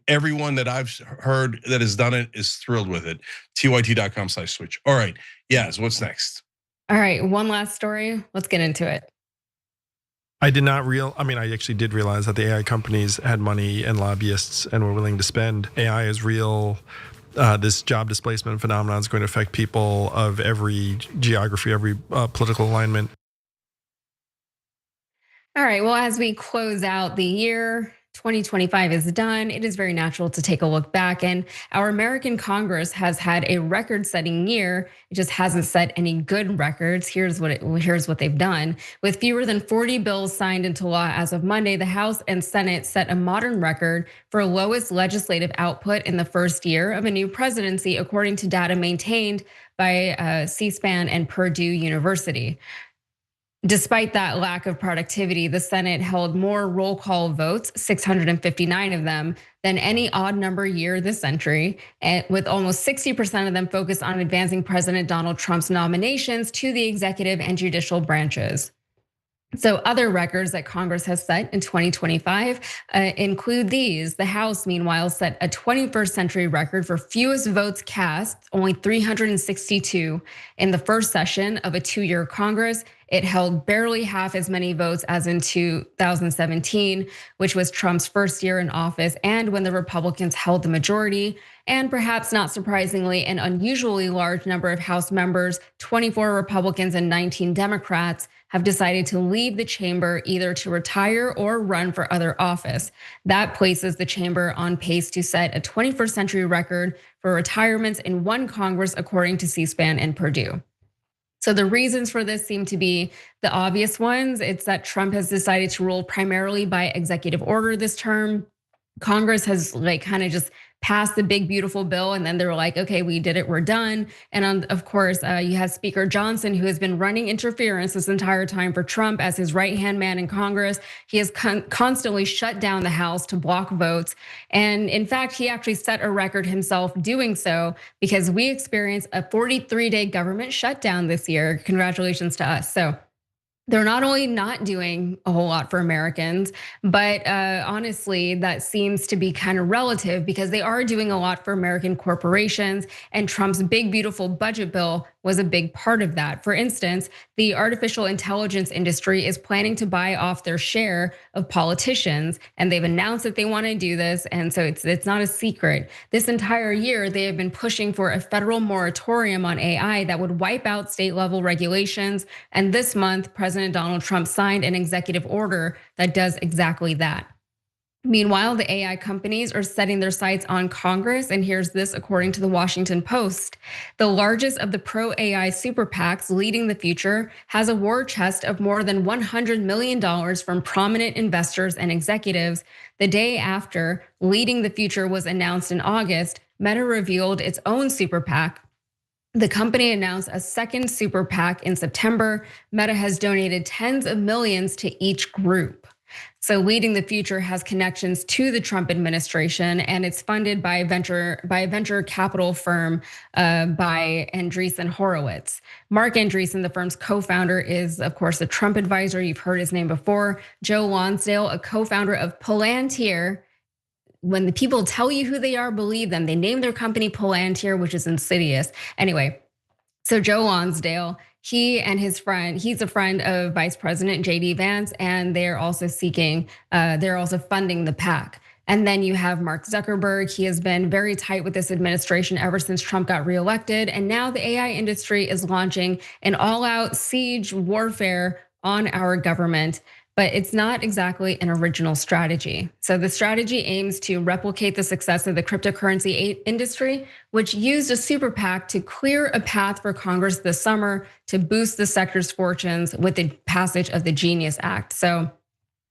Everyone that I've heard that has done it is thrilled with it. tyt.com/switch. All right, Yaz, what's next? All right, one last story. Let's get into it. I actually did realize that the AI companies had money and lobbyists and were willing to spend. AI is real. This job displacement phenomenon is going to affect people of every geography, every political alignment. All right, well, as we close out the year, 2025 is done. It is very natural to take a look back, and our American Congress has had a record-setting year. It just hasn't set any good records. Here's what they've done. With fewer than 40 bills signed into law as of Monday, the House and Senate set a modern record for lowest legislative output in the first year of a new presidency, according to data maintained by C-SPAN and Purdue University. Despite that lack of productivity, the Senate held more roll call votes, 659 of them, than any odd number year this century, and with almost 60% of them focused on advancing President Donald Trump's nominations to the executive and judicial branches. So other records that Congress has set in 2025 include these. The House, meanwhile, set a 21st century record for fewest votes cast, only 362 in the first session of a 2-year Congress. It held barely half as many votes as in 2017, which was Trump's first year in office and when the Republicans held the majority. And perhaps not surprisingly, an unusually large number of House members, 24 Republicans and 19 Democrats, have decided to leave the chamber either to retire or run for other office. That places the chamber on pace to set a 21st century record for retirements in one Congress, according to C-SPAN and Purdue. So the reasons for this seem to be the obvious ones. It's that Trump has decided to rule primarily by executive order this term. Congress has kind of just passed the big beautiful bill, and then they were like, okay, we did it, we're done. And of course, you have Speaker Johnson, who has been running interference this entire time for Trump as his right-hand man in Congress. He has constantly shut down the House to block votes. And in fact, he actually set a record himself doing so, because we experienced a 43-day government shutdown this year. Congratulations to us. So they're not only not doing a whole lot for Americans, but honestly, that seems to be kind of relative, because they are doing a lot for American corporations, and Trump's big, beautiful budget bill was a big part of that. For instance, the artificial intelligence industry is planning to buy off their share of politicians, and they've announced that they want to do this, and so it's not a secret. This entire year, they have been pushing for a federal moratorium on AI that would wipe out state-level regulations, and this month, President Donald Trump signed an executive order that does exactly that. Meanwhile, the AI companies are setting their sights on Congress, and here's this according to the Washington Post. The largest of the pro-AI super PACs, Leading the Future, has a war chest of more than $100 million from prominent investors and executives. The day after Leading the Future was announced in August, Meta revealed its own super PAC The company announced a second super PAC in September. Meta has donated tens of millions to each group. So Leading the Future has connections to the Trump administration, and it's funded by a venture capital firm by Andreessen Horowitz. Mark Andreessen, the firm's co-founder, is of course a Trump advisor. You've heard his name before. Joe Lonsdale, a co-founder of Palantir. When the people tell you who they are, believe them. They name their company Palantir, which is insidious. Anyway, so Joe Lonsdale, he and his friend, he's a friend of Vice President JD Vance, and they're also funding the PAC. And then you have Mark Zuckerberg. He has been very tight with this administration ever since Trump got reelected. And now the AI industry is launching an all-out siege warfare on our government. But it's not exactly an original strategy. So the strategy aims to replicate the success of the cryptocurrency industry, which used a super PAC to clear a path for Congress this summer to boost the sector's fortunes with the passage of the Genius Act. So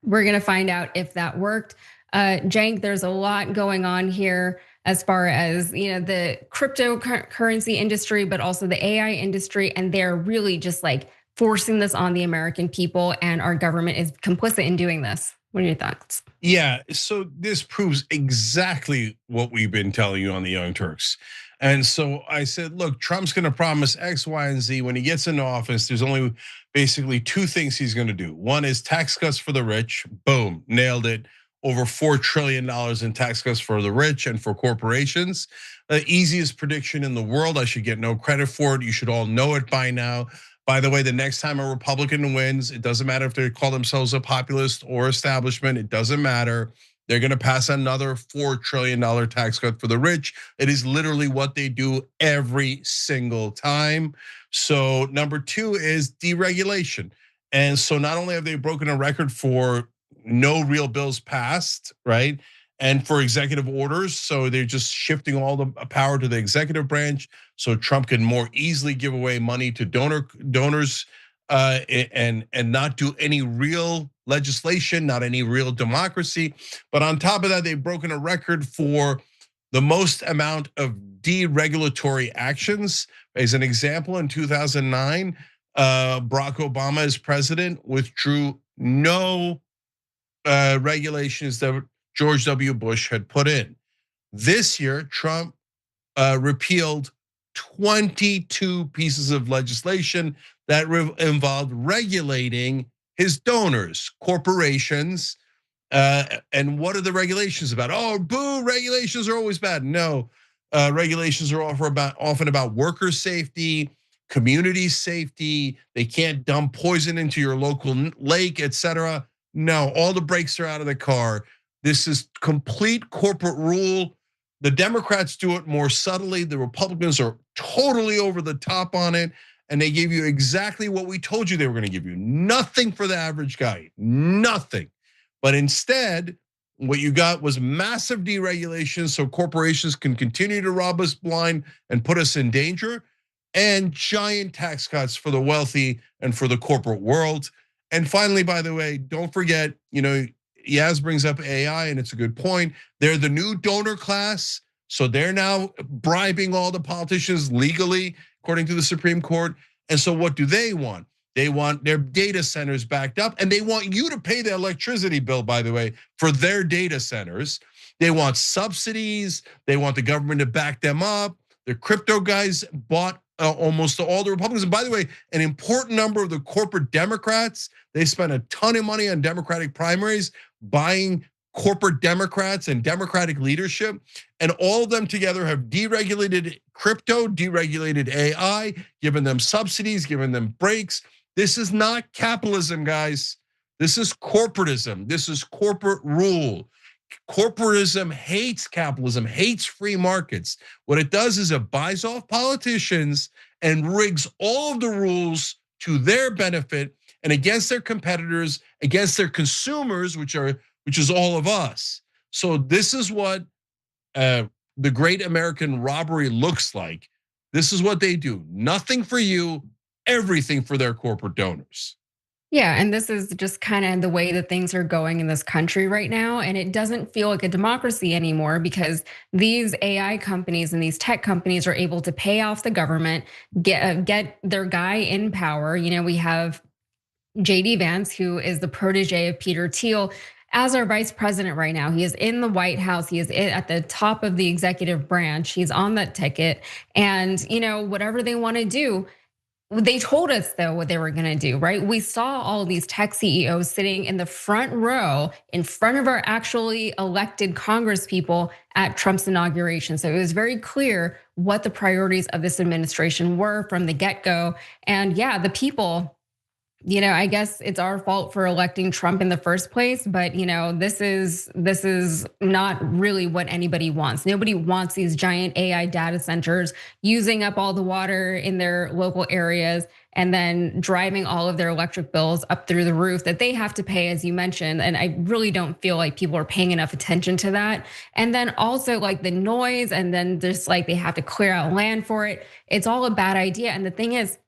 we're gonna find out if that worked. Cenk, there's a lot going on here as far as the cryptocurrency industry, but also the AI industry, and they're really just like forcing this on the American people, and our government is complicit in doing this. What are your thoughts? Yeah, so this proves exactly what we've been telling you on the Young Turks. And so I said, look, Trump's gonna promise X, Y, and Z. When he gets into office, there's only basically two things he's gonna do. One is tax cuts for the rich, boom, nailed it. Over $4 trillion in tax cuts for the rich and for corporations. The easiest prediction in the world, I should get no credit for it. You should all know it by now. By the way, the next time a Republican wins, it doesn't matter if they call themselves a populist or establishment, it doesn't matter. They're gonna pass another $4 trillion tax cut for the rich. It is literally what they do every single time. So number two is deregulation. And so not only have they broken a record for no real bills passed, right? And for executive orders, so they're just shifting all the power to the executive branch, so Trump can more easily give away money to donors, and not do any real legislation, not any real democracy. But on top of that, they've broken a record for the most amount of deregulatory actions. As an example, in 2009, Barack Obama as president withdrew no regulations that George W. Bush had put in. This year, Trump repealed 22 pieces of legislation that involved regulating his donors, corporations. And what are the regulations about? Oh, boo, regulations are always bad. No, regulations are often about worker safety, community safety. They can't dump poison into your local lake, etc. No, all the brakes are out of the car. This is complete corporate rule. The Democrats do it more subtly. The Republicans are totally over the top on it. And they gave you exactly what we told you they were gonna give you. Nothing for the average guy, nothing. But instead, what you got was massive deregulation so corporations can continue to rob us blind and put us in danger, and giant tax cuts for the wealthy and for the corporate world. And finally, by the way, don't forget, Yaz brings up AI, and it's a good point. They're the new donor class, so they're now bribing all the politicians legally, according to the Supreme Court. And so what do they want? They want their data centers backed up, and they want you to pay the electricity bill, by the way, for their data centers. They want subsidies. They want the government to back them up. The crypto guys bought almost all the Republicans. And by the way, an important number of the corporate Democrats, they spent a ton of money on Democratic primaries, buying corporate Democrats and Democratic leadership. And all of them together have deregulated crypto, deregulated AI, given them subsidies, given them breaks. This is not capitalism, guys. This is corporatism. This is corporate rule. Corporatism hates capitalism, hates free markets. What it does is it buys off politicians and rigs all of the rules to their benefit and against their competitors, against their consumers, which is all of us. So this is what the great American robbery looks like. This is what they do. Nothing for you, everything for their corporate donors. Yeah, and this is just kind of the way that things are going in this country right now. And it doesn't feel like a democracy anymore because these AI companies and these tech companies are able to pay off the government, get their guy in power. We have JD Vance, who is the protege of Peter Thiel, as our vice president right now. He is in the White House. He is at the top of the executive branch. He's on that ticket. And, whatever they want to do, they told us though what they were going to do, right? We saw all of these tech CEOs sitting in the front row in front of our actually elected Congress people at Trump's inauguration. So it was very clear what the priorities of this administration were from the get-go. And yeah, the people, I guess it's our fault for electing Trump in the first place, but this is not really what anybody wants. Nobody wants these giant AI data centers using up all the water in their local areas and then driving all of their electric bills up through the roof that they have to pay, as you mentioned. And I really don't feel like people are paying enough attention to that. And then also like the noise, and then just like they have to clear out land for it. It's all a bad idea. And the thing is,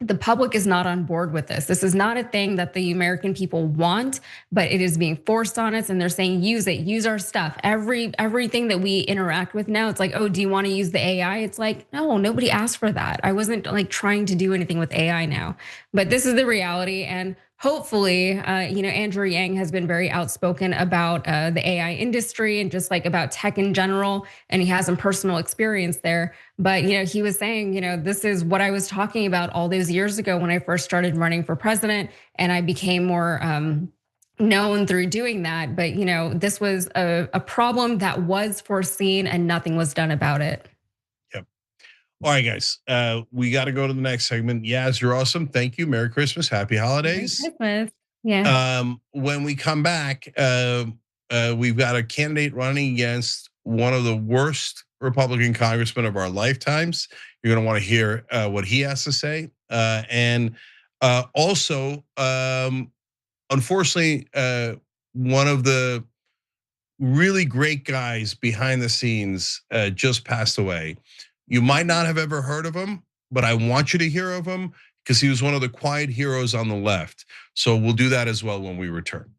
the public is not on board with this. This is not a thing that the American people want, but it is being forced on us. And they're saying, use it, use our stuff. Everything that we interact with now, it's like, oh, do you want to use the AI? It's like, no, nobody asked for that. I wasn't like trying to do anything with AI now, but this is the reality. And hopefully, Andrew Yang has been very outspoken about the AI industry and just like about tech in general, and he has some personal experience there. But he was saying, this is what I was talking about all those years ago when I first started running for president, and I became more known through doing that. But this was a problem that was foreseen, and nothing was done about it. All right, guys, we got to go to the next segment. Yaz, you're awesome. Thank you. Merry Christmas. Happy holidays. Merry Christmas. Yeah. When we come back, we've got a candidate running against one of the worst Republican congressmen of our lifetimes. You're going to want to hear what he has to say. And also, unfortunately, one of the really great guys behind the scenes just passed away. You might not have ever heard of him, but I want you to hear of him because he was one of the quiet heroes on the left. So we'll do that as well when we return.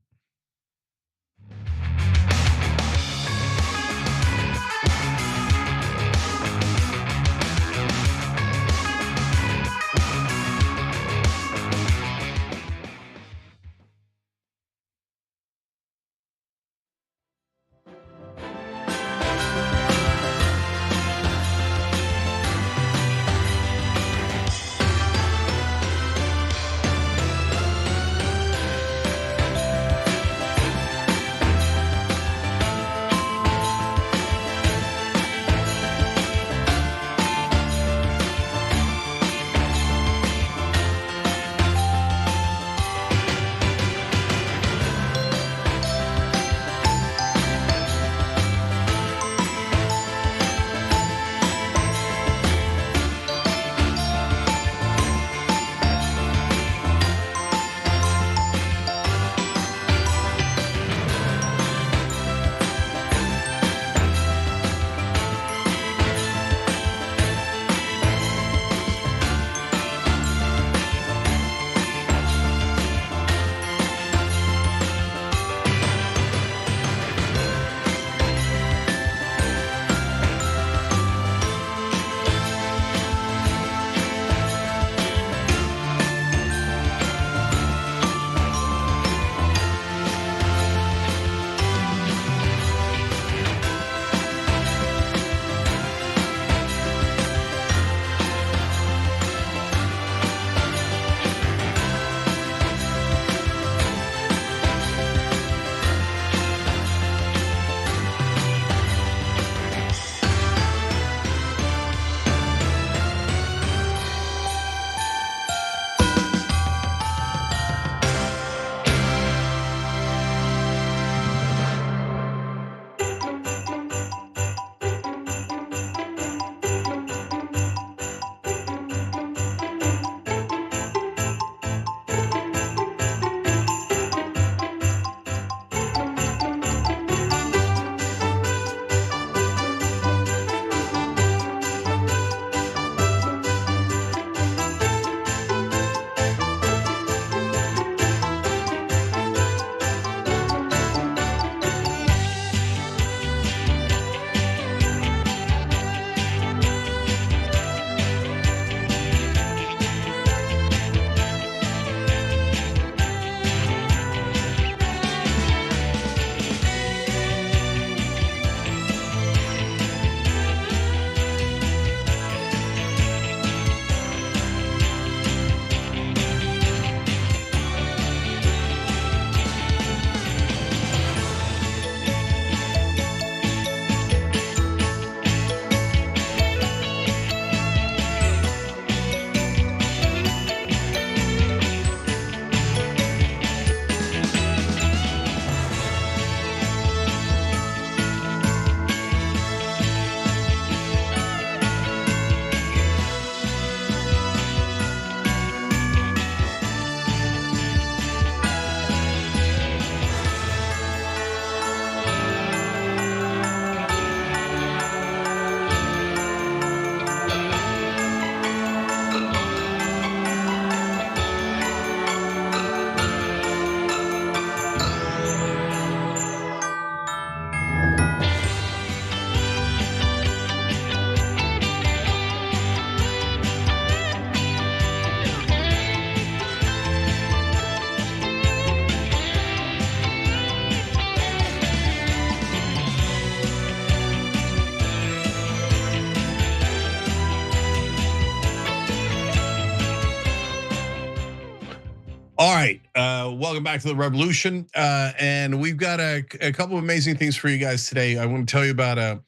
All right, welcome back to the revolution, and we've got a couple of amazing things for you guys today. I want to tell you about a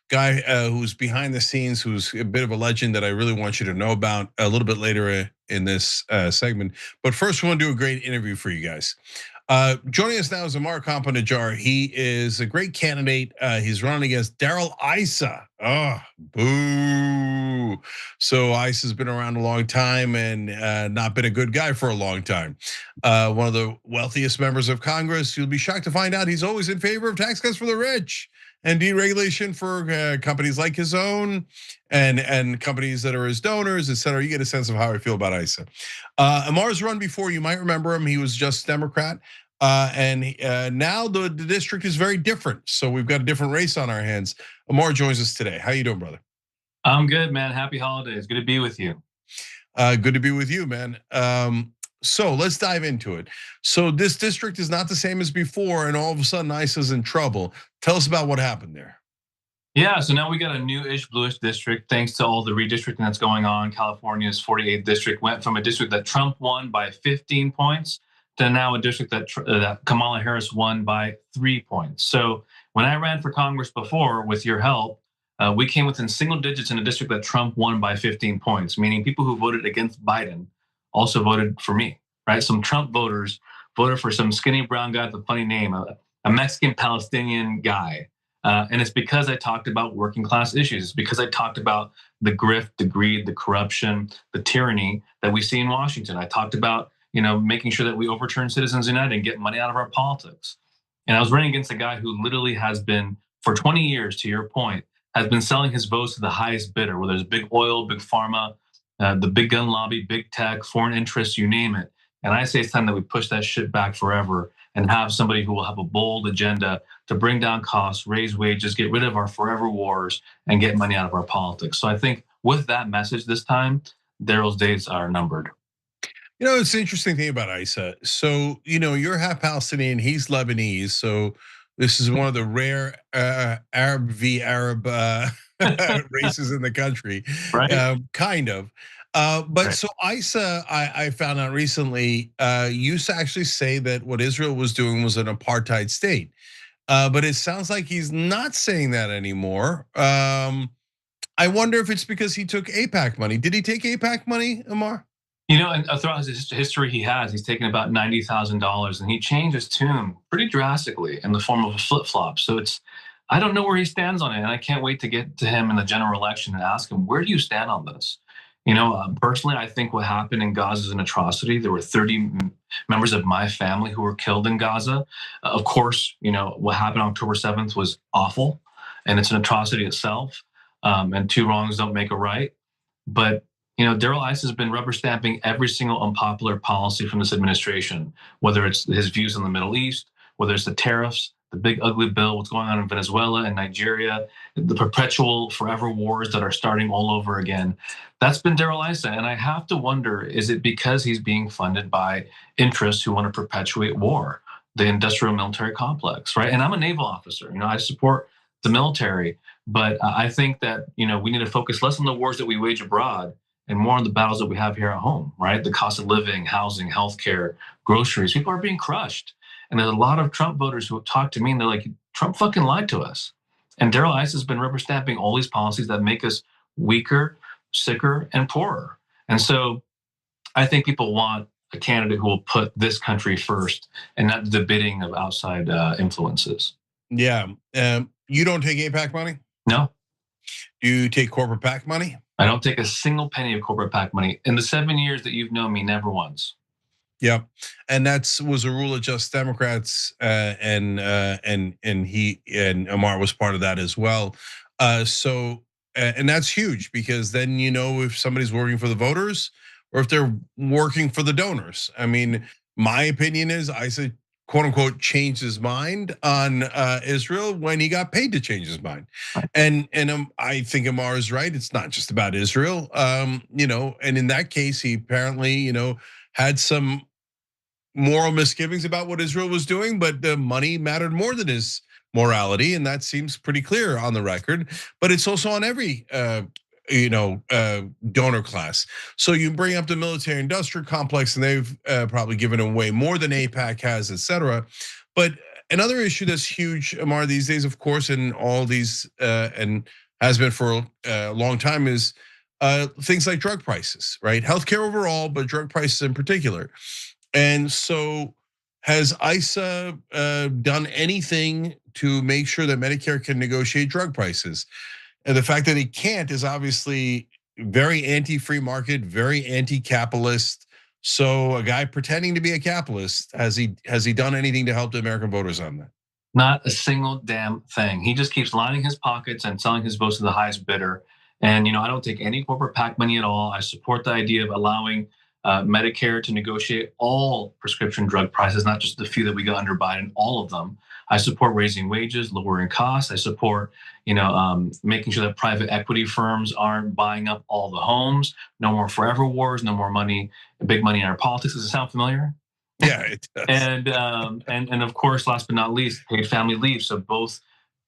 guy who's behind the scenes, who's a bit of a legend that I really want you to know about a little bit later in this segment. But first, we want to do a great interview for you guys. Joining us now is Amar Kampanijjar. He is a great candidate. He's running against Darrell Issa. Oh, boo. So Issa's been around a long time and not been a good guy for a long time. One of the wealthiest members of Congress. You'll be shocked to find out he's always in favor of tax cuts for the rich and deregulation for companies like his own and companies that are his donors, et cetera. You get a sense of how I feel about Issa. Amar's run before, you might remember him. He was just Democrat. And now the district is very different. So we've got a different race on our hands. Amar joins us today. How you doing, brother? I'm good, man. Happy holidays. Good to be with you. Good to be with you, man. So let's dive into it. So this district is not the same as before, and all of a sudden Issa's in trouble. Tell us about what happened there. Yeah, so now we got a new-ish, bluish district thanks to all the redistricting that's going on. California's 48th district went from a district that Trump won by 15 points to now a district that Kamala Harris won by 3 points. So when I ran for Congress before, with your help, we came within single digits in a district that Trump won by 15 points, meaning people who voted against Biden also voted for me, right? Some Trump voters voted for some skinny brown guy with a funny name, a Mexican Palestinian guy. And it's because I talked about working class issues. It's because I talked about the grift, the greed, the corruption, the tyranny that we see in Washington. I talked about, making sure that we overturn Citizens United and get money out of our politics. And I was running against a guy who literally has been, for 20 years, to your point, has been selling his votes to the highest bidder, whether it's big oil, big pharma, the big gun lobby, big tech, foreign interests, you name it. And I say it's time that we push that shit back forever and have somebody who will have a bold agenda to bring down costs, raise wages, get rid of our forever wars, and get money out of our politics. So I think with that message this time, Darrell's days are numbered. It's the interesting thing about Issa. So, you're half Palestinian, he's Lebanese. So this is one of the rare Arab v. Arab races in the country, right? Kind of. But right. So Issa, I found out recently, used to actually say that what Israel was doing was an apartheid state. But it sounds like he's not saying that anymore. I wonder if it's because he took AIPAC money. Did he take AIPAC money, Amar? And throughout his history he's taken about $90,000, and he changed his tune pretty drastically in the form of a flip-flop. So I don't know where he stands on it, and I can't wait to get to him in the general election and ask him, where do you stand on this? Personally, I think what happened in Gaza is an atrocity. There were 30 members of my family who were killed in Gaza. Of course, what happened on October 7th was awful, and it's an atrocity itself. And two wrongs don't make a right. But Darrell Issa has been rubber stamping every single unpopular policy from this administration, whether it's his views on the Middle East, whether it's the tariffs, the big ugly bill, what's going on in Venezuela and Nigeria, the perpetual forever wars that are starting all over again. That's been Darrell Issa. And I have to wonder, is it because he's being funded by interests who want to perpetuate war, the industrial military complex, right? And I'm a naval officer, I support the military, but I think that, we need to focus less on the wars that we wage abroad and more on the battles that we have here at home, right? The cost of living, housing, healthcare, groceries. People are being crushed. And there's a lot of Trump voters who have talked to me and they're like, Trump fucking lied to us. And Darrell Issa has been rubber stamping all these policies that make us weaker, sicker, and poorer. And so I think people want a candidate who will put this country first and not the bidding of outside influences. Yeah, you don't take AIPAC money? No. Do you take corporate PAC money? I don't take a single penny of corporate PAC money. In the 7 years that you've known me, never once. Yeah, and was a rule of just Democrats, and he and Amar was part of that as well. So that's huge because then if somebody's working for the voters or if they're working for the donors. I mean, my opinion is Issa, quote unquote, changed his mind on Israel when he got paid to change his mind. And I think Amar is right. It's not just about Israel, and in that case, he apparently, had some moral misgivings about what Israel was doing, but the money mattered more than his morality, and that seems pretty clear on the record. But it's also on every donor class. So you bring up the military industrial complex, and they've probably given away more than AIPAC has, et cetera. But another issue that's huge, Amar, these days, of course, and all these and has been for a long time, is things like drug prices, right? Healthcare overall, but drug prices in particular. And so, has ISA done anything to make sure that Medicare can negotiate drug prices? And the fact that it can't is obviously very anti-free market, very anti-capitalist. So a guy pretending to be a capitalist, has he done anything to help the American voters on that? Not a single damn thing. He just keeps lining his pockets and selling his votes to the highest bidder. And I don't take any corporate PAC money at all. I support the idea of allowing Medicare to negotiate all prescription drug prices, not just the few that we got under Biden, all of them. I support raising wages, lowering costs. I support, making sure that private equity firms aren't buying up all the homes. No more forever wars. No more money, big money in our politics. Does it sound familiar? Yeah, it does. And of course, last but not least, paid family leave, so both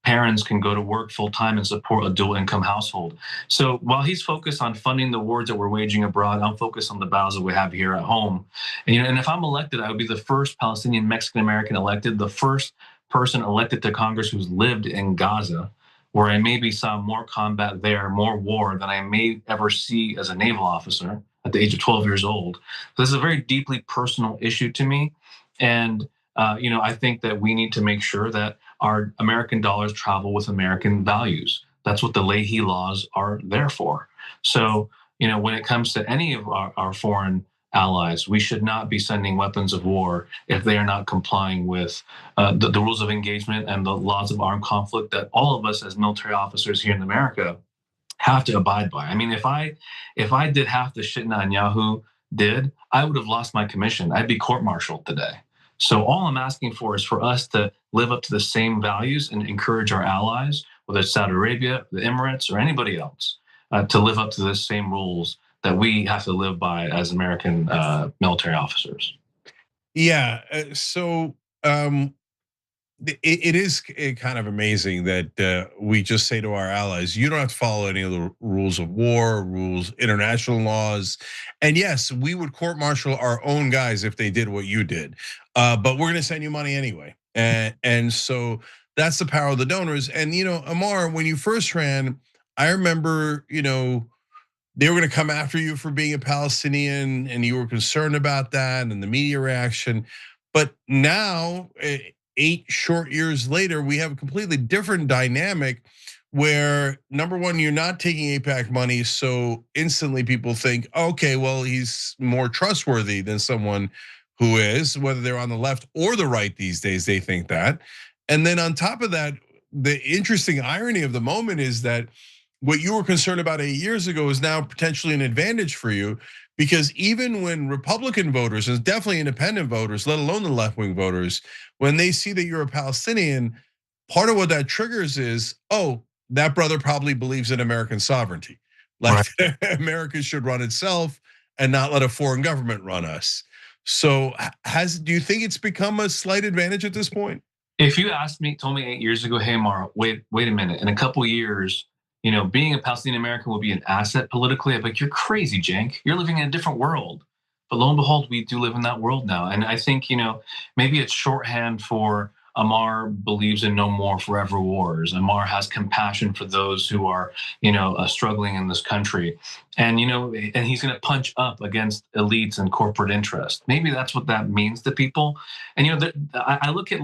parents can go to work full time and support a dual income household. So while he's focused on funding the wars that we're waging abroad, I'm focused on the battles that we have here at home. And if I'm elected, I would be the first Palestinian Mexican American elected, the first person elected to Congress who's lived in Gaza, where I maybe saw more combat there, more war than I may ever see as a naval officer at the age of 12 years old. So this is a very deeply personal issue to me. And I think that we need to make sure that our American dollars travel with American values. That's what the Leahy laws are there for. So, when it comes to any of our foreign allies, we should not be sending weapons of war if they are not complying with the rules of engagement and the laws of armed conflict that all of us as military officers here in America have to abide by. I mean, if I did half the shit Netanyahu did, I would have lost my commission. I'd be court-martialed today. So all I'm asking for is for us to live up to the same values and encourage our allies, whether it's Saudi Arabia, the Emirates, or anybody else, to live up to the same rules that we have to live by as American military officers. Yeah, so it is kind of amazing that we just say to our allies, you don't have to follow any of the rules of war, international laws. And yes, we would court-martial our own guys if they did what you did. But we're gonna send you money anyway. And so that's the power of the donors. And Amar, when you first ran, I remember, they were gonna come after you for being a Palestinian, and you were concerned about that and the media reaction. But now, 8 short years later, we have a completely different dynamic where, number one, you're not taking AIPAC money, so instantly people think, okay, well, he's more trustworthy than someone who is, whether they're on the left or the right these days, they think that. And then on top of that, the interesting irony of the moment is that what you were concerned about 8 years ago is now potentially an advantage for you, because even when Republican voters, and definitely independent voters, let alone the left-wing voters, when they see that you're a Palestinian, part of what that triggers is, oh, that brother probably believes in American sovereignty. Like America should run itself and not let a foreign government run us. So do you think it's become a slight advantage at this point? If you told me 8 years ago, hey, Mara, wait a minute, in a couple years, being a Palestinian American will be an asset politically, I'm like, you're crazy, Cenk. You're living in a different world. But lo and behold, we do live in that world now. And I think, maybe it's shorthand for Amar believes in no more forever wars. Amar has compassion for those who are, struggling in this country. And, and he's gonna punch up against elites and corporate interests. Maybe that's what that means to people. And, I look at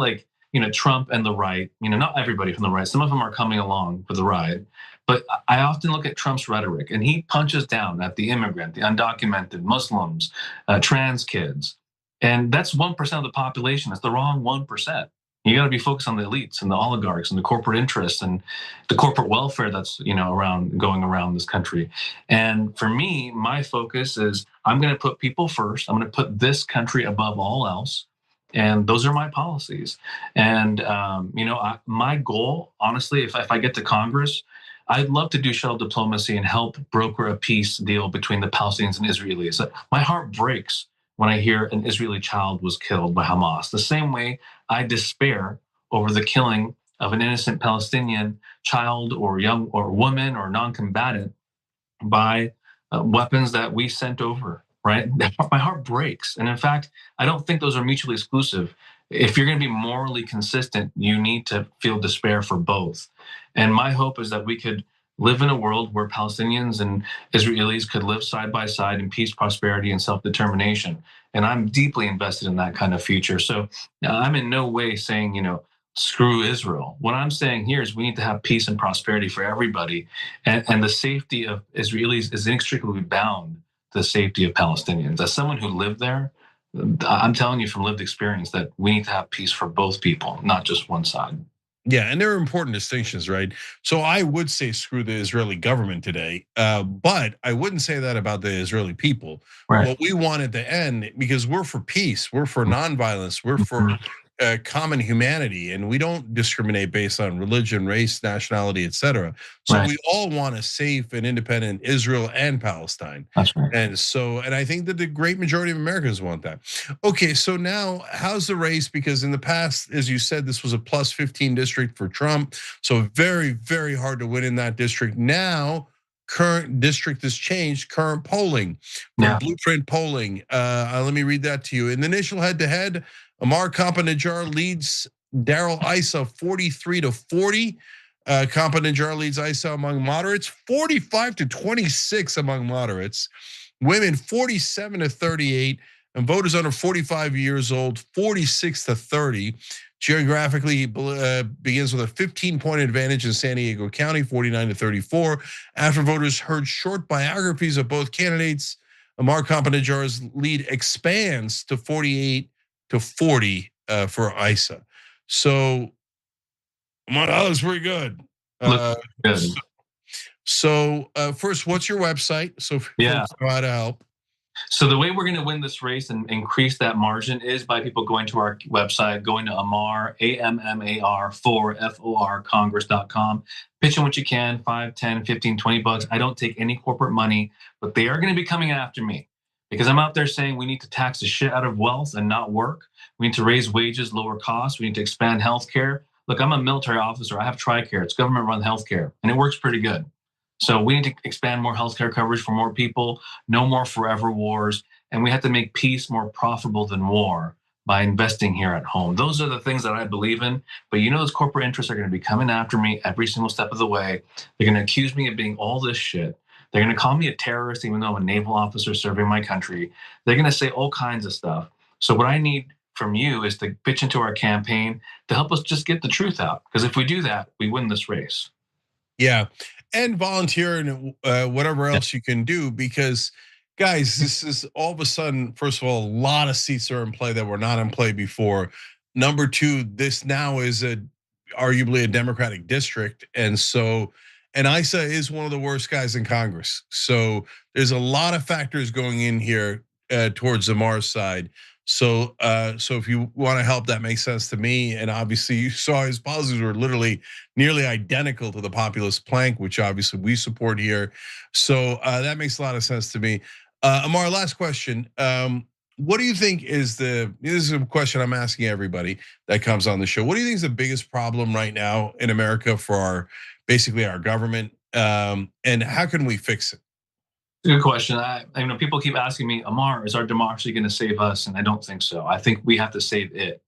Trump and the right, not everybody from the right, some of them are coming along for the ride. But I often look at Trump's rhetoric, and he punches down at the immigrant, the undocumented, Muslims, trans kids. And that's 1% of the population. That's the wrong 1%. You got to be focused on the elites and the oligarchs and the corporate interests and the corporate welfare that's going around this country. And for me, my focus is I'm going to put people first. I'm going to put this country above all else. And those are my policies. And my goal, honestly, if I get to Congress, I'd love to do shuttle diplomacy and help broker a peace deal between the Palestinians and Israelis. My heart breaks when I hear an Israeli child was killed by Hamas. The same way I despair over the killing of an innocent Palestinian child or young or woman or non-combatant by weapons that we sent over, right? My heart breaks. And in fact, I don't think those are mutually exclusive. If you're going to be morally consistent, you need to feel despair for both. And my hope is that we could live in a world where Palestinians and Israelis could live side by side in peace, prosperity, and self-determination. And I'm deeply invested in that kind of future. So I'm in no way saying, screw Israel. What I'm saying here is we need to have peace and prosperity for everybody. And the safety of Israelis is inextricably bound to the safety of Palestinians. As someone who lived there, I'm telling you from lived experience that we need to have peace for both people, not just one side. Yeah, and there are important distinctions, right? So I would say screw the Israeli government today, but I wouldn't say that about the Israeli people. Right. What we want at the end, because we're for peace, we're for nonviolence, we're for common humanity, and we don't discriminate based on religion, race, nationality, etc. So Right. we all want a safe and independent Israel and Palestine. That's right. And I think that the great majority of Americans want that. Okay, so now how's the race? Because in the past, as you said, this was a plus 15 district for Trump. So very, very hard to win in that district. Now, current district has changed, current polling, from Blueprint polling. Let me read that to you. In the initial head-to-head, Amar Kampa-Najjar leads Darrell Issa 43-40. Kampa-Najjar leads Issa among moderates, 45-26 among moderates. Women 47-38, and voters under 45 years old 46-30. Geographically, he begins with a 15-point advantage in San Diego County, 49-34. After voters heard short biographies of both candidates, Amar Kampa-Najjar's lead expands to 48-40 for Issa. So, that looks pretty good. Good. So first, what's your website? So folks know how to help. So the way we're going to win this race and increase that margin is by people going to our website, going to Amar, AMMAR4 Congress.com. Pitch in what you can, 5, 10, 15, 20 bucks. I don't take any corporate money, but they are going to be coming after me because I'm out there saying we need to tax the shit out of wealth and not work. We need to raise wages, lower costs. We need to expand healthcare. Look, I'm a military officer. I have TRICARE. It's government-run healthcare, and it works pretty good. So we need to expand more healthcare coverage for more people, no more forever wars, and we have to make peace more profitable than war by investing here at home. Those are the things that I believe in, but those corporate interests are gonna be coming after me every single step of the way. They're gonna accuse me of being all this shit. They're gonna call me a terrorist even though I'm a naval officer serving my country. They're gonna say all kinds of stuff. So what I need from you is to pitch into our campaign to help us just get the truth out. Because if we do that, we win this race. Yeah, and volunteer and whatever else you can do, because guys, this is all of a sudden, first of all, a lot of seats are in play that were not in play before. Number two, this now is arguably a Democratic district. And Issa is one of the worst guys in Congress. So there's a lot of factors going in here towards Amar's side. So if you want to help, that makes sense to me. And obviously you saw his policies were literally nearly identical to the populist plank, which obviously we support here. So that makes a lot of sense to me. Amar, last question. What do you think this is a question I'm asking everybody that comes on the show. What do you think is the biggest problem right now in America for basically our government? And how can we fix it? Good question. I know people keep asking me, Amar, is our democracy going to save us? And I don't think so. I think we have to save it.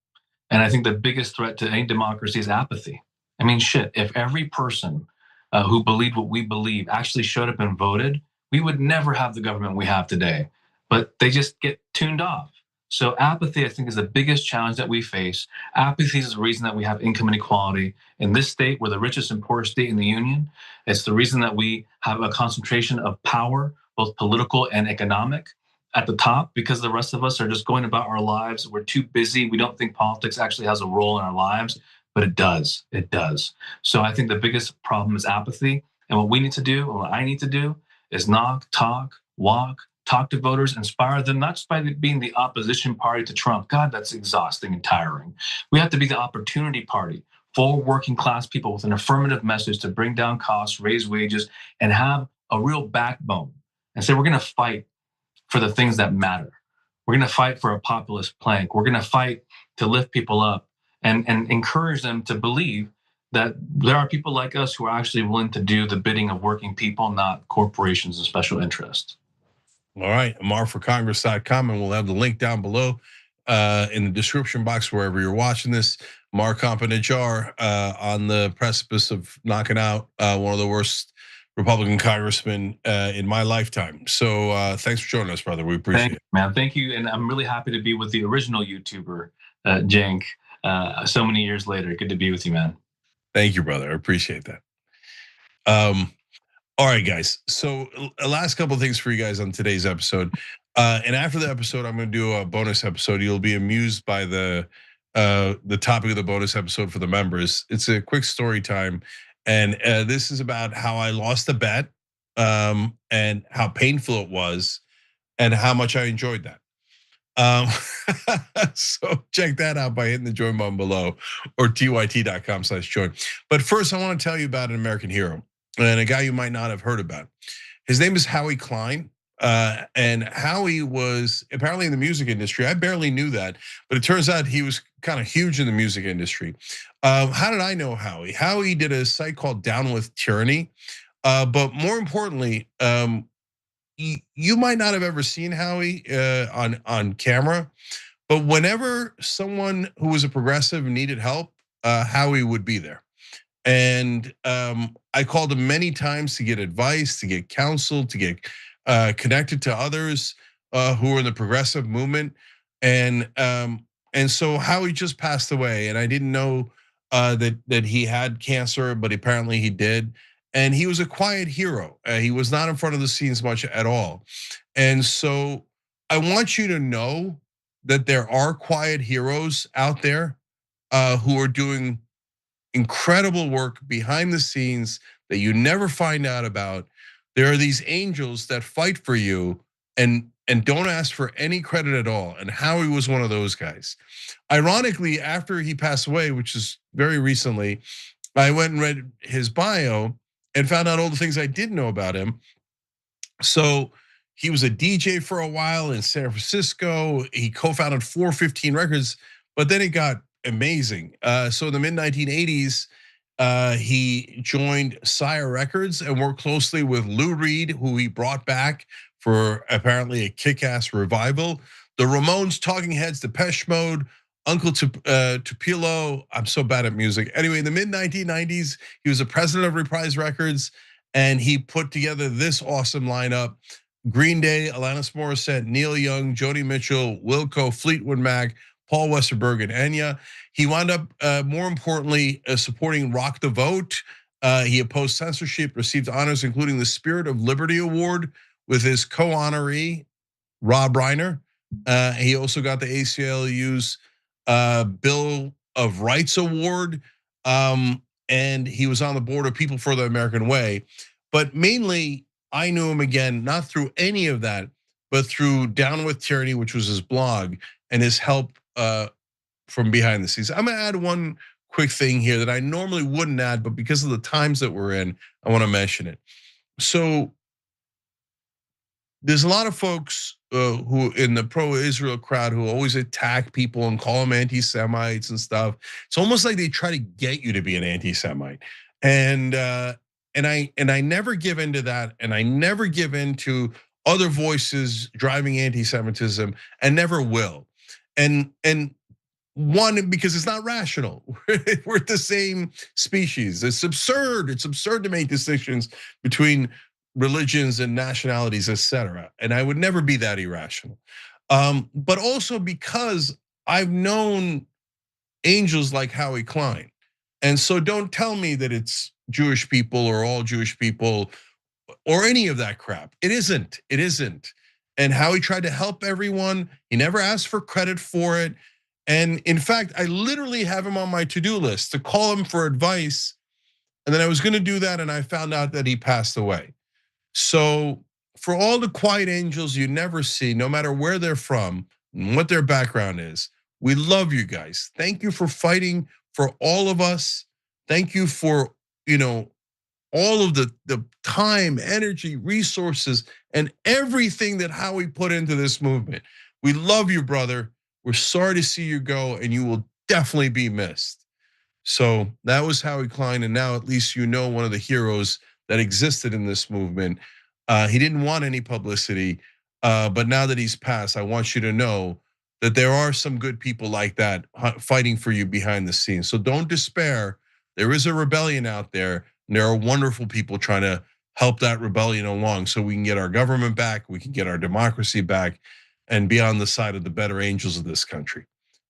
And I think the biggest threat to any democracy is apathy. I mean, shit, if every person who believed what we believe actually showed up and voted, we would never have the government we have today. But they just get tuned off. So apathy, I think, is the biggest challenge that we face. Apathy is the reason that we have income inequality. In this state, we're the richest and poorest state in the union. It's the reason that we have a concentration of power, both political and economic, at the top, because the rest of us are just going about our lives. We're too busy. We don't think politics actually has a role in our lives, but it does. It does. So I think the biggest problem is apathy. And what we need to do, and what I need to do, is knock, talk, walk, talk to voters, inspire them, not just by being the opposition party to Trump. God, that's exhausting and tiring. We have to be the opportunity party for working class people with an affirmative message to bring down costs, raise wages, and have a real backbone. And say, we're gonna fight for the things that matter. We're gonna fight for a populist plank. We're gonna fight to lift people up and encourage them to believe that there are people like us who are actually willing to do the bidding of working people, not corporations and special interests. All right, AmarForCongress.com, and we'll have the link down below in the description box wherever you're watching this. Amar Kampa-Najjar on the precipice of knocking out one of the worst Republican congressmen in my lifetime. So thanks for joining us, brother. We appreciate it. Man, thank you, and I'm really happy to be with the original YouTuber, Cenk, so many years later. Good to be with you, man. Thank you, brother. I appreciate that. All right, guys. So last couple of things for you guys on today's episode. And after the episode, I'm going to do a bonus episode. You'll be amused by the topic of the bonus episode for the members. It's a quick story time. And this is about how I lost a bet and how painful it was and how much I enjoyed that. So check that out by hitting the join button below or tyt.com/join. But first, I want to tell you about an American hero and a guy you might not have heard about. His name is Howie Klein. And Howie was apparently in the music industry. I barely knew that, but it turns out he was kind of huge in the music industry. How did I know Howie? Howie did a site called Down with Tyranny. But more importantly, you might not have ever seen Howie on camera, but whenever someone who was a progressive needed help, Howie would be there. And I called him many times to get advice, to get counsel, to get connected to others who were in the progressive movement. And so Howie just passed away, and I didn't know that he had cancer, but apparently he did. And he was a quiet hero. He was not in front of the scenes much at all. And so I want you to know that there are quiet heroes out there who are doing incredible work behind the scenes that you never find out about. There are these angels that fight for you and don't ask for any credit at all. And Howie was one of those guys. Ironically, after he passed away, which is very recently, I went and read his bio and found out all the things I didn't know about him. So he was a DJ for a while in San Francisco. He co-founded 415 Records, but then it got amazing. So in the mid-1980s, he joined Sire Records and worked closely with Lou Reed, who he brought back for apparently a kick-ass revival. The Ramones, Talking Heads, Depeche Mode, Uncle Tupelo. I'm so bad at music. Anyway, in the mid-1990s, he was the president of Reprise Records, and he put together this awesome lineup: Green Day, Alanis Morissette, Neil Young, Joni Mitchell, Wilco, Fleetwood Mac, Paul Westerberg, and Enya. He wound up, more importantly, supporting Rock the Vote. He opposed censorship, received honors, including the Spirit of Liberty Award with his co-honoree, Rob Reiner. He also got the ACLU's Bill of Rights Award, and he was on the board of People for the American Way. But mainly, I knew him again, not through any of that, but through Down with Tyranny, which was his blog, and his help from behind the scenes. I'm gonna add one quick thing here that I normally wouldn't add, but because of the times that we're in, I wanna mention it. So there's a lot of folks who in the pro-Israel crowd who always attack people and call them anti-Semites and stuff. It's almost like they try to get you to be an anti-Semite. And I never give into that, and I never give in to other voices driving anti-Semitism, and never will. And one, because it's not rational. We're the same species. It's absurd. It's absurd to make distinctions between religions and nationalities, etc. And I would never be that irrational. But also because I've known angels like Howie Klein. And so don't tell me that it's Jewish people or all Jewish people or any of that crap. It isn't. It isn't. And Howie tried to help everyone. He never asked for credit for it. And in fact, I literally have him on my to-do list to call him for advice. And then I was gonna do that, and I found out that he passed away. So for all the quiet angels you never see, no matter where they're from and what their background is, we love you guys. Thank you for fighting for all of us. Thank you for, all of the time, energy, resources, and everything that Howie put into this movement. We love you, brother. We're sorry to see you go, and you will definitely be missed. So that was Howie Klein, and now at least you know one of the heroes that existed in this movement. He didn't want any publicity, but now that he's passed, I want you to know that there are some good people like that fighting for you behind the scenes. So don't despair. There is a rebellion out there, and there are wonderful people trying to help that rebellion along so we can get our government back, we can get our democracy back, and be on the side of the better angels of this country.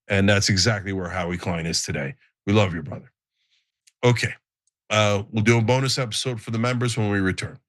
And that's exactly where Howie Klein is today. We love you, brother. Okay, we'll do a bonus episode for the members when we return.